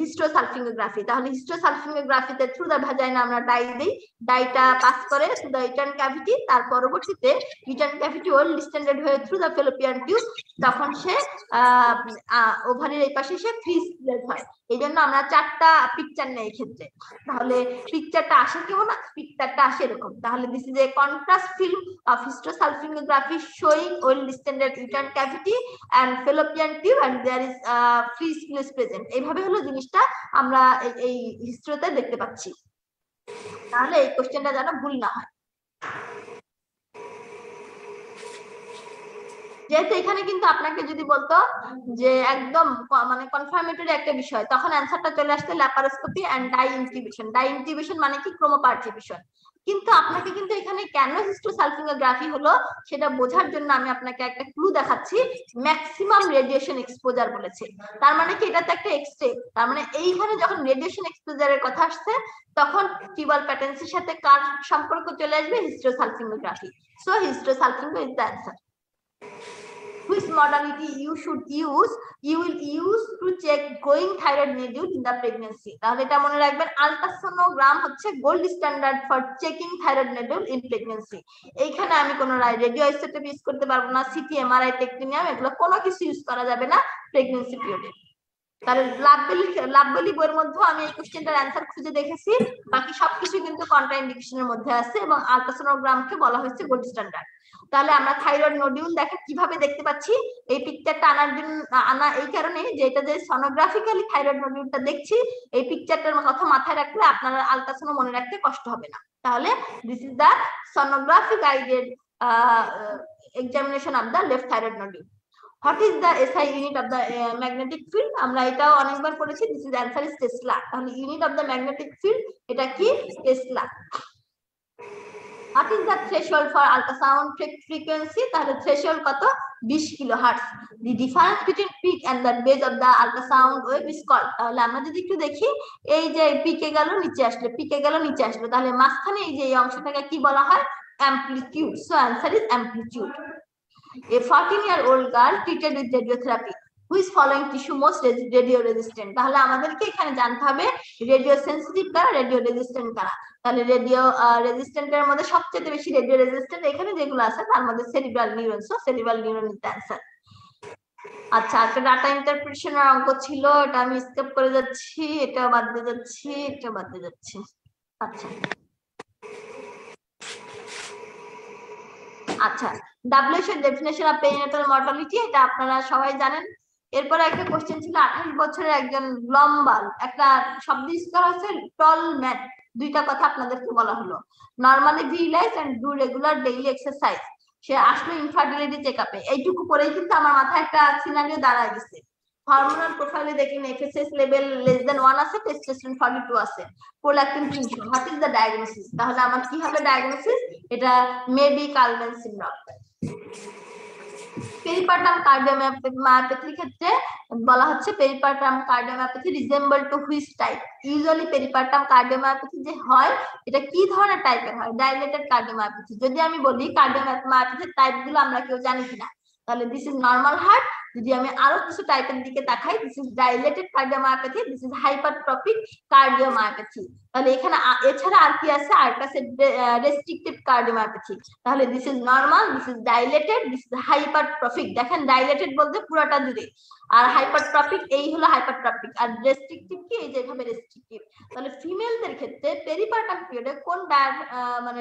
হিস্টোসালফিঙ্গোগ্রাফি। তাহলে হিস্টোসালফিঙ্গোগ্রাফিতে থ্রু দা ভাজাইনা আমরা ডাই দেই, ডাইটা পাস করে থ্রু দা ইটার্ন ক্যাভিটি, তার পরবর্তীতে ইটার্ন ক্যাভিটি ওয়েল ডিস্টেন্ডেড হয়ে থ্রু দা ফেলোপিয়ান টিউব, তখন সে ওভারির এই পাশে সে ফ্রি স্প্লেট হয়। এই জন্য আমরা 4টা পিকচার নেই এই ক্ষেত্রে। তাহলে পিকচারটা আসে কেমন, পিকচারটা আসে এরকম। তাহলে this is a contrast film of hysterosalpingography showing well distended uterine cavity and fallopian tube and there is free spill present. এইভাবে হলো জিনিসটা আমরা এই হিস্ট্রিতে দেখতে পাচ্ছি। তাহলে এই কোশ্চেনটা যেন ভুল না হয়। যেহেতু এখানে কিন্তু আপনাকে যদি বলতো যে একদম মানে কনফার্মেটরি একটা বিষয়, তখন অ্যান্সারটা চলে আসছে laparoscopy and dye intubation. Dye intubation মানে কি, ক্রোমোপার্টিবিউশন। কিন্তু আপনাকে কিন্তু এখানে কেন হিস্টোসালফিঙ্গোগ্রাফি হলো সেটা বোঝার জন্য আমি আপনাকে একটা ক্লু দেখাচ্ছি, ম্যাক্সিমাম রেডিয়েশন এক্সপোজার বলেছে। তার মানে কি, এটা তো একটা এক্সরে। তার মানে এইখানে যখন রেডিয়েশন এক্সপোজারের কথা আসছে, তখন টিউবাল প্যাটেন্সির সাথে কার সম্পর্ক চলে আসবে, hysterosalpingography. So hysterosalpingo is the answer. Which modality you will use to check growing thyroid nodule in the pregnancy? তাহলে এটা মনে রাখবেন, আলট্রাসোনোগ্রাম হচ্ছে gold standard for checking thyroid nodule in pregnancy. এইখানে আমি কোনো রেডিও আইসোটোপ ইউজ করতে পারবো না, সিটি, এমআরআই, টেকনিনিয়াম এগুলো কোনো কিছু ইউজ করা যাবে না প্রেগন্যান্সি পিরিয়ডে। তাহলে লাভবেলি বইয়ের মধ্যে আমি এই কোশ্চেনটার অ্যান্সার খুঁজে দেখেছি, বাকি সবকিছু কিন্তু কন্ট্রাইন্ডিকেশনের মধ্যে আছে এবং আলট্রাসোনোগ্রামকে বলা হয়েছে গোল্ড স্ট্যান্ডার্ড। তাহলে আমরা থাইরয়েড নডিউল দেখেন কিভাবে দেখতে পাচ্ছি, এই পিকচারটা আনা এই কারণে যে এটা যে সনোগ্রাফিক্যালি থাইরয়েড নডিউলটা দেখছি, এই পিকচারটার কথা মাথায় রাখলে আপনারা আলট্রাসোনো মনে রাখতে কষ্ট হবে না। তাহলে this is the sonography guided examination of the left thyroid nodule. What is the SI unit of the magnetic field? আমরা এটাও অনেকবার পড়েছি, this is answer is tesla. তাহলে unit of the magnetic field এটা কি? Tesla. What is the threshold for ultrasound frequency? তাহলে threshold কত? 20 kilohertz. The difference between peak and the base of the ultrasound wave is called. তাহলে আমরা যদি একটু দেখি, এই যে পিকে গেল নিচে আসলো, পিকে গেল নিচে আসলো, তাহলে মাঝখানে এই যে এই অংশটাকে কি বলা হয়? amplitude. So answer is amplitude. A 14-year-old girl treated with radiotherapy. Which following tissue most radio resistant? তাহলে আমাদেরকে এখানে জানতে হবে রেডিও সেনসিটিভ কারা, রেডিও রেজিস্ট্যান্ট কারা। তাহলে রেডিও রেজিস্ট্যান্টের মধ্যে সবচেয়ে বেশি রেডিও রেজিস্ট্যান্ট এখানে যেগুলো আছে তার মধ্যে cerebral neuron. So cerebral neuron is the answer. আচ্ছা, একটা ডাটা ইন্টারপ্রিটেশনের অঙ্ক ছিল, এটা আমি স্কিপ করে যাচ্ছি, এটাও বাদ দিয়ে যাচ্ছি, এটাও বাদ দিয়ে যাচ্ছি। আচ্ছা আচ্ছা, WHO এর ডেফিনেশন অফ পেরিনেটাল মর্টালিটি এটা আপনারা সবাই জানেন। এরপরে একটা কোশ্চেন ছিল 28 বছরের একজন লম্বা, একটা শব্দ ইউজ করা হচ্ছে টল ম্যান, দুইটা কথা আপনাদেরকে বলা হলো, normally virilise and do regular daily exercise. সে আসলে ইনফার্টিলিটি চেকআপে। এইটুকু পরেই কিন্তু আমার মাথায় একটা সিনারিও দাঁড়ায় গেছে। হরমোনাল প্রোফাইলে দেখেন এফএসএস লেভেল লেস দেন 1 আছে, টেস্টোস্টেরন 42 আছে, prolactin 300। What is the diagnosis? তাহলে আমার কি হবে ডায়াগনোসিস? এটা মেবি কালম্যান সিনড্রোম। পেরিপার্টাম কার্ডিওমায়োপ্যাথির ক্ষেত্রে বলা হচ্ছে peripartum cardiomyopathy resemble to which type? Usually peripartum cardiomyopathy যে হয় এটা কি ধরনের টাইপের হয়? Dilated cardiomyopathy. যদি আমি বলি কার্ডিওমায়োপ্যাথির টাইপগুলো আমরা কেউ জানি কিনা, তাহলে দিস ইজ নরমাল হার্ট। যদি আমি আরো কিছু টাইপের দিকে তাকাই, this is dilated cardiomyopathy, this is hypertrophic cardiomyopathy. তাহলে এখানে এছাড়া আর কি আছে? আর কাছে রেস্ট্রিক্টিভ কার্ডিওমায়োপ্যাথি। তাহলে this is normal, this is dilated, this is hypertrophic. দেখেন ডাইলেটেড বলতে পুরোটা জুড়ে, আর হাইপারট্রফিক এই হলো হাইপারট্রফিক, আর রেস্ট্রিক্টিভ কি? এই যে এভাবে রেস্ট্রিক্টিভ। তাহলে ফিমেলদের ক্ষেত্রে পেরিপার্টাম পিরিয়ডে কোন মানে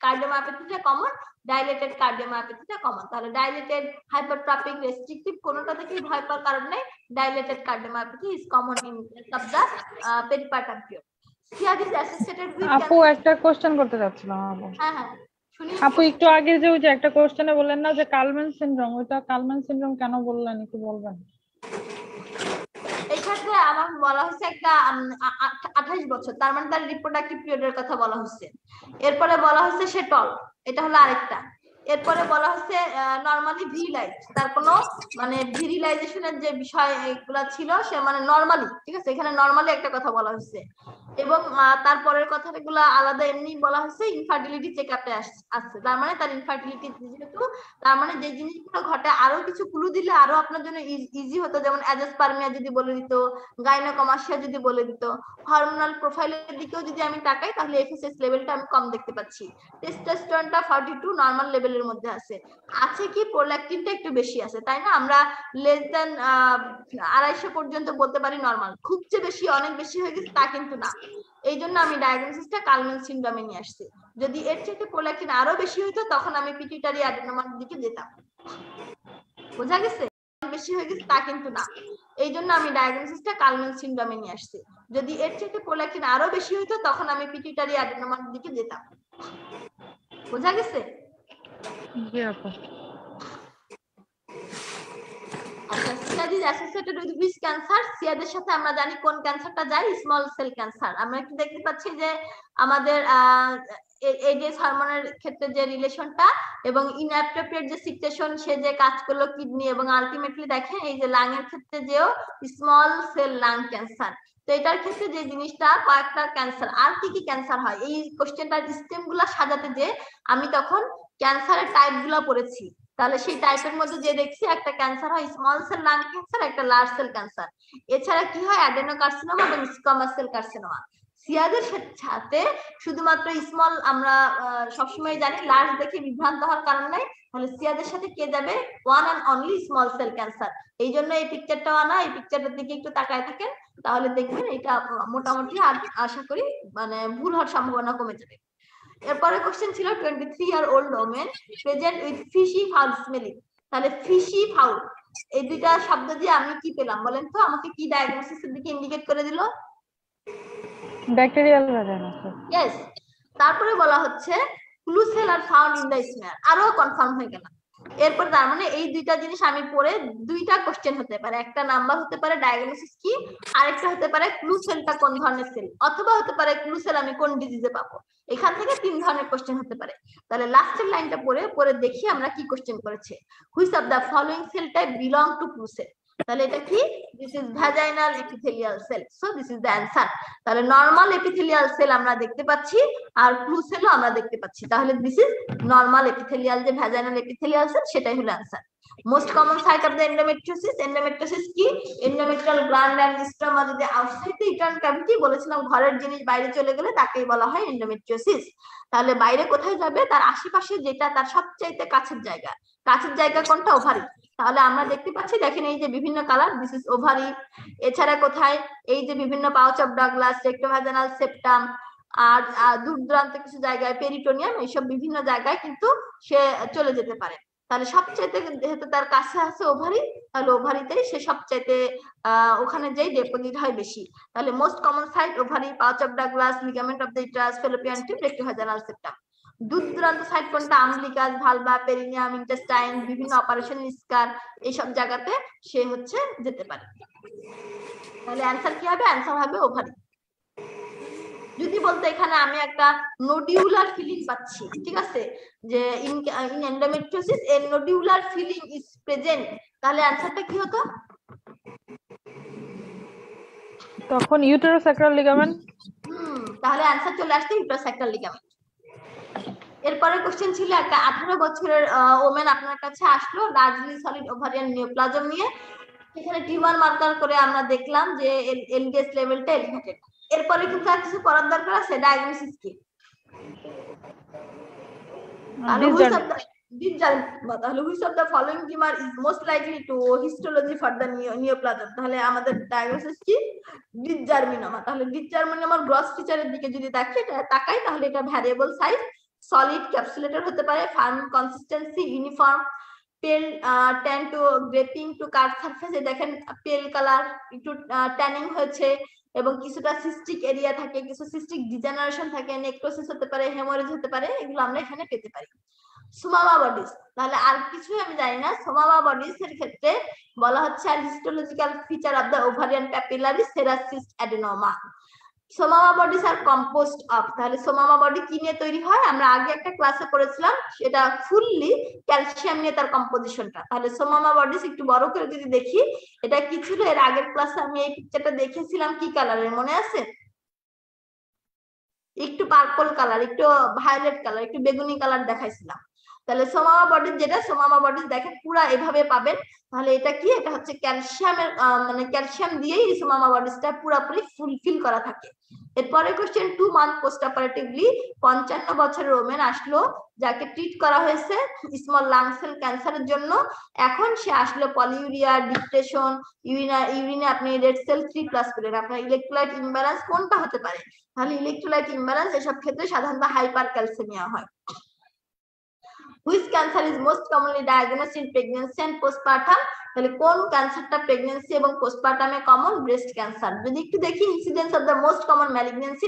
কার্ডিওমায়োপ্যাথিটা কমন? ডাইলেটেড কার্ডিওমায়োপ্যাথিটা কমন। তাহলে ডাইলেটেড, হাইপারট্রফিক, রেস্ট্রিক্টিভ কোনটা থেকেই ভয় পাওয়ার কারণ নেই। Dilated cardiomyopathy is common in of the peripartum period. আপু একটা কোশ্চেন করতে যাচ্ছিলাম আপু। হ্যাঁ হ্যাঁ শুনি আপু একটু আগে যে ওই যে একটা কোশ্চেনে বললেন না যে কালম্যান সিনড্রোম, ওইটা কালম্যান সিনড্রোম কেন বললেন একটু বলবেন? এই ক্ষেত্রে আমার বলা হচ্ছে একটা 28 বছর, তার মানে তার রিপ্রোডাক্টিভ পিরিয়ডের কথা বলা হচ্ছে। এরপরে বলা হচ্ছে সে টল, এটা হলো আরেকটা। এরপরে বলা হচ্ছে নরমালি ভিরিলাইজ, তার কোনো মানে ভিরিলাইজেশনের যে বিষয় এগুলা ছিল সে মানে নরমালি, ঠিক আছে, এখানে নরমালি একটা কথা বলা হচ্ছে। এবং তারপরের কথাগুলো আলাদা এমনি বলা হচ্ছে ইনফার্টিলিটি চেকআপে আসছে, তার মানে তার ইনফার্টিলিটি যেহেতু, তার মানে যে জিনিসগুলো ঘটে আরো কিছু ক্লু দিলে আরো আপনার জন্য ইজি হতো, যেমন অ্যাজোস্পার্মিয়া যদি বলে দিত, গাইনোকমাসিয়া যদি বলে দিত, হরমোনাল প্রোফাইলের দিকেও যদি আমি তাকাই তাহলে এফএসএস লেভেলটা আমি কম দেখতে পাচ্ছি, টেস্টোস্টেরনটা 42 নরমাল লেভেলের মধ্যে আছে কি প্রোল্যাকটিনটা একটু বেশি আছে, তাই না? আমরা লেস দেন 250 পর্যন্ত বলতে পারি নরমাল, খুব যে বেশি অনেক বেশি হয়ে গেছে তা কিন্তু না। এই জন্য আমি ডায়াগনোসিসটা কালম্যান সিনড্রোমে নিয়ে আসছি। যদি এর থেকে প্রোল্যাকটিন আরো বেশি হইতো তখন আমি পিটুইটারি অ্যাডেনোমার দিকে যেতাম। বোঝা গেছে? বেশি হয়ে গেছে তা কিন্তু না, এই জন্য আমি ডায়াগনোসিসটা কালম্যান সিনড্রোমে নিয়ে আসছি। যদি এর থেকে প্রোল্যাকটিন আরো বেশি হইতো তখন আমি পিটুইটারি অ্যাডেনোমার দিকে যেতাম। বোঝা গেছে? জি আপু। আচ্ছা, SIADH is associated with which cancer? সিয়াদের সাথে আমরা জানি কোন ক্যান্সারটা যায়, স্মল সেল ক্যান্সার। আমরা একটু দেখতে পাচ্ছি যে আমাদের এডিএস হরমোনের ক্ষেত্রে যে রিলেশনটা এবং ইনঅ্যাপ্রোপ্রিয়েট যে সিকটেশন সে যে কাজ করলো কিডনি, এবং আলটিমেটলি দেখেন এই যে লাং এর ক্ষেত্রে যেও স্মল সেল লাং ক্যান্সার। তো এটার ক্ষেত্রে যে জিনিসটা কয়েকটা ক্যান্সার, আর কি কি ক্যান্সার হয় এই কোশ্চেনটার স্টেম গুলা সাজাতে যে আমি তখন ক্যান্সারের টাইপ গুলা পড়েছি, তাহলে সেই টাইপের মধ্যে যে দেখছি একটা ক্যান্সার হয় স্মল সেল লাং ক্যান্সার, একটা লার্জ সেল ক্যান্সার। এছাড়া কি হয় অ্যাডেনোকার্সিনোমা এবং স্কোয়ামাস সেল কার্সিনোমা। সিয়াদের সাথে শুধুমাত্র স্মল আমরা সবসময় জানি, লার্জ দেখে বিভ্রান্ত হওয়ার কারণ নাই। তাহলে সিয়াদের সাথে কে যাবে? One and only small cell cancer. এই জন্য এই পিকচারটাও আনা, এই পিকচারটার দিকে একটু তাকায় থাকেন, তাহলে দেখবেন এটা মোটামুটি আশা করি মানে ভুল হওয়ার সম্ভাবনা কমে যাবে। এরপরে কোশ্চেন ছিল 23-year-old woman present with fishy foul smelling। তাহলে ফিশি ফাউল এই দুইটা শব্দ দিয়ে আমি কি পেলাম বলেন তো? আমাকে কি ডায়াগনোসিসের দিকে ইন্ডিকেট করে দিল? Bacterial vaginosis. ইয়েস। তারপরে বলা হচ্ছে clue cell are found in the smear, আরো কনফার্ম হয়ে গেল। এরপর তার মানে এই দুইটা জিনিস আমি পড়ে দুইটা কোশ্চেন হতে পারে, একটা নাম্বার হতে পারে ডায়াগনোসিস কি, আরেকটা হতে পারে ক্লু সেলটা কোন ধরনের সেল, অথবা হতে পারে ক্লু সেল আমি কোন ডিজিজে পাবো। এখান থেকে 3 ধরনের কোশ্চেন হতে পারে। তাহলে লাস্টের লাইনটা পড়ে দেখি আমরা কি কোশ্চেন করেছে। Which of the following cell type belong to clue cell? তাহলে এটা কি? This is vaginal epithelial cell, so this is the answer. তাহলে নরমাল এপিথেলিয়াল সেল আমরা দেখতে পাচ্ছি আর ক্লু সেলও আমরা দেখতে পাচ্ছি, তাহলে দিস ইজ নরমাল এপিথেলিয়াল, যে ভ্যাজাইনাল এপিথেলিয়াল সেল সেটাই হলো answer. Most common site of the endometriosis, endometriosis কি? এন্ডোমেট্রিয়াল গ্ল্যান্ড এন্ড স্টোমা যদি আউটসাইড দ্য ইউটেরাইন ক্যাভিটি, বলেছিলাম ঘরের জিনিস বাইরে চলে গেলে তাকেই বলা হয় এন্ডোমেট্রিওসিস। তাহলে বাইরে কোথায় যাবে? তার আশেপাশে যেটা তার সবচাইতে কাছের জায়গা, কাছের জায়গা কোনটা? ওভারি। তাহলে আমরা দেখতে পাচ্ছি, দেখেন এই যে বিভিন্ন কালার, দিস ইজ ওভারি। এছাড়া কোথায়? এই যে বিভিন্ন পাউচ অফ ডাগলাস, রেক্টোভাজানাল সেপ্টাম, আর দূর দূরান্ত কিছু জায়গায় পেরিটোনিয়াম, এইসব বিভিন্ন জায়গায় কিন্তু সে চলে যেতে পারে। তাহলে সবচাইতে যেহেতু তার কাছে আছে ওভারি, তাহলে ওভারিতেই সে সবচাইতে ওখানে যেই ডিপোজিট হয় বেশি। তাহলে most common site ovary, pouch of Douglas, ligament of the uterus, fallopian tube, rectovaginal septum. দূর দূরান্ত সাইট কোনটা? আম্বিলিকাস, ভালভা, পেরিনিয়াম, ইন্টেস্টাইন, বিভিন্ন অপারেশন স্কার, এইসব জায়গাতে সে হচ্ছে যেতে পারে। তাহলে অ্যানসার কি হবে? অ্যানসার হবে ওভারি। যদি বলতে এখানে আমি একটা নোডিউলার ফিলিং পাচ্ছি, ঠিক আছে, যে in endometriosis a nodular feeling is present, তাহলে অ্যানসারটা কি হতো? তখন ইউটেরোস্যাক্রাল লিগামেন্ট। তাহলে অ্যানসার চলে আসছে ইউটেরোস্যাক্রাল লিগামেন্ট। এরপরে কোশ্চেন ছিল একটা 18 বছরের ওমেন আপনার কাছে আসলো লার্জলি সলিড ওভারিয়ান নিওপ্লাজম নিয়ে। এখানে টিউমার মার্কার করে আমরা দেখলাম যে এলডিএস লেভেলটা এলিভেটেড। এরপরে কিন্তু আর কিছু করার দরকার আছে? ডায়াগনোসিস কি? তাহলে which of the following tumor is most likely to histology for the neoplasm? তাহলে আমাদের ডায়াগনোসিস কি? ডিসজার্মিনোমা। তাহলে ডিসজার্মিনোমার গ্রস ফিচারের দিকে যদি তাকাই, তাহলে এটা ভ্যারিয়েবল সাইজ, সলিড ক্যাপসুলেটেড হতে পারে, firm consistency, uniform, pale tan to greying to cut surface, দেখেন পেল কালার, একটু ট্যানিং হয়েছে, এবং কিছুটা সিস্টিক এরিয়া থাকে, কিছু সিস্টিক ডিজেনারেশন থাকে, নেক্রোসিস হতে পারে, হেমোরেজ হতে পারে, এগুলো আমরা এখানে পেতে পারি। সোমামা বডিজ, তাহলে আর কিছুই আমি জানি না। সোমামা বডিজ এর ক্ষেত্রে বলা হচ্ছে আর histological feature of the ovarian papillary serous adenoma. Psammoma bodies are composed of, তাহলে সোমামা বডি কি নিয়ে তৈরি হয়? আমরা আগে একটা ক্লাসে পড়েছিলাম, সেটা ফুললি ক্যালসিয়াম নিয়ে তার কম্পোজিশনটা। তাহলে সোমামা বডিজ একটু বড় করে যদি দেখি, এটা কি ছিল? এর আগের ক্লাসে আমি এই পিকচারটা দেখেছিলাম কি কালারের মনে আছে? একটু পার্পল কালার, একটু ভায়োলেট কালার, একটু বেগুনি কালার দেখাইছিলাম। তাহলে সোমামা বডিজ, যেটা সোমামা বডিজ দেখেন পুরা এভাবে পাবেন। তাহলে এটা কি? এটা হচ্ছে ক্যালসিয়ামের মানে ক্যালসিয়াম দিয়েই সোমামা বডিজটা পুরোপুরি ফুলফিল করা থাকে। এরপরে কোশ্চেন 2 মান্থ পোস্ট অপারেটিভলি 55 বছরের ওমেন আসলো, যাকে ট্রিট করা হয়েছে স্মল লাং সেল ক্যান্সারের জন্য। এখন সে আসলো পলিউরিয়া, ডিপ্রেশন, ইউরিনে আপনি রেড সেল 3+ পেলেন। আপনার ইলেকট্রোলাইট ইমব্যালেন্স কোনটা হতে পারে? তাহলে ইলেকট্রোলাইট ইমব্যালেন্স এসব ক্ষেত্রে সাধারণত হাইপার ক্যালসিমিয়া হয়। Which cancer is most commonly diagnosed in pregnancy and postpartum? তাহলে কোন ক্যান্সারটা প্রেগন্যান্সি এবং পোস্টপার্টামে কমন? Breast cancer. যদি একটু দেখি incidence of the most common malignancy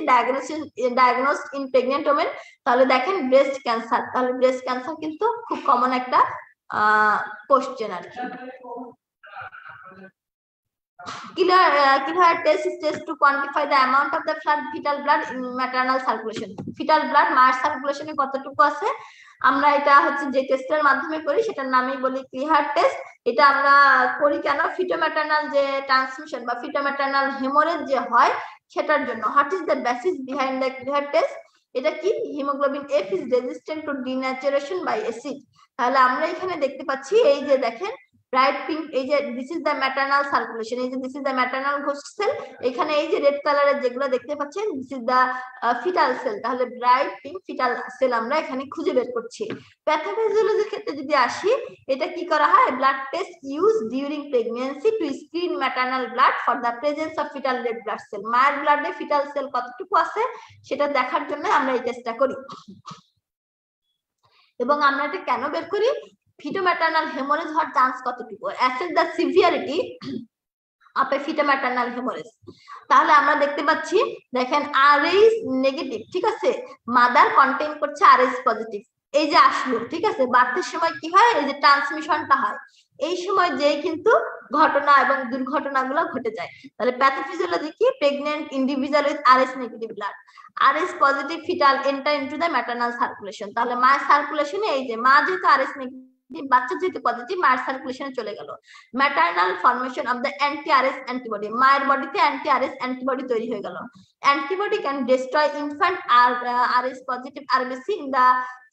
diagnosed in pregnant women, তাহলে দেখেন ব্রেস্ট ক্যান্সার। তাহলে ব্রেস্ট ক্যান্সার কিন্তু খুব কমন একটা কোশ্চেন আর কি। Killer test is used to quantify the amount of the fetal blood in maternal circulation. Fetal blood মার সার্কুলেশনে কতটুকু আছে আমরা এটা হচ্ছে যে টেস্টের মাধ্যমে করি, সেটার নামই বলি ক্লিহার টেস্ট। এটা আমরা করি কেন? ফিটোম্যাটার্নাল যে ট্রান্সমিশন বা ফিটোম্যাটার্নাল হেমোরেজ যে হয় সেটার জন্য। What is the basis behind the Kleihauer test? এটা কি haemoglobin F is resistant to denaturation by acid। তাহলে আমরা এখানে দেখতে পাচ্ছি এই যে দেখেন ব্রাইট পিঙ্ক, এই যে this is the maternal circulation, এই যে this is the maternal host cell, এখানে এই যে রেড কালারের যেগুলো দেখতে পাচ্ছেন this is the fetal cell. তাহলে ব্রাইট পিঙ্ক ফিটাল সেল আমরা এখানে খুঁজে বের করছি। প্যাথোফিজিওলজির ক্ষেত্রে যদি আসি, এটা কি করা হয়, blood test use during pregnancy to screen maternal blood for the presence of fetal red blood cell. মায়ের ব্লাডে ফিটাল সেল কতটুকু আছে সেটা দেখার জন্য আমরা এই টেস্টটা করি। এবং আমরা এটা কেন বের করি, ফিটোম্যাটারনাল হেমোরেজ হওয়ার চান্স কতটুকু, assess the severity of a fetomaternal haemorrhage. তাহলে আমরা দেখতে পাচ্ছি দেখেন আরএইচ নেগেটিভ, ঠিক আছে, মাদার কন্টেইন করছে আরএইচ পজিটিভ, এই যে আসলো, ঠিক আছে, বার্থের সময় কি হয়, এই যে ট্রান্সমিশনটা হয়, এই সময় যেই কিন্তু ঘটনা এবং দুর্ঘটনাগুলো ঘটে যায়। তাহলে প্যাথোফিজিওলজি কি, pregnant individual with Rh negative blood, Rh positive fetal enter into the maternal circulation. তাহলে মায়ের সার্কুলেশনে এই যে মা যেহেতু আরএইচ নেগেটিভ, বাচ্চা যেহেতু পজিটিভ, মায়ের সার্কুলেশনে চলে গেল। Maternal formation of the anti Rh antibody, মায়ের বডিতে অ্যান্টি আরএস অ্যান্টিবডি তৈরি হয়ে গেল। Antibody can destroy infant Rh positive RBC in the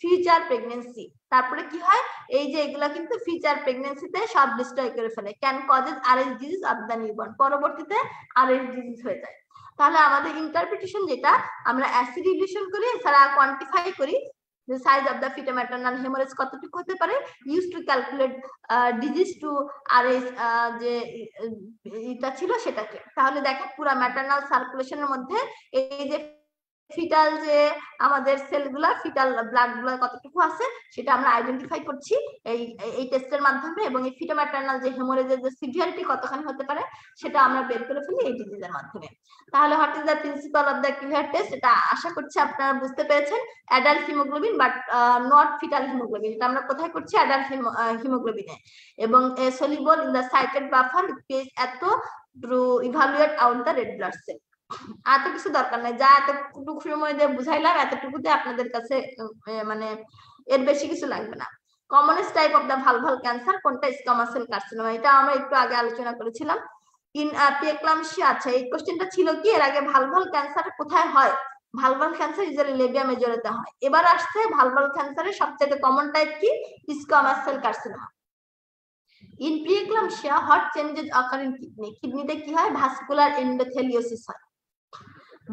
future pregnancy. তারপরে কি হয়, এই যে এগুলা কিন্তু ফিউচার প্রেগন্যান্সিতে সব ডিস্ট্রয় করে ফেলে। Can causes RS disease of the newborn, পরবর্তীতে আরএস ডিজিজ হয়ে যায়। তাহলে আমাদের ইন্টারপ্রিটেশন যেটা, আমরা অ্যাসিড রিলেশন করি, এছাড়া কোয়ান্টিফাই করি the size of the fetal-maternal hemorrhage কতটুকু হতে পারে, used to calculate disease to RS যে এটা ছিল সেটাকে। তাহলে দেখেন পুরো ম্যাটারনাল সার্কুলেশনের মধ্যে এই যে ফিটাল যে আমাদের সেলগুলা, ফিটাল ব্লাড গুলা কতটুকু আছে সেটা আমরা আইডেন্টিফাই করছি এই টেস্টের মাধ্যমে, এবং এই ফিটোম্যাটারনাল যে হেমোরেজের যে সিভিয়ারিটি কতখানি হতে পারে সেটা আমরা বের করে ফেলি এই ডিজিজের মাধ্যমে। তাহলে what is the principle of the Kleihauer test, এটা আশা করছি আপনারা বুঝতে পেরেছেন। Adult haemoglobin but not fetal haemoglobin, এটা আমরা কোথায় করছি, অ্যাডাল্ট হিমোগ্লোবিনে, এবং soluble in the citrate buffer phase এত to evaluate out the red blood cell. এত কিছু দরকার নাই, যা এতটুকু সময় দিয়ে বুঝাইলাম এতটুকুতে আপনাদের কাছে মানে এর বেশি কিছু লাগবে না। Commonest type of the vulval cancer কোনটা, স্কোয়ামাস সেল কার্সিনোমা, এটা আমরা একটু আগে আলোচনা করেছিলাম। ইন প্রিএক্লাম্পসিয়া, আচ্ছা এই কোশ্চেনটা ছিল কি এর আগে, ভালভাল ক্যান্সার কোথায় হয়, ভালভাল ক্যান্সার ইউজুয়ালি লেবিয়া মেজরেতে হয়। এবার আসছে ভালভাল ক্যান্সারের সবচেয়ে কমন টাইপ কি, squamous cell carcinoma. In preeclampsia what changes occur in kidney, কিডনিতে কি হয়, ভাস্কুলার এন্ডোথেলিওসিস হয়।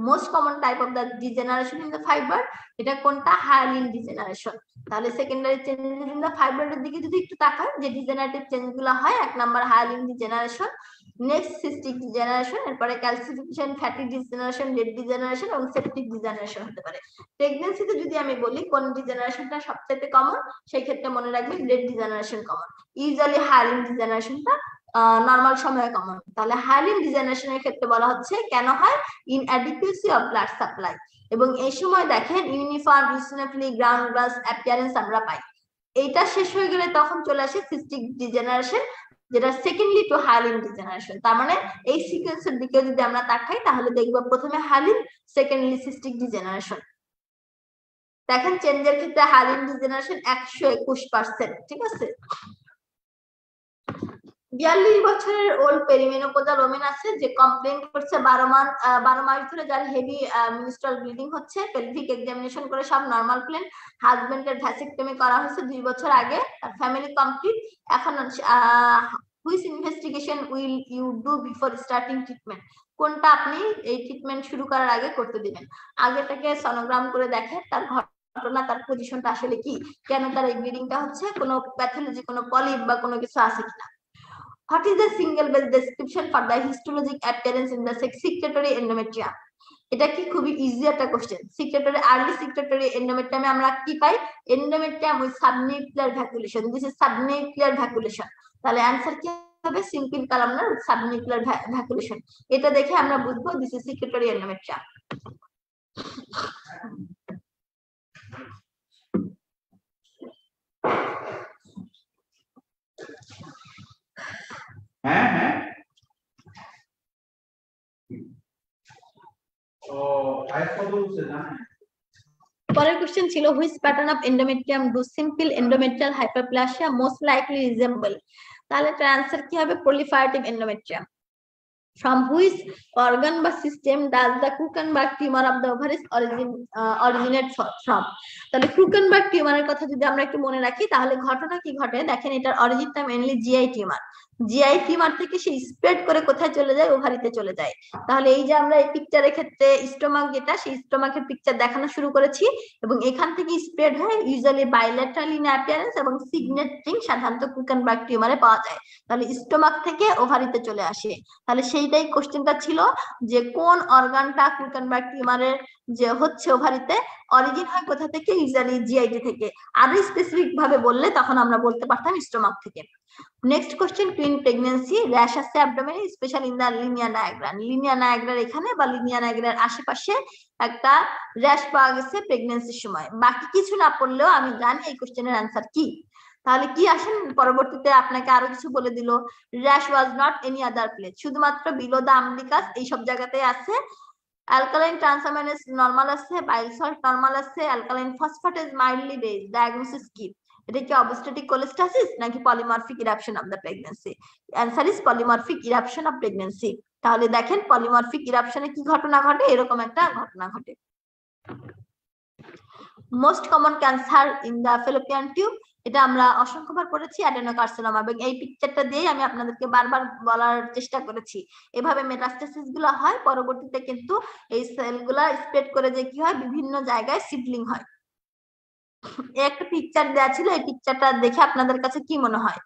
Most common type of the degeneration in the fibre, এটা কোনটা, হায়ালিন ডিজেনারেশন। তাহলে সেকেন্ডারি চেঞ্জেস ইন দ্য ফাইবারের দিকে যদি একটু তাকান, যে ডিজেনারেটিভ চেঞ্জ গুলো হয়, এক number hyaline degeneration, next cystic degeneration, এরপরে calcification, fatty degeneration, red degeneration এবং সেপটিক ডিজেনারেশন হতে পারে। প্রেগন্যান্সিতে যদি আমি বলি কোন ডিজেনারেশনটা সবচেয়ে কমন, সেই ক্ষেত্রে মনে রাখবেন red degeneration common. Usually hyaline ডিজেনারেশনটা নরমাল সময়ে কমন। তাহলে হায়ালিন ডিজেনারেশনের ক্ষেত্রে বলা হচ্ছে কেন হয়, ইনঅ্যাডিকুয়েসি অফ ব্লাড সাপ্লাই, এবং এই সময় দেখেন ইউনিফর্ম ইসিনোফিলিক গ্রাউন্ড গ্লাস অ্যাপিয়ারেন্স আমরা পাই। এইটা শেষ হয়ে গেলে তখন চলে আসে সিস্টিক ডিজেনারেশন, যেটা সেকেন্ডলি টু হায়ালিন ডিজেনারেশন। তার মানে এই সিকোয়েন্সের দিকে যদি আমরা তাকাই তাহলে দেখবো প্রথমে হায়ালিন, সেকেন্ডলি সিস্টিক ডিজেনারেশন। দেখেন চেঞ্জের ক্ষেত্রে হায়ালিন ডিজেনারেশন 121%, ঠিক আছে। 42 বছরের ওল্ড পেরিমেনোপজাল ওমেন আছে যে কমপ্লেইন করছে 12 মাস ধরে যার হেভি মিনস্ট্রুয়াল ব্লিডিং হচ্ছে, পেলভিক এক্সামিনেশন করে সব নরমাল প্লেন, হাজবেন্ডের ভ্যাসেক্টমি করা হয়েছে 2 বছর আগে, তার ফ্যামিলি কমপ্লিট। এখন which investigation will you do before starting treatment, কোনটা আপনি এই ট্রিটমেন্ট শুরু করার আগে করতে দিবেন। আগে তাকে সনোগ্রাম করে দেখে তার ঘটনা, তার পজিশনটা আসলে কি, কেন তার এই ব্লিডিংটা হচ্ছে, কোনো প্যাথোলজি, কোনো পলিপ বা কোনো কিছু আছে কিনা। What is the single best description for the histologic appearance in the secretory endometrium? এটা কি খুবই ইজি একটা কোশ্চেন। সিক্রেটরি, আর্লি সিক্রেটরি এন্ডোমেট্রিয়ামে আমরা কি পাই, এন্ডোমেট্রিয়াম উইথ সাবনিউক্লিয়ার ভ্যাকুলেশন, দিস ইজ সাবনিউক্লিয়ার ভ্যাকুলেশন। তাহলে অ্যানসার কি হবে, সিম্পল কলামনার সাবনিউক্লিয়ার ভ্যাকুলেশন। এটা দেখে আমরা বুঝবো দিস ইজ সিক্রেটরি এন্ডোমেট্রিয়াম। পরের কোশ্চেন ছিল which pattern of endometrium do simple endometrial hyperplasia most likely resemble. তাহলে এটার অ্যানসার কি হবে, proliferative endometrium. from which organ বা system does the Krukenberg tumor of the ovaries originate from? তাহলে Krukenberg টিউমারের কথা যদি আমরা একটু মনে রাখি তাহলে ঘটনা কি ঘটে দেখেন, এটার অরিজিনটা mainly GI tumour. GI tumour থেকে সে স্প্রেড করে কোথায় চলে যায়, ওভারিতে চলে যায়। তাহলে এই যে আমরা এই পিকচারের ক্ষেত্রে স্টোমাক যেটা, সেই স্টোমাকের পিকচার দেখানো শুরু করেছি এবং এখান থেকে স্প্রেড হয় ইউজুয়ালি বাইলেটারাল ইন অ্যাপিয়ারেন্স এবং সিগনেটিং সাধারণত Krukenberg টিউমারে পাওয়া যায়। তাহলে স্টোমাক থেকে ওভারিতে চলে আসে। তাহলে সেইটাই কোশ্চেনটা ছিল যে কোন অর্গানটা Krukenberg টিউমারের যে হচ্ছে ওভারিতে অরিজিন হয় কোথা থেকে, ইউজুয়ালি জিআইটি থেকে। আরো স্পেসিফিক ভাবে বললে তখন আমরা বলতে পারতাম স্টোমাক থেকে। Next question, twin pregnancy rash আছে অ্যাবডোমেনে specially in the linear diagram. Linear diagram এখানে বা লিনিয়ার ডায়াগ্রামের আশেপাশে একটা র্যাশ পাওয়া গেছে প্রেগন্যান্সির সময়। বাকি কিছু না পড়লেও আমি জানি এই কোশ্চেনের অ্যান্সার কি। তাহলে কি আসেন, পরবর্তীতে আপনাকে আরো কিছু বলে দিল। Rash was not any other place, শুধুমাত্র বিলো দা আমবিকাস এই সব জায়গাতেই আছে। অ্যালকালাইন ট্রান্সঅ্যামিনেজ নরমাল আছে, বাইল সল্ট নরমাল আছে, alkaline phosphatase mildly raise. Diagnosis কি? এটা কি অবস্ট্রেটিক কোলেস্টাসিস নাকি polymorphic eruption of the pregnancy? Answer is polymorphic eruption of pregnancy. তাহলে দেখেন পলিমরফিক ইরাপশনে কি ঘটনা ঘটে, এরকম একটা ঘটনা ঘটে। Most common cancer in the fallopian tube, এটা আমরা অসংখ্যবার পড়েছি, অ্যাডেনোকার্সিনোমা। এবং এই পিকচারটা দিয়ে আমি আপনাদেরকে বারবার বলার চেষ্টা করেছি, এভাবে মেটাস্টাসিস গুলো হয়, পরবর্তীতে কিন্তু এই সেলগুলা স্প্রেড করে যে কি হয় বিভিন্ন জায়গায় সিডলিং হয়। একটা পিকচার দেওয়া ছিল, এই পিকচারটা দেখে আপনাদের কাছে কি মনে হয়?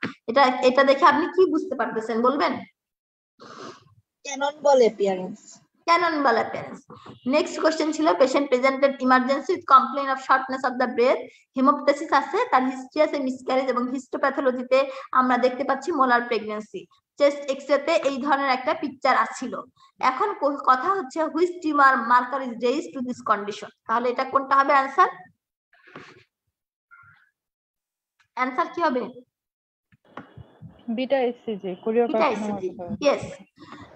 এটা দেখে আপনি কি বুঝতে পারতেছেন বলবেন? Cannon ball appearance. Cannonball appearance. Next question ছিল patient presented emergency with complaint of shortness of the breath, হেমোপটেসিস আছে, তার হিস্ট্রি আছে মিসক্যারেজ এবং হিস্টোপ্যাথোলজিতে আমরা দেখতে পাচ্ছি মোলার প্রেগন্যান্সি। চেস্ট এক্সরেতে এই ধরনের একটা পিকচার আসছিল। এখন কথা হচ্ছে which tumour marker is raise to this condition. তাহলে এটা কোনটা হবে অ্যানসার? অ্যানসার কি হবে? Beta SCG, choriocarcinoma. Yes.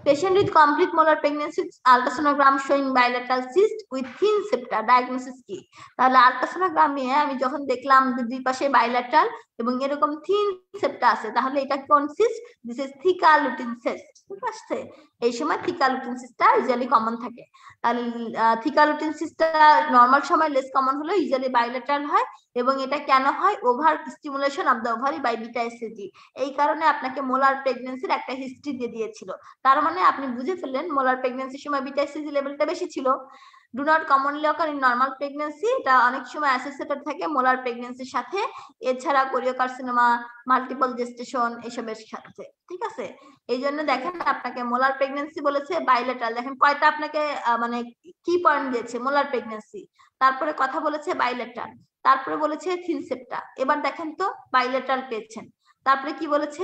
Patient with complete molar pregnancy, ultrasonogram showing bilateral cyst with thin septa. Diagnosis কি? তাহলে আল্ট্রাসোনোগ্রামে আমি যখন দেখলাম যে দুই পাশে বাইলেটারাল এবং এরকম থিন সেপ্টা আছে, তাহলে এটা কোন cyst? This is theca lutein cyst. ঠিক আছে, এই সময় থিকা লুটিন সিস্টটা ইউজুয়ালি কমন থাকে। তাহলে থিকা লুটিন সিস্টটা নরমাল সময় লেস কমন হলো, ইউজুয়ালি বাইলেটারাল হয়। এবং এটা কেন হয়? Over stimulation of the ovary by beta HCG. এই কারণে আপনাকে মোলার প্রেগন্যান্সির একটা হিস্ট্রি দিয়ে দিয়েছিল। তার মানে আপনি বুঝে ফেললেন মোলার প্রেগন্যান্সির সময় বিটা এসসিজি লেভেলটা বেশি ছিল। Do not commonly occur in normal pregnancy, এটা অনেক সময় অ্যাসোসিয়েটেড থাকে মোলার প্রেগন্যান্সির সাথে, এছাড়া কোরিওকার্সিনোমা, মাল্টিপল জেস্টেশন এসবের সাথে। ঠিক আছে, এই জন্য দেখেন আপনাকে মোলার প্রেগন্যান্সি বলেছে বাইলেটারাল। দেখেন কয়টা আপনাকে মানে কি পয়েন্ট দিয়েছে? মোলার প্রেগন্যান্সি, তারপরে কথা বলেছে বাইলেটারাল, তারপরে বলেছে থিন সেপ্টা। এবার দেখেন তো বাইলেটারাল পেয়েছেন, তারপরে কি বলেছে?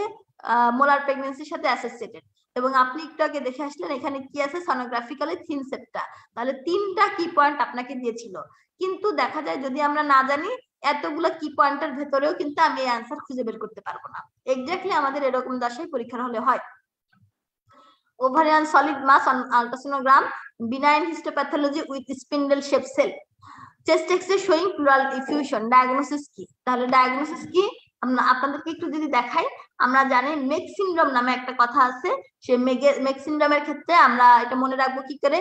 মোলার প্রেগন্যান্সির সাথে অ্যাসোসিয়েটেড। এবং আপনি একটু আগে দেখে আসলেন এখানে কি আছে? সনোগ্রাফিক্যালি থিন সেপ্টা। তাহলে তিনটা কি পয়েন্ট আপনাকে দিয়েছিল। কিন্তু দেখা যায় যদি আমরা না জানি এতগুলো কি পয়েন্টের ভেতরেও কিন্তু আমি এই অ্যান্সার খুঁজে বের করতে পারবো না। এক্স্যাক্টলি আমাদের এরকম দশাই পরীক্ষার হলে হয়। Ovarian solid mass on ultrasonogram, benign histopathology with spindle shape cell, chest X-ray showing pleural effusion. Diagnosis কি? তাহলে ডায়াগনোসিস কি আমরা আপনাদেরকে একটু যদি দেখাই, আমরা জানি মেক সিনড্রোম নামে একটা কথা আছে। সেই মেক সিনড্রোমের ক্ষেত্রে আমরা এটা মনে রাখবো কি করে?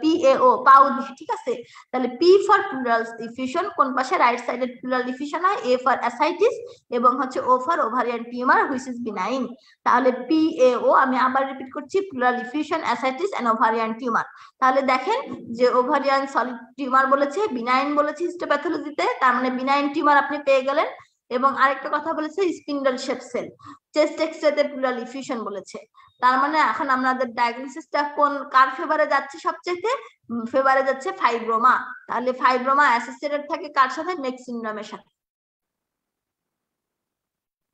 PAO পাউ দিয়ে। ঠিক আছে, তাহলে P ফর প্লুরাল ডিফিউশন, কোন পাশে? রাইট সাইডেড প্লুরাল ডিফিউশন হয়। A ফর অ্যাসাইটিস এবং হচ্ছে O for ovarian tumour which is benign. তাহলে PAO আমি আবার রিপিট করছি, pleural diffusion, ascites and ovarian tumour. তাহলে দেখেন যে ওভারিয়ান সলিড টিউমার বলেছে, বিনাইন বলেছে হিস্টোপ্যাথোলজিতে, তার মানে বিনাইন টিউমার আপনি পেয়ে গেলেন। এবং আরেকটা কথা বলেছে স্পিন্ডল শেপ সেল। চেস্ট এক্স-রেতে প্লুরাল ডিফিউশন বলেছে। তার মানে এখন আমাদের ডায়াগনোসিসটা কোন কার ফেভারে যাচ্ছে? সবচেয়ে ফেভারে যাচ্ছে ফাইব্রোমা। তাহলে ফাইব্রোমা অ্যাসোসিয়েটেড থাকে কার সাথে? মেক সিনড্রোমের সাথে।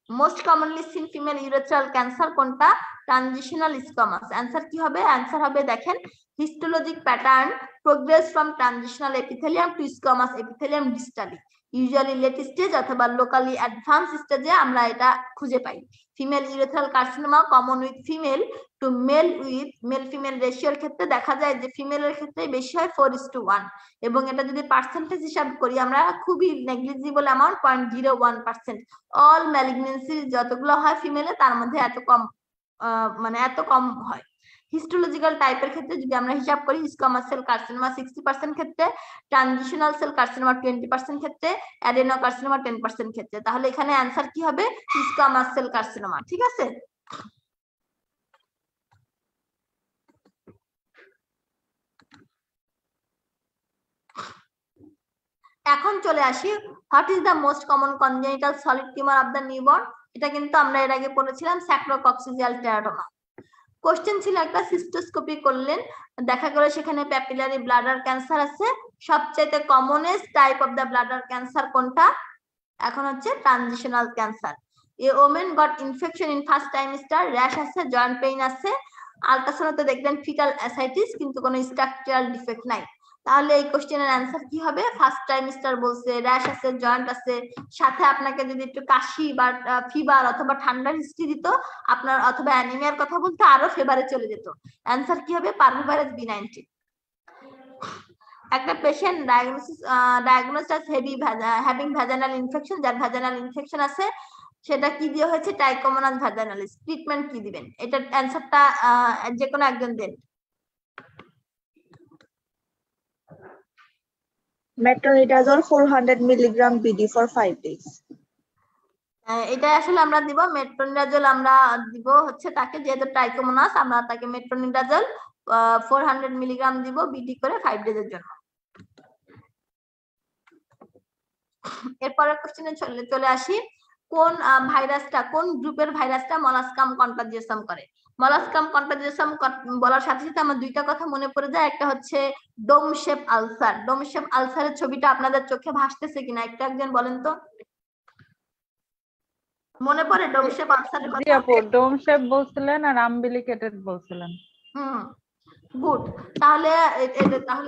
Most commonly seen female urethral cancer কোনটা? Transitional squamous. অ্যান্সার কি হবে? অ্যান্সার হবে দেখেন histologic pattern, progress from transitional epithelium to squamous epithelium distally. Usually late stage অথবা লোকালি অ্যাডভান্স স্টেজে আমরা এটা খুঁজে পাই। Female urethral carcinoma common with female to male with male female রেশিওর ক্ষেত্রে দেখা যায় যে ফিমেলের ক্ষেত্রে বেশি হয় 4:1। এবং এটা যদি পার্সেন্টেজ হিসাব করি আমরা খুবই নেগলিজিবল অ্যামাউন্ট 0.01%। অল ম্যালিগনেন্সি যতগুলো হয় ফিমেলে তার মধ্যে এত কম মানে এত কম হয়। হিস্টোলজিক্যাল টাইপের ক্ষেত্রে যদি আমরা হিসাব করি, স্কোয়ামাস সেল কার্সিনোমা 60% ক্ষেত্রে, ট্রানজিশনাল সেল কার্সিনোমা 20% ক্ষেত্রে, অ্যাডেনোকার্সিনোমা 10% ক্ষেত্রে, তাহলে এখানে অ্যান্সার কি হবে? Squamous cell carcinoma. ঠিক আছে, এখন চলে আসি, what is the most common congenital solid tumour of the newborn. এটা কিন্তু আমরা এর আগে পড়েছিলাম, স্যাক্রোকক্সিজিয়াল টেরাটোমা। কোশ্চেন ছিল একটা, সিস্টোস্কোপি করলেন, দেখা গেল সেখানে প্যাপিলারি ব্লাডার ক্যান্সার আছে। সবচেয়ে commonest type of the bladder cancer কোনটা? এখন হচ্ছে transitional cancer. A women goat infection in first trimester, rash আছে, জয়েন্ট পেইন আছে, আল্ট্রাসাউন্ডে দেখলেন ফিটাল অ্যাসাইটিস, কিন্তু কোনো স্ট্রাকচারাল ডিফেক্ট নাই। তাহলে এই কোশ্চেনের অ্যান্সার কি হবে? ফার্স্ট টাইমিস্টার বলছে, র্যাশ আছে, জয়েন্ট আছে, সাথে আপনাকে যদি একটু কাশি বা ফিভার অথবা ঠান্ডার হিস্ট্রি দিত আপনার, অথবা অ্যানিমিয়ার কথা বলতে, আরো ফেভারে চলে যেত। অ্যান্সার কি হবে? পারভিভাইরাস B19। একটা patient diagnosed as having vaginal infection, যার ভ্যাজানাল ইনফেকশন আছে, সেটা কি দিয়ে হয়েছে? ট্রাইকোমোনাস ভ্যাজানালিস। ট্রিটমেন্ট কি দিবেন? এটার অ্যানসারটা যে কোনো একজন দেন। Metronidazole 400 milligram BD for 5 days. এটা আসলে আমরা দিব মেট্রোনিডাজল, আমরা দিব হচ্ছে তাকে, যেহেতু ট্রাইকোমোনাস, আমরা তাকে মেট্রোনিডাজল 400 মিলিগ্রাম দিব বিডি করে 5 ডেজের জন্য। এরপরের কোশ্চেনে চলে আসি, কোন ভাইরাসটা, কোন গ্রুপের ভাইরাসটা মলাস্কাম কন্টাজিয়াসাম করে? মলাস্কাম কন্টাজিয়াসাম বলার সাথে সাথে আমার দুইটা কথা মনে পড়ে যায়। একটা হচ্ছে dome shape ulcer. Dome shape আলসারের ছবিটা আপনাদের চোখে ভাসতেছে কিনা একটু একজন বলেন তো, মনে পড়ে ডোম শেপ আলসারের জি কথা? আপু, ডোম শেপ বলছিলেন আর আম্বিলিকেটেড বলছিলেন। গুড। তাহলে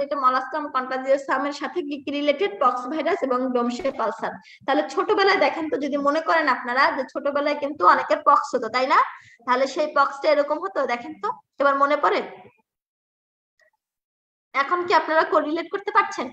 এটা মলাস্কাম কন্টাজিয়াসামের সাথে কি রিলেটেড? পক্স ভাইরাস এবং ডোম শেপ আলসার। তাহলে ছোটবেলায় দেখেন তো, যদি মনে করেন আপনারা যে ছোটবেলায় কিন্তু অনেকের পক্স হতো, তাই না? তাহলে সেই পক্সটা এরকম হতো, দেখেন তো এবার মনে পড়ে? এখন কি আপনারা কোরিলেট করতে পারছেন?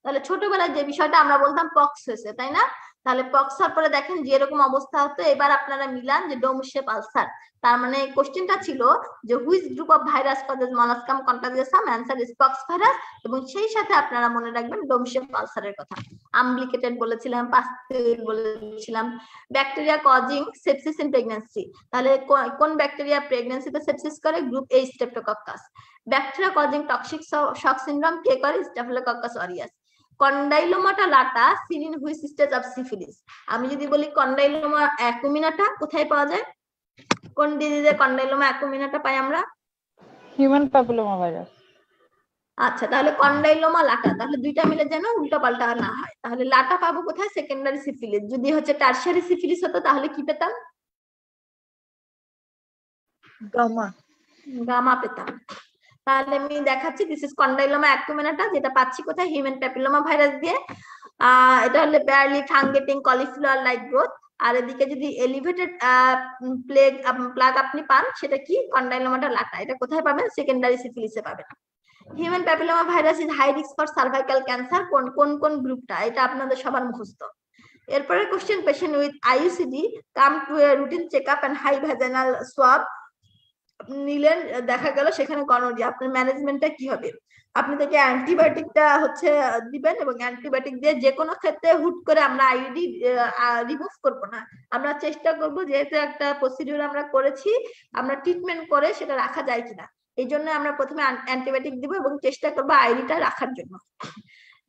তাহলে ছোটবেলায় যে বিষয়টা আমরা বলতাম পক্স হয়েছে, তাই না? তাহলে পক্স হওয়ার পরে দেখেন যে এরকম অবস্থা হতো। এবার আপনারা মিলান যে ডোম শেপ আলসার। তার মানে কোশ্চেনটা ছিল যে which group of virus causes molluscum contagiosum? Answer is pox virus. এবং সেই সাথে আপনারা মনে রাখবেন ডোম শেপ আলসারের কথা। আম্বিলিকেটেড বলেছিলাম, পাস্তুল বলেছিলাম। Bacteria causing sepsis in pregnancy, তাহলে কোন ব্যাকটেরিয়া প্রেগন্যান্সিতে সেপসিস করে? Group A streptococcus. Bacteria causing toxic shock syndrome কে করে? Staphylococcus aureus. Condylomata lata seen in which stage of syphilis? আমি যদি বলি কন্ডাইলোমা অ্যাকুমিনাটা কোথায় পাওয়া যায়? কোন ডিজিজে কন্ডাইলোমা অ্যাকুমিনাটা পাই আমরা? Human papilloma virus. আচ্ছা, তাহলে কন্ডাইলোমা লাটা, তাহলে দুইটা মিলে যেন উল্টা পাল্টা না হয়। তাহলে লাটা পাবো কোথায়? Secondary syphilis. যদি হচ্ছে টারশিয়ারি সিফিলিস হতো তাহলে কি পেতাম? গামা পেতাম। তাহলে আমি দেখাচ্ছি, দিস ইজ কন্ডাইলোমা অ্যাকুমিনাটা, যেটা পাচ্ছি কোথায়? হিউম্যান প্যাপিলোমা ভাইরাস দিয়ে। এটা হলে বেয়ারলি ফাঙ্গেটিং কলিফ্লাওয়ার লাইক গ্রোথ। আর এদিকে যদি এলিভেটেড প্লাগ আপনি পান, সেটা কি? কন্ডাইলোমাটা লাটা। এটা কোথায় পাবেন? সেকেন্ডারি সিফিলিসে পাবেন। Human papilloma virus is high risk for cervical cancer. কোন কোন কোন গ্রুপটা? এটা আপনাদের সবার মুখস্থ। এরপরে question, patient with IUCD come to a routine checkup and high vaginal swab নিলেন, দেখা গেল সেখানে গনোরিয়া, আপনার ম্যানেজমেন্টটা কি হবে? আপনি তাকে অ্যান্টিবায়োটিকটা হচ্ছে দিবেন, এবং অ্যান্টিবায়োটিক দিয়ে যে কোনো ক্ষেত্রে হুট করে আমরা আইইডি রিমুভ করব না। আমরা চেষ্টা করব, যেহেতু একটা প্রসিডিউর আমরা করেছি, আমরা ট্রিটমেন্ট করে সেটা রাখা যায় কিনা। এই জন্য আমরা প্রথমে অ্যান্টিবায়োটিক দিব এবং চেষ্টা করব আইডিটা রাখার জন্য।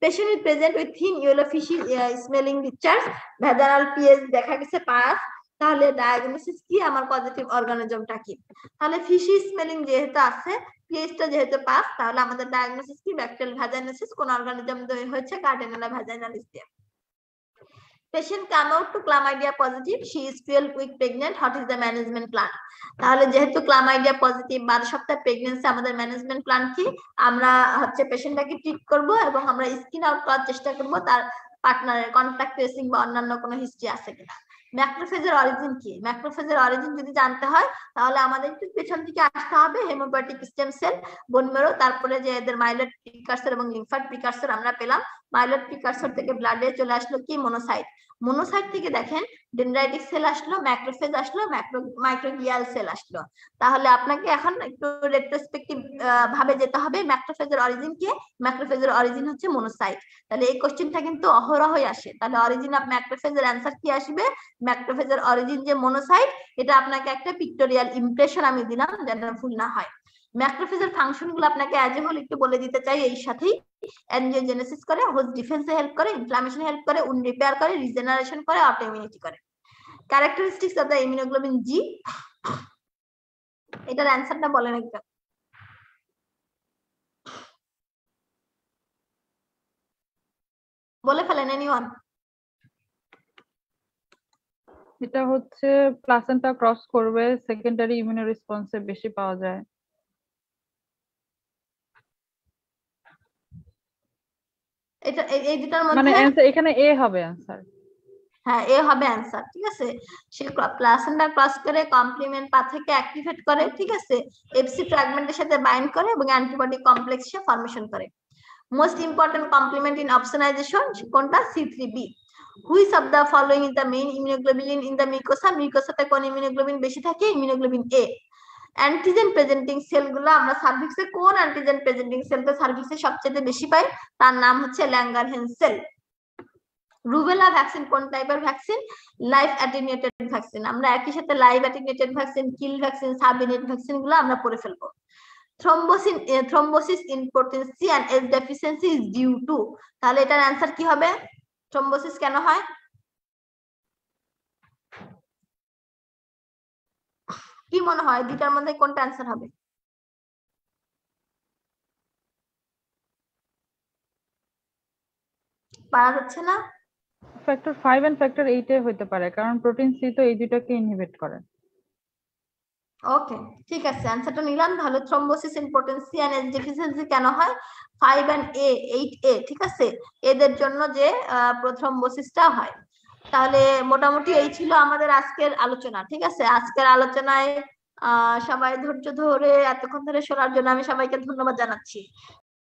Patient is present with thin yellow fishy smelling discharge, vaginal pH দেখা গেছে 5। তাহলে ডায়াগনোসিস কি? আমার পজিটিভ অর্গানিজমটা কি? তাহলে ফিশি স্মেলিং যেহেতু আছে, পিএইচটা যেহেতু 5, তাহলে আমাদের ডায়াগনোসিস কি? Bacterial vaginosis. কোন অর্গানিজম হয়েছে? গার্ডেনেলা ভ্যাজাইনালিস দিয়ে। Patient come out to chlamydia positive, she is 12 week pregnant, what is the management plan? তাহলে যেহেতু chlamydia positive 12 সপ্তাহ প্রেগন্যান্সি, আমাদের ম্যানেজমেন্ট প্ল্যান কি? আমরা হচ্ছে পেশেন্টটাকে ট্রিট করব এবং আমরা স্কিন আউট করার চেষ্টা করব তার পার্টনারের কন্টাক্ট ট্রেসিং বা অন্যান্য কোনো হিস্ট্রি আছে কিনা। ম্যাক্রোফেজের অরিজিন কি? ম্যাক্রোফেজের অরিজিন যদি জানতে হয় তাহলে আমাদের একটু পেছন থেকে আসতে হবে। হেমোপেটিক স্টেম সেল, বোন মেরো, তারপরে যে এদের মাইলয়েড প্রিকারসর এবং লিম্ফয়েড প্রিকারসর আমরা পেলাম। মাইলয়েড প্রিকারসর থেকে ব্লাডে চলে আসলো কি? মনোসাইট। মনোসাইট থেকে দেখেন ডেনড্রাইটিক সেল আসলো, ম্যাক্রোফেজ আসলো, মাইক্রোগ্লিয়াল সেল আসলো। তাহলে আপনাকে এখন একটু রেট্রোস্পেক্টিভ ভাবে যেতে হবে। ম্যাক্রোফেজের অরিজিন কি? ম্যাক্রোফেজের অরিজিন হচ্ছে মনোসাইট। তাহলে এই কোশ্চেনটা কিন্তু অহরহই আসে। তাহলে অরিজিন অফ ম্যাক্রোফেজের অ্যান্সার কি আসবে? ম্যাক্রোফেজের অরিজিন যে মনোসাইট, এটা আপনাকে একটা পিক্টোরিয়াল ইমপ্রেশন আমি দিলাম যেন ভুল না হয়। ম্যাক্রোফেজের ফাংশন গুলো আপনাকে অ্যাজ এ হোল একটু বলে দিতে চাই এই সাথেই। অ্যাঞ্জিওজেনেসিস করে, হোস্ট ডিফেন্সে হেল্প করে, ইনফ্লামেশন হেল্প করে, উন্ড রিপেয়ার করে, রিজেনারেশন করে, অটো ইমিউনিটি করে। ক্যারেক্টারিস্টিক্স অফ দ্য ইমিউনোগ্লোবিন জি, এটার অ্যান্সারটা বলেন একটা। বলে ফেলেন এনিওয়ান। এটা হচ্ছে প্লাসেন্টা ক্রস করবে, সেকেন্ডারি ইমিউনো রেসপন্সে বেশি পাওয়া যায়। এটা এই দুটার মানে মধ্যে অ্যান্সার এখানে এ হবে অ্যান্সার। হ্যাঁ, এ হবে অ্যান্সার। ঠিক আছে, সে প্লাসেন্টা ক্রস করে কমপ্লিমেন্ট পাথওয়েকে অ্যাক্টিভেট করে, ঠিক আছে, এফসি ফ্র্যাগমেন্টের সাথে বাইন্ড করে এবং অ্যান্টিবডি কমপ্লেক্স সে ফর্মেশন করে। Most important complement in opsonisation কোনটা? C3b। Which of the following is the main immunoglobin in the mucosa? মিউকোসাতে কোন ইমিউনোগ্লোবিন বেশি থাকে? ইমিউনোগ্লোবিন এ। অ্যান্টিজেন প্রেজেন্টিং সেলগুলো আমরা সার্ভিক্সে কোন অ্যান্টিজেন প্রেজেন্টিং সেলটা সার্ভিক্সে সবচেয়ে বেশি পাই? তার নাম হচ্ছে ল্যাঙ্গারহ্যান্স সেল। রুবেলা ভ্যাকসিন কোন টাইপের ভ্যাকসিন? Live attenuated vaccine. আমরা একই সাথে live attenuated vaccine, kill vaccine, subunit vaccine গুলো আমরা পড়ে ফেলবো। Thrombosis in potency and S deficiency is due to. তাহলে এটার অ্যান্সার কি হবে? থ্রম্বোসিস কেন হয়? কি মনে হয় দুটার মধ্যে কোনটা অ্যান্সার হবে? পারা যাচ্ছে না? ফ্যাক্টর 5 এন্ড ফ্যাক্টর 8 এ হতে পারে, কারণ প্রোটিন সি তো এই দুটাকে ইনহিবিট করে। ওকে, ঠিক আছে, অ্যান্সারটা নিলাম। তাহলে thrombosis in potency and S deficiency কেন হয়? 5 এন্ড 8A, ঠিক আছে, এদের জন্য যে থ্রম্বোসিসটা হয়। তাহলে মোটামুটি এই ছিল আমাদের আজকের আলোচনা। ঠিক আছে, আজকের আলোচনায় সবাই ধৈর্য ধরে এতক্ষণ ধরে শোনার জন্য আমি সবাইকে ধন্যবাদ জানাচ্ছি।